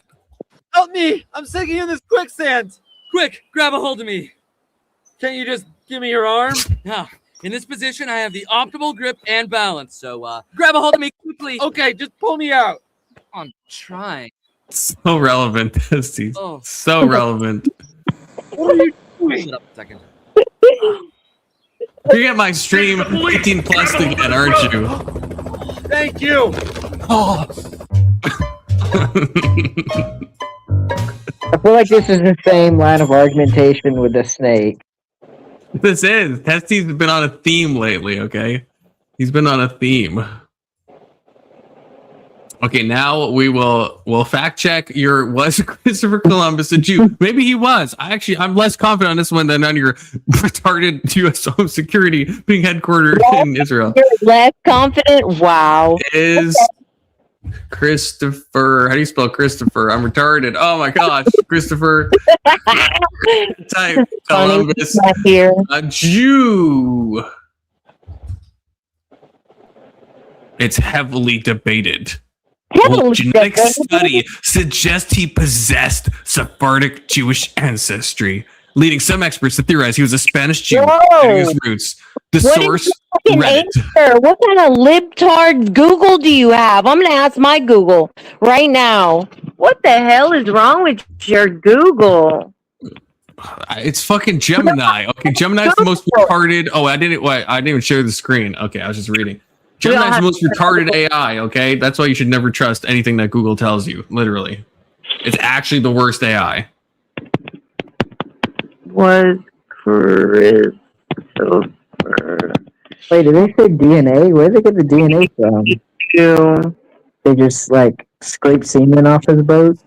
Help me! I'm sinking in this quicksand! Quick, grab a hold of me. Can't you just give me your arm? Now, in this position, I have the optimal grip and balance. So, grab a hold of me quickly. Okay, just pull me out. I'm trying. So relevant, Testy. Oh. So relevant. What are you doing? Shut up a second. You're at my stream 18 plus again, aren't you? Thank you. I feel like this is the same line of argumentation with the snake. This is. Testy's been on a theme lately, okay? He's been on a theme. Okay, now we'll fact check was Christopher Columbus a Jew? Maybe he was. I'm less confident on this one than on your retarded U.S. Home Security being headquartered in Israel. You're less confident? Wow. Is Christopher, how do you spell Christopher? I'm retarded. Oh my gosh, Christopher. Type Columbus. Here. A Jew. It's heavily debated. Well, genetic study suggests he possessed Sephardic Jewish ancestry, leading some experts to theorize he was a Spanish Jew having his roots. The source, Reddit. What kind of libtard Google do you have? I'm going to ask my Google right now. What the hell is wrong with your Google? It's fucking Gemini. Okay, Gemini's the most retarded. Oh, I didn't even share the screen. Okay, I was just reading. Gemini's the most retarded AI, okay? That's why you should never trust anything that Google tells you, literally. It's actually the worst AI. Was Christopher... Wait, did they say DNA? Where did they get the DNA from? They just, like, scraped semen off his boat?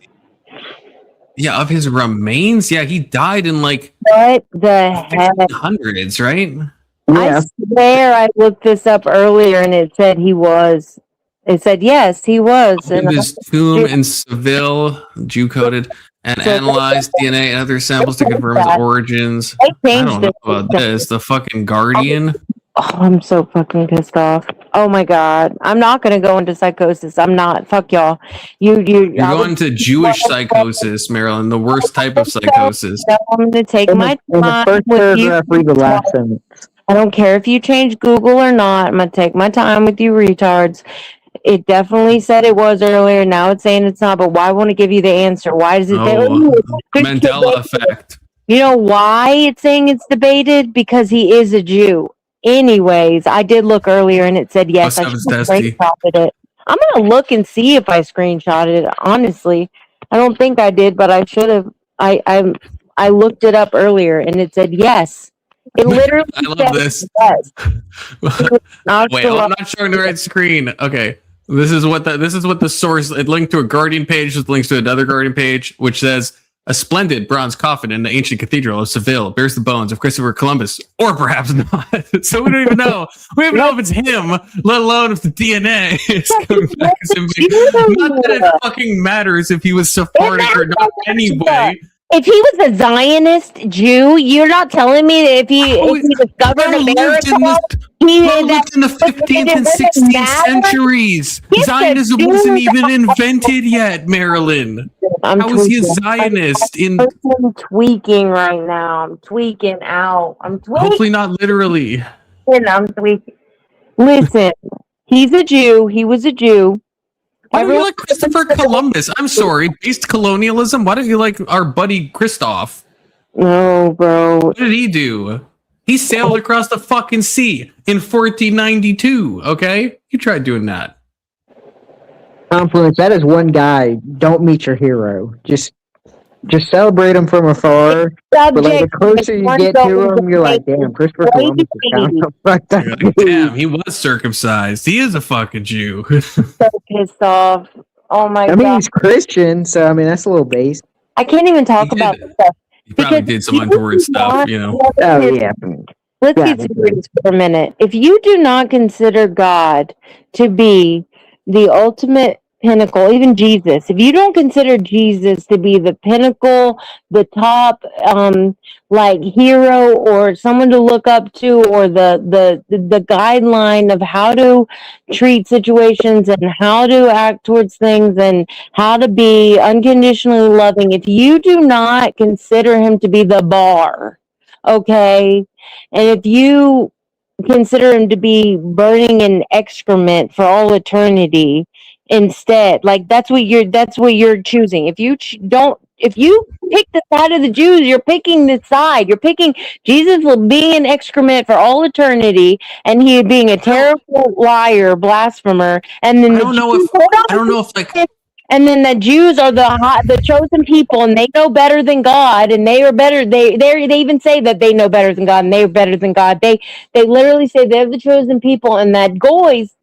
Yeah, of his remains? Yeah, he died in, like... What the heck? 1500s, right? Yeah. I swear I looked this up earlier and it said he was. It said, yes, he was. In his tomb in Seville, Jew-coded, and analyzed DNA and other samples to confirm his origins. I don't know about this. The fucking Guardian. Oh, I'm so fucking pissed off. Oh my God. I'm not going to go into psychosis. I'm not. Fuck y'all. You're going to Jewish psychosis, Marilyn, the worst type of psychosis. I'm going to take my time with you. Read the last sentence. I don't care if you change Google or not. I'm going to take my time with you retards. It definitely said it was earlier. Now it's saying it's not. But why won't it give you the answer? Why does it say Mandela effect? You know why it's saying it's debated? Because he is a Jew. Anyways, I did look earlier and it said yes. I screenshotted it. I'm going to look and see if I screenshotted it. Honestly, I don't think I did, but I should have. I looked it up earlier and it said yes. It literally I love this. Yes. Wait, I'm not showing the right screen. Okay. This is what the source, it linked to a Guardian page, it links to another Guardian page, which says a splendid bronze coffin in the ancient cathedral of Seville bears the bones of Christopher Columbus, or perhaps not. So we don't even know. We don't even know if it's him, let alone if the DNA is coming back as him. Not that it fucking matters if he was Sephardic or not anyway. If he was a Zionist Jew, you're not telling me that if he discovered America, he lived in the 15th and 16th centuries. Zionism wasn't even invented yet, Marilyn. How is he a Zionist? I'm tweaking right now. I'm tweaking out. Hopefully not literally. I'm tweaking. Listen, he's a Jew. He was a Jew. Why don't you like Christopher Columbus? I'm sorry, based colonialism. Why don't you like our buddy Christoph? No, bro. What did he do? He sailed across the fucking sea in 1492. Okay, you tried doing that. Confluence. That is one guy. Don't meet your hero. Just celebrate him from afar. But like the closer you get to him, you're like, damn, Christopher Columbus is kind of fucked up. Like, damn, he was circumcised. He is a fucking Jew. So pissed off. Oh my God. I mean, he's Christian, so I mean that's a little based. I can't even talk about stuff. He probably did some untoward stuff, you know. Oh yeah. Let's get serious for a minute. If you do not consider God to be the ultimate pinnacle, even Jesus, if you don't consider Jesus to be the pinnacle, the top like hero or someone to look up to, or the guideline of how to treat situations and how to act towards things and how to be unconditionally loving, if you do not consider him to be the bar, okay, and if you consider him to be burning in excrement for all eternity instead, like that's what you're choosing. If you pick the side of the Jews, you're picking the side. You're picking Jesus will be in excrement for all eternity, and he being a terrible liar, blasphemer, and then I don't know if like. And then the Jews are the chosen people, and they know better than God, and they are better. They even say that they know better than God, and they are better than God. They literally say they're the chosen people, and that goys,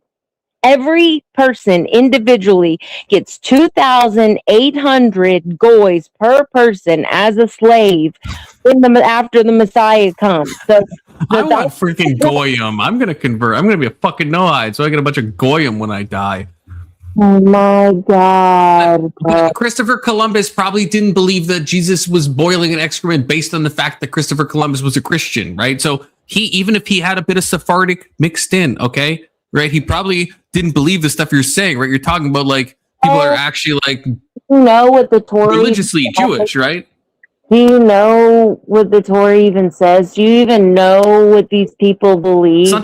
every person individually gets 2,800 goys per person as a slave after the Messiah comes. So I want freaking goyim. I'm gonna convert. I'm gonna be a fucking Noahide, so I get a bunch of goyim when I die. Oh my God. Christopher Columbus probably didn't believe that Jesus was boiling in excrement based on the fact that Christopher Columbus was a Christian, right? So even if he had a bit of Sephardic mixed in, okay? right? He probably didn't believe the stuff you're saying, right? You're talking about like people are actually like You know what the Torah religiously Jewish, right? Do you know what the Torah even says? Do you even know what these people believe? I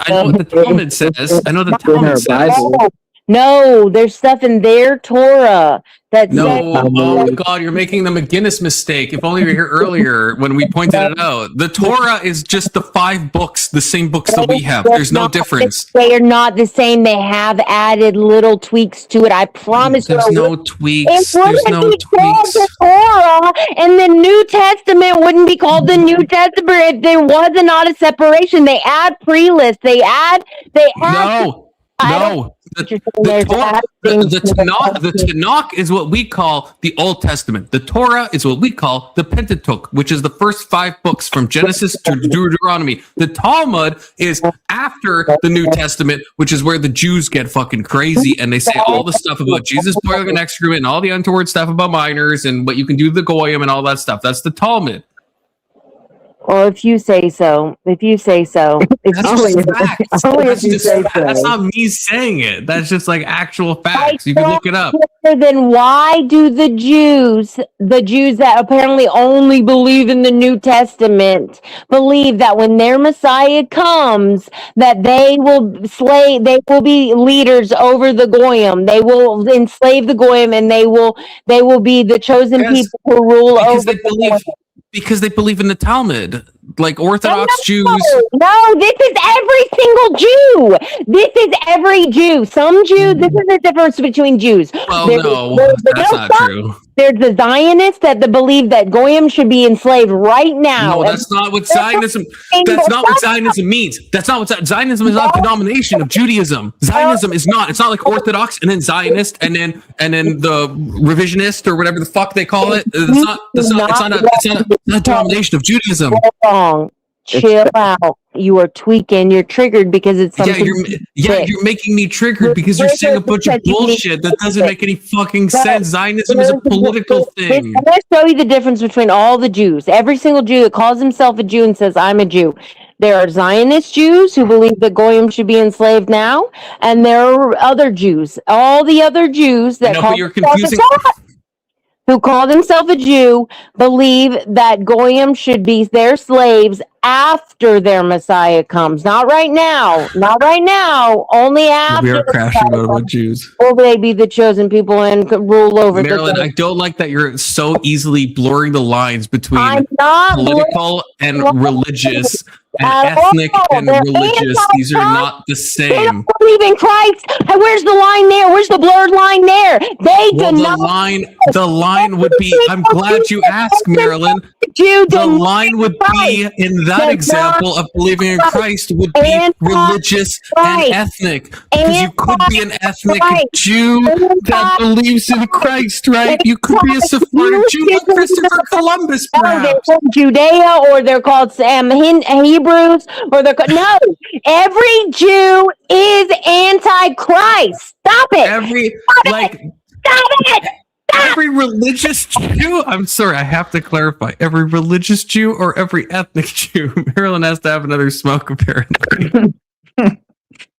know what the Talmud says. I know the In Talmud our says. Bible. No, there's stuff in their Torah that No, says oh my God, you're making the McInnes mistake. If only you were here earlier when we pointed it out. The Torah is just the 5 books, the same books that we have. There's no difference. they are not the same. They have added little tweaks to it. I promise you. There's no tweaks. There's no tweaks. The Torah, and the New Testament wouldn't be called the New Testament if there was not a separation. They add pre-list. They add. No. The Tanakh is what we call the Old Testament. The Torah is what we call the Pentateuch, which is the first 5 books from Genesis to Deuteronomy. The Talmud is after the New Testament, which is where the Jews get fucking crazy and they say all the stuff about Jesus boiling an excrement and all the untoward stuff about minors and what you can do to the Goyim and all that stuff. That's the Talmud. Well, if you say so. That's not me saying it. That's just like actual facts. You can look it up. Then why do the Jews that apparently only believe in the New Testament, believe that when their Messiah comes, that they will be leaders over the Goyim. They will enslave the Goyim, and they will be the chosen people who rule over. Because they believe in the Talmud, like Orthodox Jews. No, this is every single Jew. This is every Jew. Some Jews. This is the difference between Jews. Well, that's not true. There's the Zionists that believe that Goyim should be enslaved right now. No, that's not what Zionism. That's not what Zionism means. That's not what Zionism is. Not a denomination of Judaism. Zionism is not. It's not like Orthodox and then Zionist and then the revisionist or whatever the fuck they call it. It's not a denomination of Judaism. Wrong. Chill out. You are tweaking. You're triggered because it's something. You're making me triggered because you're saying a bunch of bullshit that doesn't make any fucking sense. Zionism is a political thing. I'm going to show you the difference between all the Jews. Every single Jew that calls himself a Jew and says, I'm a Jew. There are Zionist Jews who believe that Goyim should be enslaved now, and there are other Jews. All the other Jews that who call themselves a Jew believe that Goyim should be their slaves after their Messiah comes. Not right now. Not right now. Only after. We are crashing out about Jews. Will they be the chosen people and rule over Marilyn, I don't like that you're so easily blurring the lines between political and religious and ethnic and religious. These are not the same. They don't believe in Christ. Where's the line there? Where's the blurred line there? The line would be, I'm glad you asked, Marilyn. The line would be, in that example of believing in Christ, would be religious and ethnic. Because you could be an ethnic Jew that believes in Christ, right? You could be a Sephardic Jew like Christopher Columbus, perhaps. They're called Judea, or they're called Hebrews, or they're called... No, every Jew is anti-Christ. Stop it. Stop it. Every religious Jew, I'm sorry, I have to clarify. Every religious Jew or every ethnic Jew? Marilyn has to have another smoke, apparently.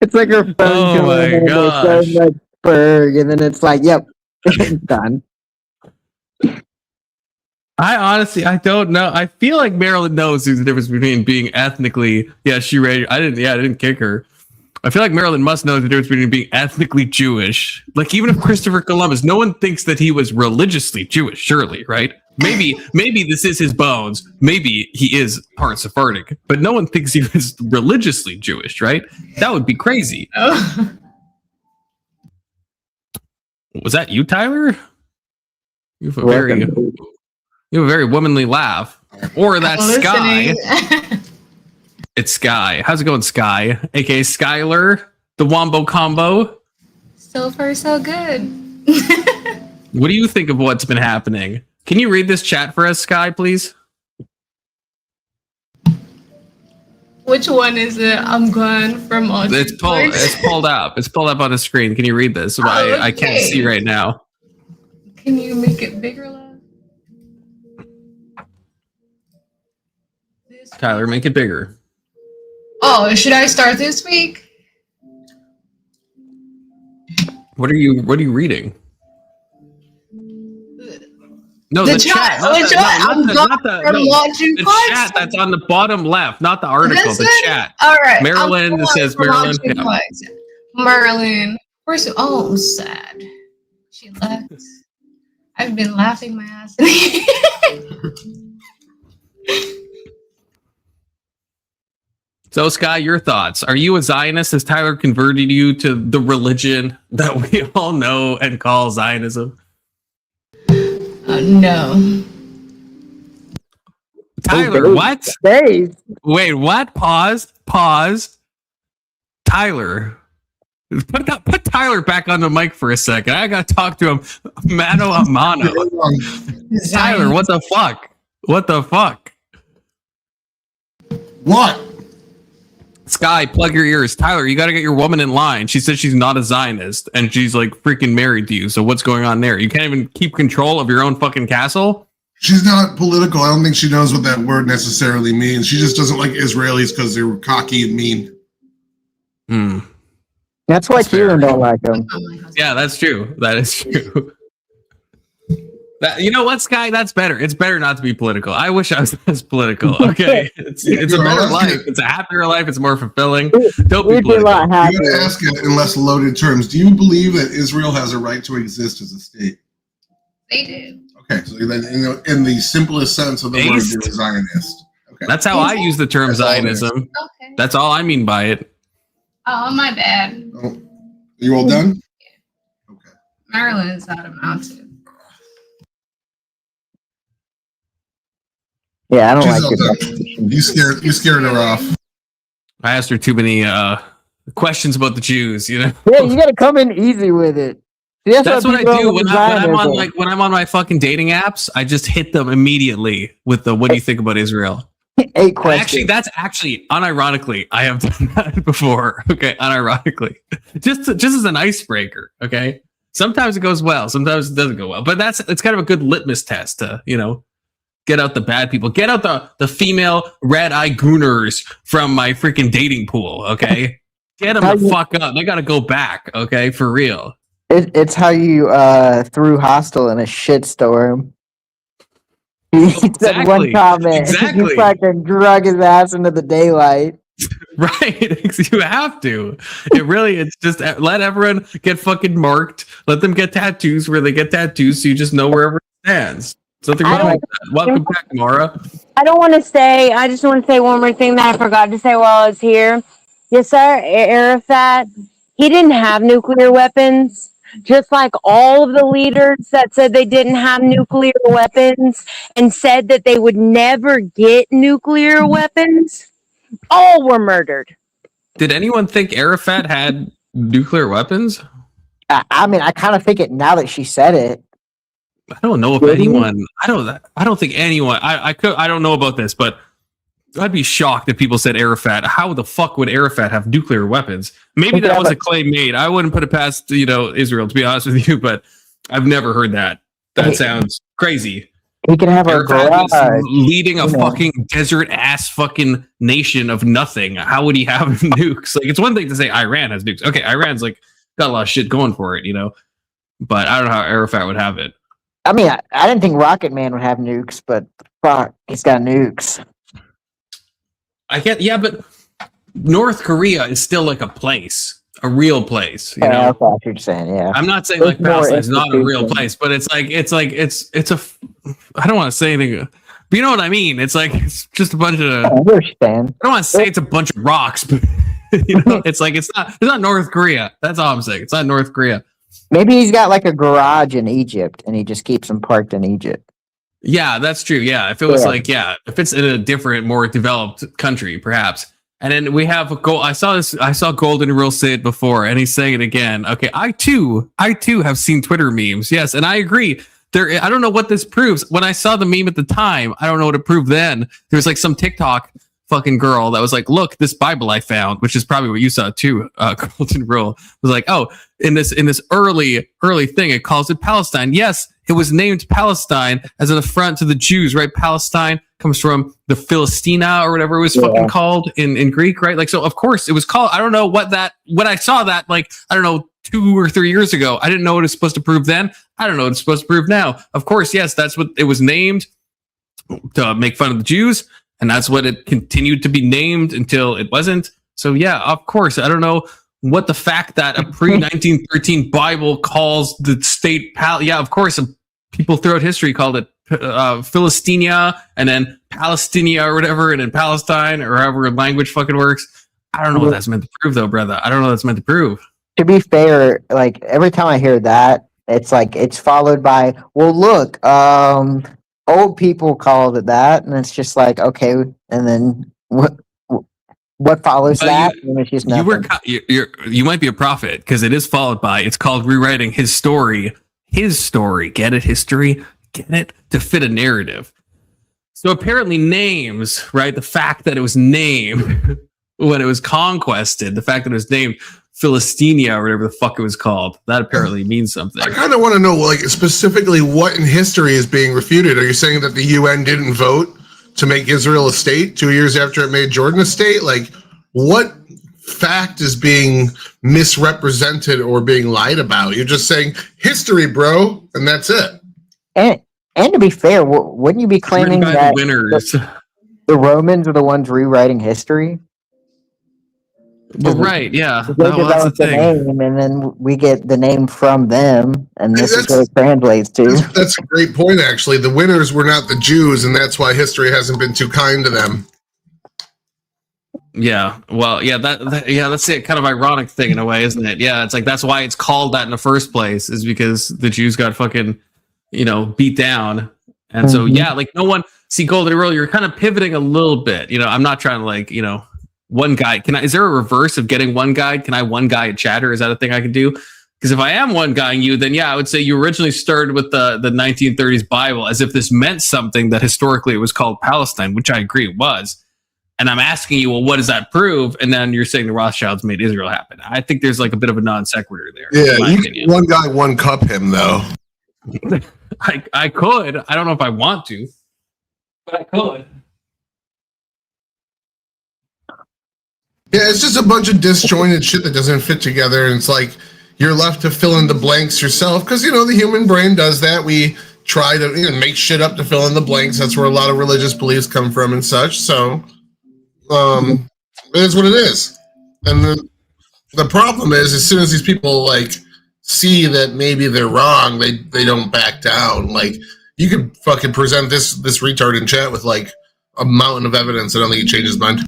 It's like her phone. Oh my gosh. Like Berg, and then it's like, yep, done. I don't know. I feel like Marilyn knows there's a difference between being ethnically. Yeah, she read. I didn't kick her. I feel like Marilyn must know the difference between being ethnically Jewish. Like, even if Christopher Columbus, no one thinks that he was religiously Jewish, surely, right? Maybe this is his bones. Maybe he is part Sephardic, but no one thinks he was religiously Jewish, right? That would be crazy. Oh. Was that you, Tyler? You have a very womanly laugh. Or that Sky. It's Sky. How's it going, Sky? AKA Skylar, the Wombo Combo. So far, so good. What do you think of what's been happening? Can you read this chat for us, Sky, please? Which one is it? I'm gone from all. It's pulled up. It's pulled up on the screen. Can you read this? I can't see right now. Can you make it bigger, love? Tyler, make it bigger. Oh, should I start this week? What are you reading? No, the chat. Not the chat that's on the bottom left, not the article. The chat. All right. Maryland says Maryland. Yeah. Maryland. First, I'm sad. She left. I've been laughing my ass. So, Sky, your thoughts? Are you a Zionist? Has Tyler converted you to the religion that we all know and call Zionism? No. Tyler, what? Dave. Wait, what? Pause. Tyler. Put Tyler back on the mic for a second. I gotta talk to him mano a mano. Tyler, what the fuck? What the fuck? What? Sky, plug your ears. Tyler, you gotta get your woman in line. She said she's not a Zionist and she's like freaking married to you. So what's going on there? You can't even keep control of your own fucking castle? She's not political. I don't think she knows what that word necessarily means. She just doesn't like Israelis because they're cocky and mean. That's why Kieran don't like them. Yeah, that's true. That is true. You know what, Sky? That's better. It's better not to be political. I wish I was less political. Okay, it's a better life. It's a happier life. It's more fulfilling. Don't be political. You gotta ask it in less loaded terms. Do you believe that Israel has a right to exist as a state? They do. Okay, so then in the simplest sense of the word, you're a Zionist. Okay, that's how I use the term Zionism. Okay. That's all I mean by it. Oh, my bad. Oh, you all done? Yeah. Okay. Maryland's not a mountain. Yeah, I don't like it. You scared her off. I asked her too many questions about the Jews, you know. Yeah, you gotta come in easy with it. That's what I do when I'm on my fucking dating apps. I just hit them immediately with the "What do you think about Israel?" 8 questions. That's actually unironically, I have done that before. Okay, unironically, just as an icebreaker. Okay, sometimes it goes well, sometimes it doesn't go well, but it's kind of a good litmus test to get out the bad people, get out the female red eye gooners from my freaking dating pool. Okay, get them the fuck up. They got to go back. Okay, for real. It's how you threw Hostile in a shitstorm. He said one comment. Exactly. You fucking drug his ass into the daylight. Right. You have to. It's just let everyone get fucking marked. Let them get tattoos where they get tattoos so you just know where everyone stands. Something wrong with that. Welcome back, Mara. I just want to say one more thing that I forgot to say while I was here. Yes, sir. Arafat, he didn't have nuclear weapons. Just like all of the leaders that said they didn't have nuclear weapons and said that they would never get nuclear weapons, all were murdered. Did anyone think Arafat had nuclear weapons? I mean, I kind of think it now that she said it. I don't know if anyone. I don't think anyone. I don't know about this, but I'd be shocked if people said Arafat. How the fuck would Arafat have nuclear weapons? Maybe that was a claim made. I wouldn't put it past Israel, to be honest with you, but I've never heard that. That sounds crazy. He can have a garage, leading a fucking desert ass fucking nation of nothing. How would he have nukes? Like, it's one thing to say Iran has nukes. Okay, Iran's like got a lot of shit going for it, but I don't know how Arafat would have it. I mean, I didn't think Rocket Man would have nukes, but fuck, he's got nukes. But North Korea is still like a place, a real place. I thought what you're saying. Yeah, I'm not saying like Palestine is not a real place, but it's a. I don't want to say anything, but you know what I mean. It's like it's just a bunch of. I understand. I don't want to say it's a bunch of rocks, but it's like it's not North Korea. That's all I'm saying. It's not North Korea. Maybe he's got like a garage in Egypt, and he just keeps them parked in Egypt. Yeah, that's true. Yeah, if it was if it's in a different, more developed country, perhaps. And then we have I saw Golden Rule say it before, and he's saying it again. Okay, I too have seen Twitter memes. Yes, and I agree. I don't know what this proves. When I saw the meme at the time, I don't know what it proved then. There was like some TikTok fucking girl that was like, look, this Bible I found, which is probably what you saw too, Golden Rule, was like, oh, in this early thing, it calls it Palestine. Yes, it was named Palestine as an affront to the Jews, right? Palestine comes from the Philistina or whatever it was fucking called in Greek, right? Like, so of course it was called, I don't know when I saw that, like, I don't know, 2 or 3 years ago. I didn't know what it's supposed to prove then. I don't know what it's supposed to prove now. Of course, yes, that's what it was named, to make fun of the Jews, and that's what it continued to be named until it wasn't. So yeah, of course, I don't know what the fact that a pre-1913 Bible calls the state yeah, of course, people throughout history called it Philistinia, and then Palestinia or whatever, and then Palestine, or however language fucking works. I don't know what that's meant to prove, though, brother. I don't know what that's meant to prove. To be fair, like every time I hear that, it's like it's followed by, well, look, old people called it that, and it's just like, okay, and then what follows that? It's just you might be a prophet, because it is followed by, it's called rewriting his story. His story, get it? History, get it? To fit a narrative. So apparently names, right? The fact that it was named when it was conquested, the fact that it was named Philistinia or whatever the fuck it was called, that apparently means something. I kind of want to know, like, specifically what in history is being refuted. Are you saying that the UN didn't vote to make Israel a state 2 years after it made Jordan a state? Like, what fact is being misrepresented or being lied about? You're just saying history, bro, and that's it. And to be fair, wouldn't you be claiming that the Romans are the ones rewriting history? Well, right, yeah. They develop the name, and then we get the name from them, and this is what it translates to. That's a great point, actually. The winners were not the Jews, and that's why history hasn't been too kind to them. Yeah, well, yeah, that's a kind of ironic thing in a way, isn't it? Yeah, it's like that's why it's called that in the first place, is because the Jews got fucking, beat down. And so, yeah, like no one, see, Golden Rule, you're kind of pivoting a little bit. I'm not trying to one guy. Is there a reverse of getting one guy? Can I one guy at chatter? Is that a thing I can do? Because if I am one guying you, then yeah, I would say you originally started with the 1930s Bible as if this meant something that historically it was called Palestine, which I agree it was. And I'm asking you, well, what does that prove? And then you're saying the Rothschilds made Israel happen. I think there's like a bit of a non sequitur there. Yeah, one guy, one cup him, though. I could. I don't know if I want to, but I could. Yeah, it's just a bunch of disjointed shit that doesn't fit together. And it's like you're left to fill in the blanks yourself because, the human brain does that. We try to make shit up to fill in the blanks. That's where a lot of religious beliefs come from and such. So it is what it is. And the problem is, as soon as these people see that maybe they're wrong, they don't back down. Like, you could fucking present this retard in chat with a mountain of evidence. I don't think he changed his mind.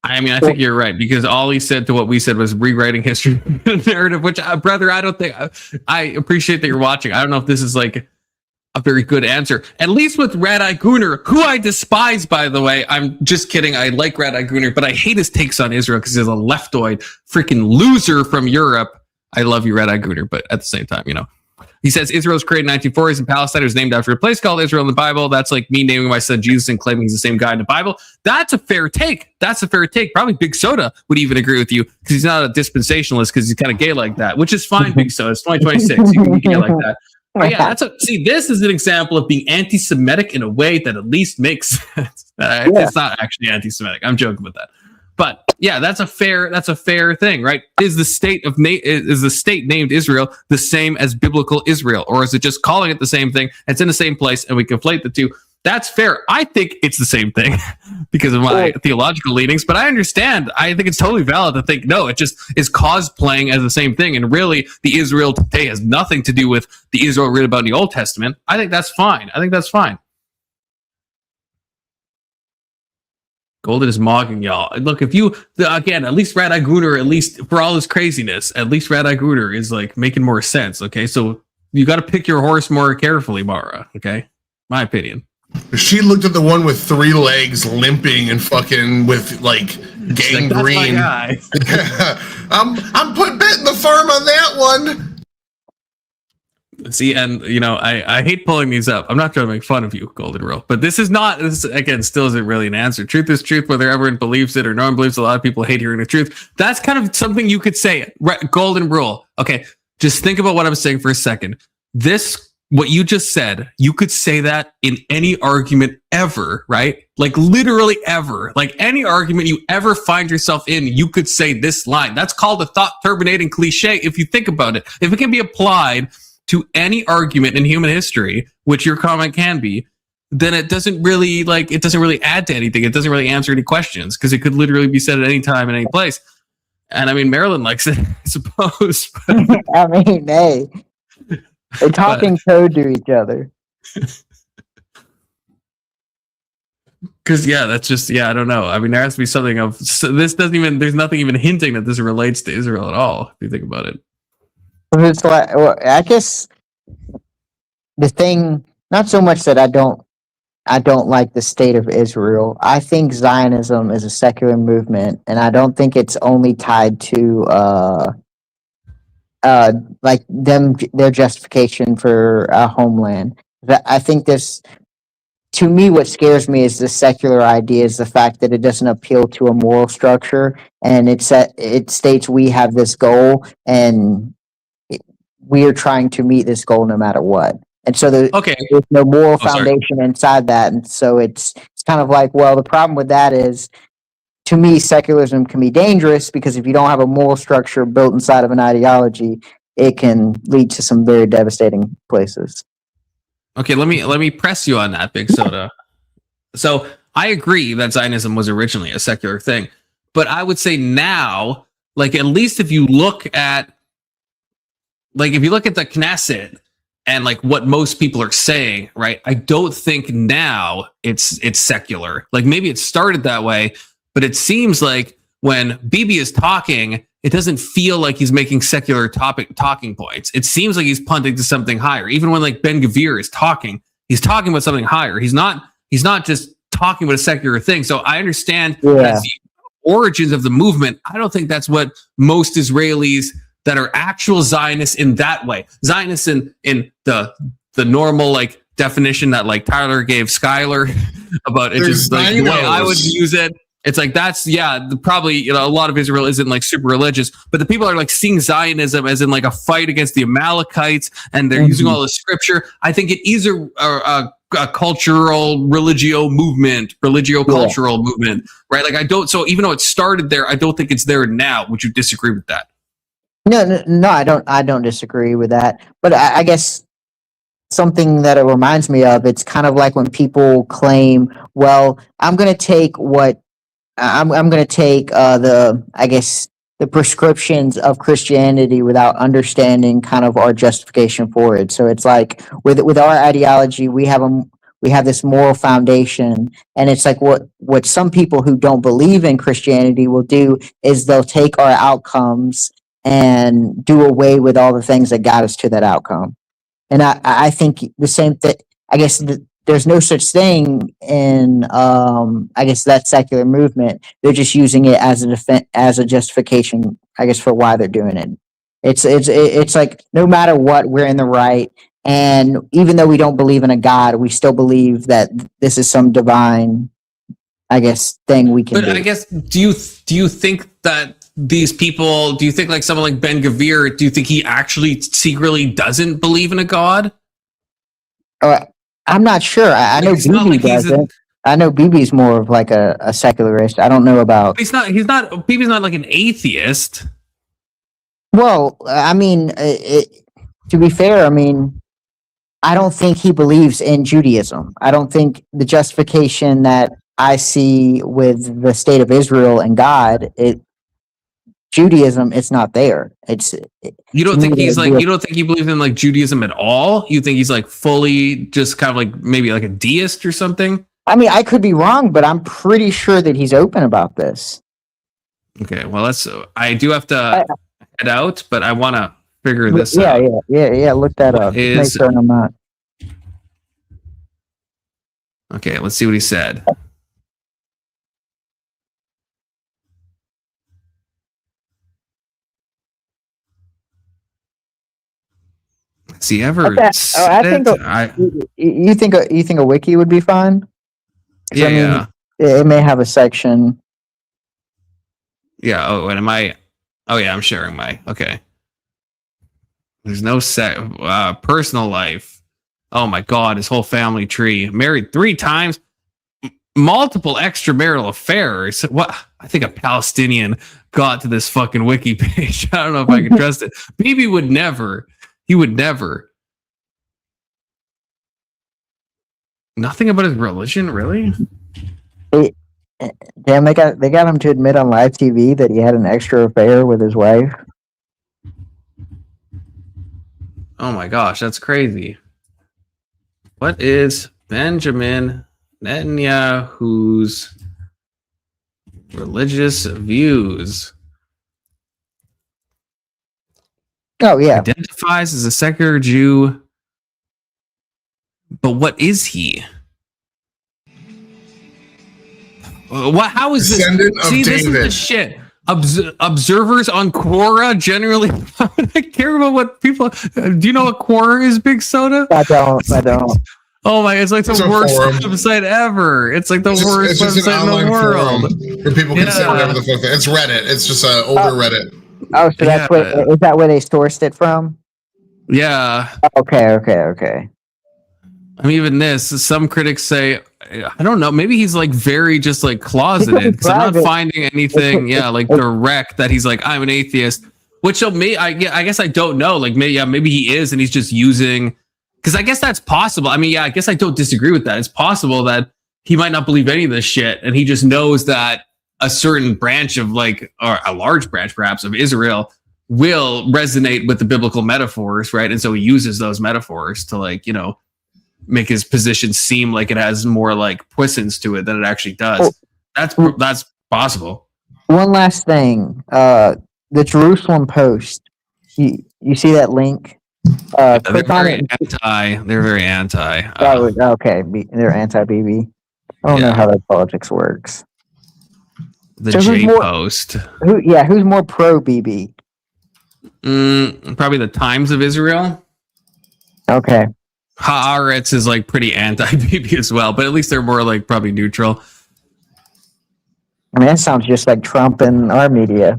I mean, I think you're right, because all he said to what we said was rewriting history narrative, which, brother, I don't think I appreciate that you're watching. I don't know if this is a very good answer, at least with Rabbi Gunner, who I despise, by the way. I'm just kidding. I like Rabbi Gunner, but I hate his takes on Israel because he's a leftoid freaking loser from Europe. I love you, Rabbi Gunner, but at the same time, he says Israel was created in 1940s and Palestine was named after a place called Israel in the Bible. That's like me naming my son Jesus and claiming he's the same guy in the Bible. That's a fair take. Probably Big Soda would even agree with you because he's not a dispensationalist because he's kind of gay like that, which is fine, Big Soda. It's 2026. You can be gay like that. But yeah, this is an example of being anti-Semitic in a way that at least makes sense. It's not actually anti-Semitic. I'm joking with that. But yeah, that's a fair thing, right? Is the state named Israel the same as biblical Israel, or is it just calling it the same thing? It's in the same place, and we conflate the two. That's fair. I think it's the same thing because of my theological leanings, but I understand. I think it's totally valid to think no, it just is cosplaying as the same thing, and really, the Israel today has nothing to do with the Israel read about in the Old Testament. I think that's fine. Golden is mogging y'all. Look, if you, again, at least Rabbi Gunner, at least for all his craziness, at least Rabbi Gunner is making more sense, okay? So you got to pick your horse more carefully, Mara, okay? My opinion. She looked at the one with 3 legs limping and fucking with gangrene. That's my guy. I'm putting betting the farm on that one. See, and I hate pulling these up. I'm not trying to make fun of you, Golden Rule, but this again still isn't really an answer. Truth is truth, whether everyone believes it or no one believes it. A lot of people hate hearing the truth. That's kind of something you could say. Golden Rule. Okay, just think about what I'm saying for a second. This what you just said, you could say that in any argument ever, right? Like literally ever. Like any argument you ever find yourself in, you could say this line. That's called a thought terminating cliche if you think about it. If it can be applied to any argument in human history, which your comment can be, then it doesn't really add to anything. It doesn't really answer any questions because it could literally be said at any time in any place. And I mean, Maryland likes it, I suppose. I mean, hey, they're talking code to each other. Because that's just I don't know. I mean, there has to be something of this doesn't even. There's nothing even hinting that this relates to Israel at all. If you think about it, It's like, well, I guess the thing, not so much that I don't like the state of Israel. I think Zionism is a secular movement, and I don't think it's only tied to like their justification for a homeland. I think this, to me, what scares me is the secular idea is the fact that it doesn't appeal to a moral structure, and it states we have this goal and we are trying to meet this goal no matter what. And so there's no moral foundation inside that, and so it's kind of like, well, the problem with that is, to me, secularism can be dangerous because if you don't have a moral structure built inside of an ideology, it can lead to some very devastating places. Okay, let me press you on that, Big Soda. So I agree that Zionism was originally a secular thing, but I would say now, like at least if you look at the Knesset and like what most people are saying, right? I don't think now it's secular. Like maybe it started that way, but it seems like when Bibi is talking, it doesn't feel like he's making secular talking points. It seems like he's punting to something higher. Even when like Ben Gvir is talking, he's talking about something higher. He's not just talking about a secular thing. So I understand that's the origins of the movement. I don't think that's what most Israelis that are actual Zionists in that way. Zionists in the normal like definition that like Tyler gave Skylar about it, just like the way I would use it. It's like that's probably a lot of Israel isn't like super religious, but the people are like seeing Zionism as in like a fight against the Amalekites, and they're using all the scripture. I think it is a cultural religio cultural movement, right? Like I don't. So even though it started there, I don't think it's there now. Would you disagree with that? No, I don't disagree with that. But I guess something that it reminds me of, it's kind of like when people claim, well, I'm going to take the prescriptions of Christianity without understanding kind of our justification for it. So it's like with our ideology, we have this moral foundation, and it's like what some people who don't believe in Christianity will do is they'll take our outcomes and do away with all the things that got us to that outcome. And I think the same thing. I guess there's no such thing in I guess that secular movement. They're just using it as a justification, I guess, for why they're doing it. It's like no matter what, we're in the right, and even though we don't believe in a God, we still believe that this is some divine, I guess, thing we can do. But I guess do you think that these people, do you think like someone like Ben Gvir, do you think he actually secretly doesn't believe in a God? I'm not sure. I know Bibi doesn't. I know Bibi's more of like a secularist. I don't know about. He's not. Bibi's not like an atheist. Well, I mean, to be fair, I mean, I don't think he believes in Judaism. I don't think the justification that I see with the state of Israel and God, Judaism, it's not there. You don't think he's like, you don't think he believes in like Judaism at all? You think he's like fully just kind of like maybe like a deist or something? I mean, I could be wrong, but I'm pretty sure that he's open about this. Okay, well, I do have to head out, but I want to figure this out. Yeah. Look that up. Make sure I'm not. Okay, let's see what he said. Has he ever said you think a wiki would be fine? Yeah. It may have a section. Yeah. Oh, and I'm sharing my. Okay. There's no personal life. Oh my God, his whole family tree. Married 3 times, multiple extramarital affairs. What? I think a Palestinian got to this fucking wiki page. I don't know if I can trust it. Bibi would never. He would never. Nothing about his religion, really? Damn, they got him to admit on live TV that he had an extra affair with his wife. Oh my gosh, that's crazy. What is Benjamin Netanyahu's religious views? Oh yeah, Identifies as a secular Jew, but what is he? What? How is this? See, this is the shit. Observers on Quora generally I care about what people. Do you know what Quora is, Big Soda? I don't. Oh my! It's like the worst website ever. It's like the worst website in the world. Where people can say whatever the fuck. It's Reddit. It's just an older Reddit. Oh, so that's what is that where they sourced it from? Yeah. Okay. I mean, even this. Some critics say, I don't know. Maybe he's like very just like closeted because I'm not finding anything. Yeah, like direct that he's like I'm an atheist. Which I guess I don't know. Like maybe he is, and he's just using. Because I guess that's possible. I mean, I guess I don't disagree with that. It's possible that he might not believe any of this shit, and he just knows that a certain branch of or a large branch perhaps of Israel will resonate with the biblical metaphors, right? And so he uses those metaphors to make his position seem like it has more like puissance to it than it actually does. That's possible. One last thing, the Jerusalem Post. You see that link? They're very anti. They're very anti. Okay, they're anti-BB. I don't know how that politics works. The J Post. Who's more pro-BB? Probably the Times of Israel. Okay. Haaretz is like pretty anti-BB as well, but at least they're more like probably neutral. I mean, that sounds just like Trump and our media.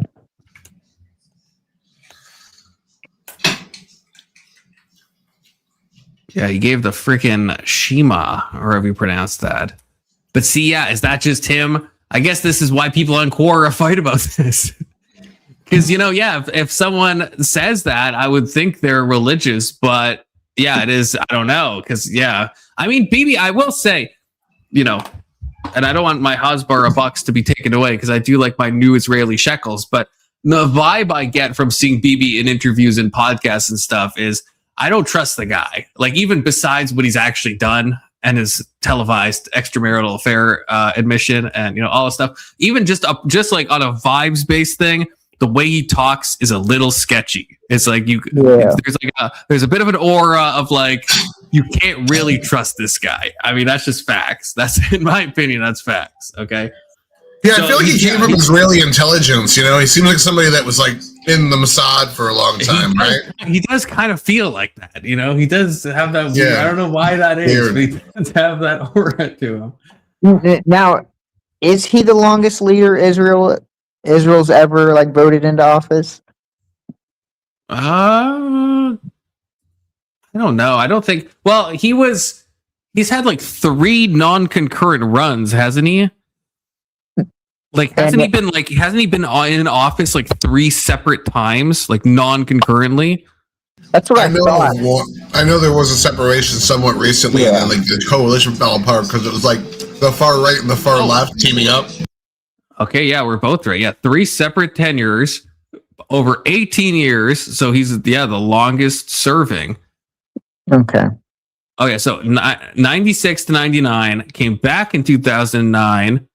Yeah, he gave the freaking Shema, or however you pronounce that. But see, is that just him? I guess this is why people on Quora fight about this. Because, if someone says that, I would think they're religious, but it is. I don't know. Because, I mean, BB, I will say, and I don't want my Hasbara bucks to be taken away because I do like my new Israeli shekels, but the vibe I get from seeing BB in interviews and podcasts and stuff is I don't trust the guy. Like, even besides what he's actually done and his televised extramarital affair admission and all this stuff, even just like on a vibes based thing, the way he talks is a little sketchy. It's like there's a bit of an aura of like you can't really trust this guy. I mean, that's just facts. That's, in my opinion, that's facts. Okay. Yeah, I feel like he came from Israeli intelligence. He seems like somebody that was like in the Mossad for a long time, right? He does kind of feel like that. He does have that. I don't know why that is, but he does have that aura to him. Now, is he the longest leader Israel's ever voted into office? I don't know. I don't think. Well, he's had like 3 non-concurrent runs, hasn't he? Like, hasn't he been in office like 3 separate times, like non-concurrently? That's what I thought. I know there was a separation somewhat recently, and then like the coalition fell apart because it was like the far right and the far left teaming up. Okay, yeah, we're both right. Yeah, 3 separate tenures over 18 years. So he's the longest serving. Okay, so 96 to 99, came back in 2009.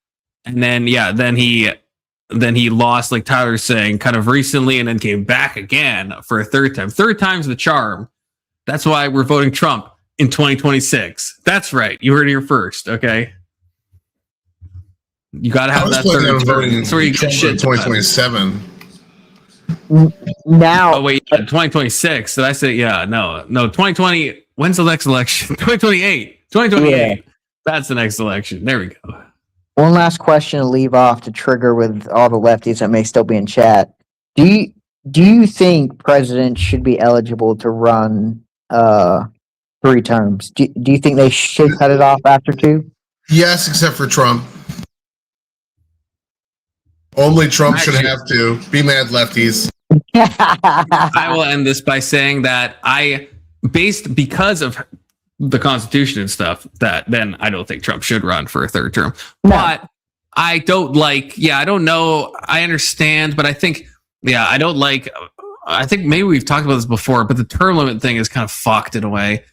And then, then he lost, like Tyler's saying, kind of recently, and then came back again for a 3rd time. 3rd time's the charm. That's why we're voting Trump in 2026. That's right. You heard it here first. Okay. You got to have that 3rd term. That's where you get shit. 2027. Now. Oh wait, 2026. Did I say? Yeah. No. 2020. When's the next election? 2028. 2028. Yeah. That's the next election. There we go. One last question to leave off to trigger with all the lefties that may still be in chat. Do you think presidents should be eligible to run 3 terms. Do you think they should cut it off after 2? Yes, except for Trump. Only Trump should have to. Be mad, lefties. I will end this by saying that because of the Constitution and stuff, that then I don't think Trump should run for a 3rd term. No. But I don't I don't know. I understand, but I think, I don't like, I think maybe we've talked about this before, but the term limit thing is kind of fucked in a way.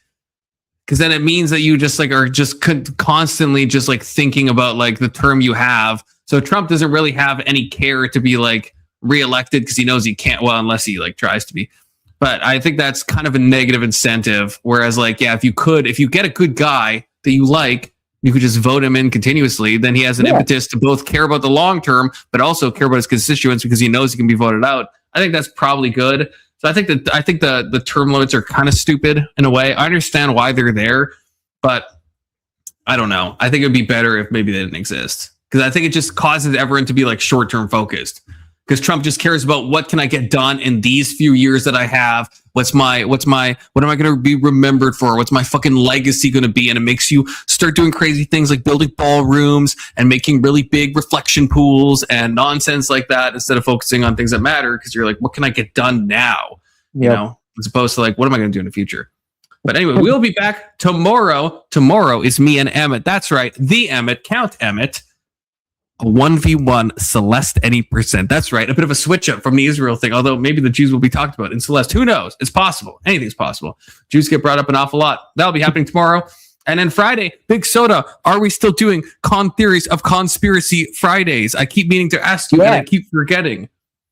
Because then it means that you just are just constantly just thinking about the term you have. So Trump doesn't really have any care to be reelected because he knows he can't. Well, unless he tries to be. But I think that's kind of a negative incentive. Whereas if you get a good guy that you like, you could just vote him in continuously. Then he has an impetus to both care about the long term, but also care about his constituents because he knows he can be voted out. I think that's probably good. So I think the term limits are kind of stupid in a way. I understand why they're there, but I don't know. I think it would be better if maybe they didn't exist, because I think it just causes everyone to be short-term focused. Because Trump just cares about what can I get done in these few years that I have. What am I going to be remembered for? What's my fucking legacy going to be? And it makes you start doing crazy things like building ballrooms and making really big reflection pools and nonsense like that, instead of focusing on things that matter. Because you're what can I get done now? You know, as opposed to what am I going to do in the future? But anyway, we'll be back tomorrow. Tomorrow is me and Emmett. That's right. The Emmett, Count Emmett. A 1v1 Celeste any percent. That's right. A bit of a switch up from the Israel thing, although maybe the Jews will be talked about in Celeste. Who knows? It's possible. Anything's possible. Jews get brought up an awful lot. That'll be happening tomorrow. And then Friday, Big Soda. Are we still doing theories of conspiracy Fridays? I keep meaning to ask you, and I keep forgetting.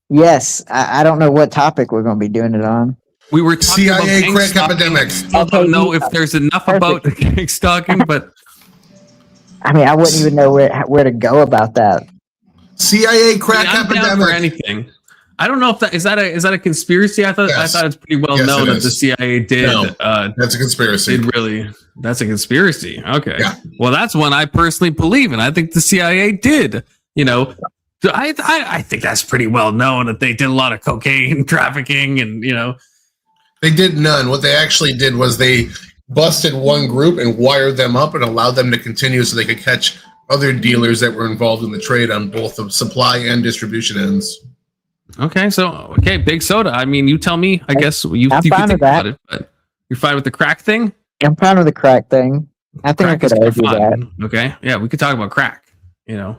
Yes. I don't know what topic we're going to be doing it on. We were talking CIA about crack epidemics. I don't know if there's enough about gang stalking, but I mean, I wouldn't even know where to go about that. CIA crack epidemic. Down for anything. I don't know if that is a conspiracy. I thought it's pretty well known that the CIA did. No, that's a conspiracy. That's a conspiracy. Okay. Yeah. Well, that's one I personally believe in. I think the CIA did. I think that's pretty well known that they did a lot of cocaine trafficking, and they did none. What they actually did was they busted one group and wired them up and allowed them to continue so they could catch other dealers that were involved in the trade on both the supply and distribution ends. Okay, Big Soda. I mean, you tell me. I guess you can think about it, but you're fine with the crack thing? I'm fine with the crack thing. I think crack I could argue that. Okay, yeah, we could talk about crack, and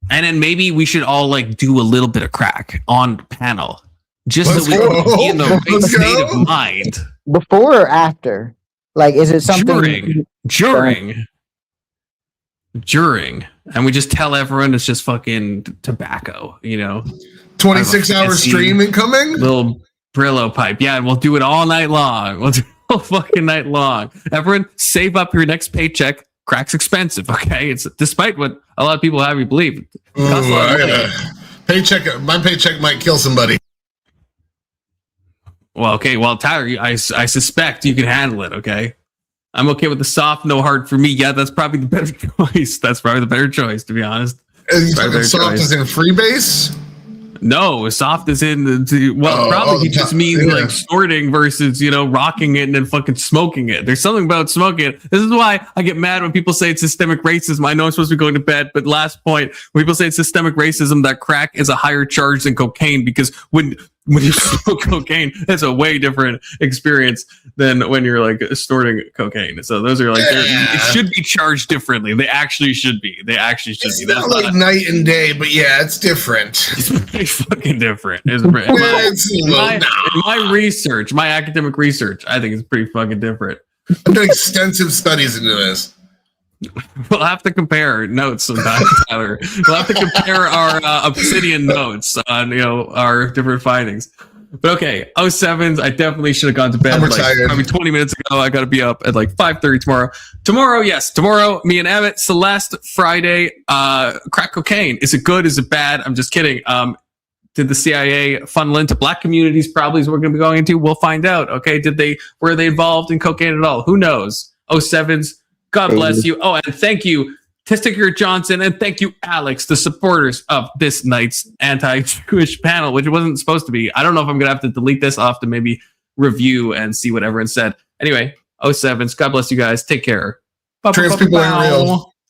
then maybe we should all do a little bit of crack on panel, just so we can be in the right state of mind. Before or after? Is it something during, and we just tell everyone it's just fucking tobacco, 26-hour stream incoming? Little Brillo pipe. Yeah, and we'll do it all night long. We'll do it all fucking night long. Everyone save up your next paycheck. Crack's expensive, okay? It's despite what a lot of people have you believe. My paycheck might kill somebody. Well, okay. Well, Tyler, I suspect you can handle it, okay? I'm okay with the soft, no hard for me. Yeah, that's probably the better choice. That's probably the better choice, to be honest. Is soft as in freebase? No, soft as in he just means snorting versus rocking it and then fucking smoking it. There's something about smoking it. This is why I get mad when people say it's systemic racism. I know I'm supposed to be going to bed, but last point, when people say it's systemic racism, that crack is a higher charge than cocaine, because when you smoke cocaine, it's a way different experience than when you're snorting cocaine. So those are it should be charged differently. They actually should be. It's not night and day, but yeah, it's different. It's pretty fucking different. In my research, my academic research, I think it's pretty fucking different. I've done extensive studies into this. We'll have to compare notes sometime, Tyler. We'll have to compare our Obsidian notes on our different findings. But okay, 07s, I definitely should have gone to bed probably 20 minutes ago. I got to be up at 5:30 tomorrow. Tomorrow, me and Emmett, Celeste, Friday, crack cocaine. Is it good? Is it bad? I'm just kidding. Did the CIA funnel into black communities? Probably is what we're going to be going into. We'll find out. Okay, were they involved in cocaine at all? Who knows? 07s. God bless you. Oh, and thank you, Testicular Johnson, and thank you, Alex, the supporters of this night's anti-Jewish panel, which wasn't supposed to be. I don't know if I'm going to have to delete this. I'll have to maybe review and see what everyone said. Anyway, 07s. God bless you guys. Take care. Trans people aren't real.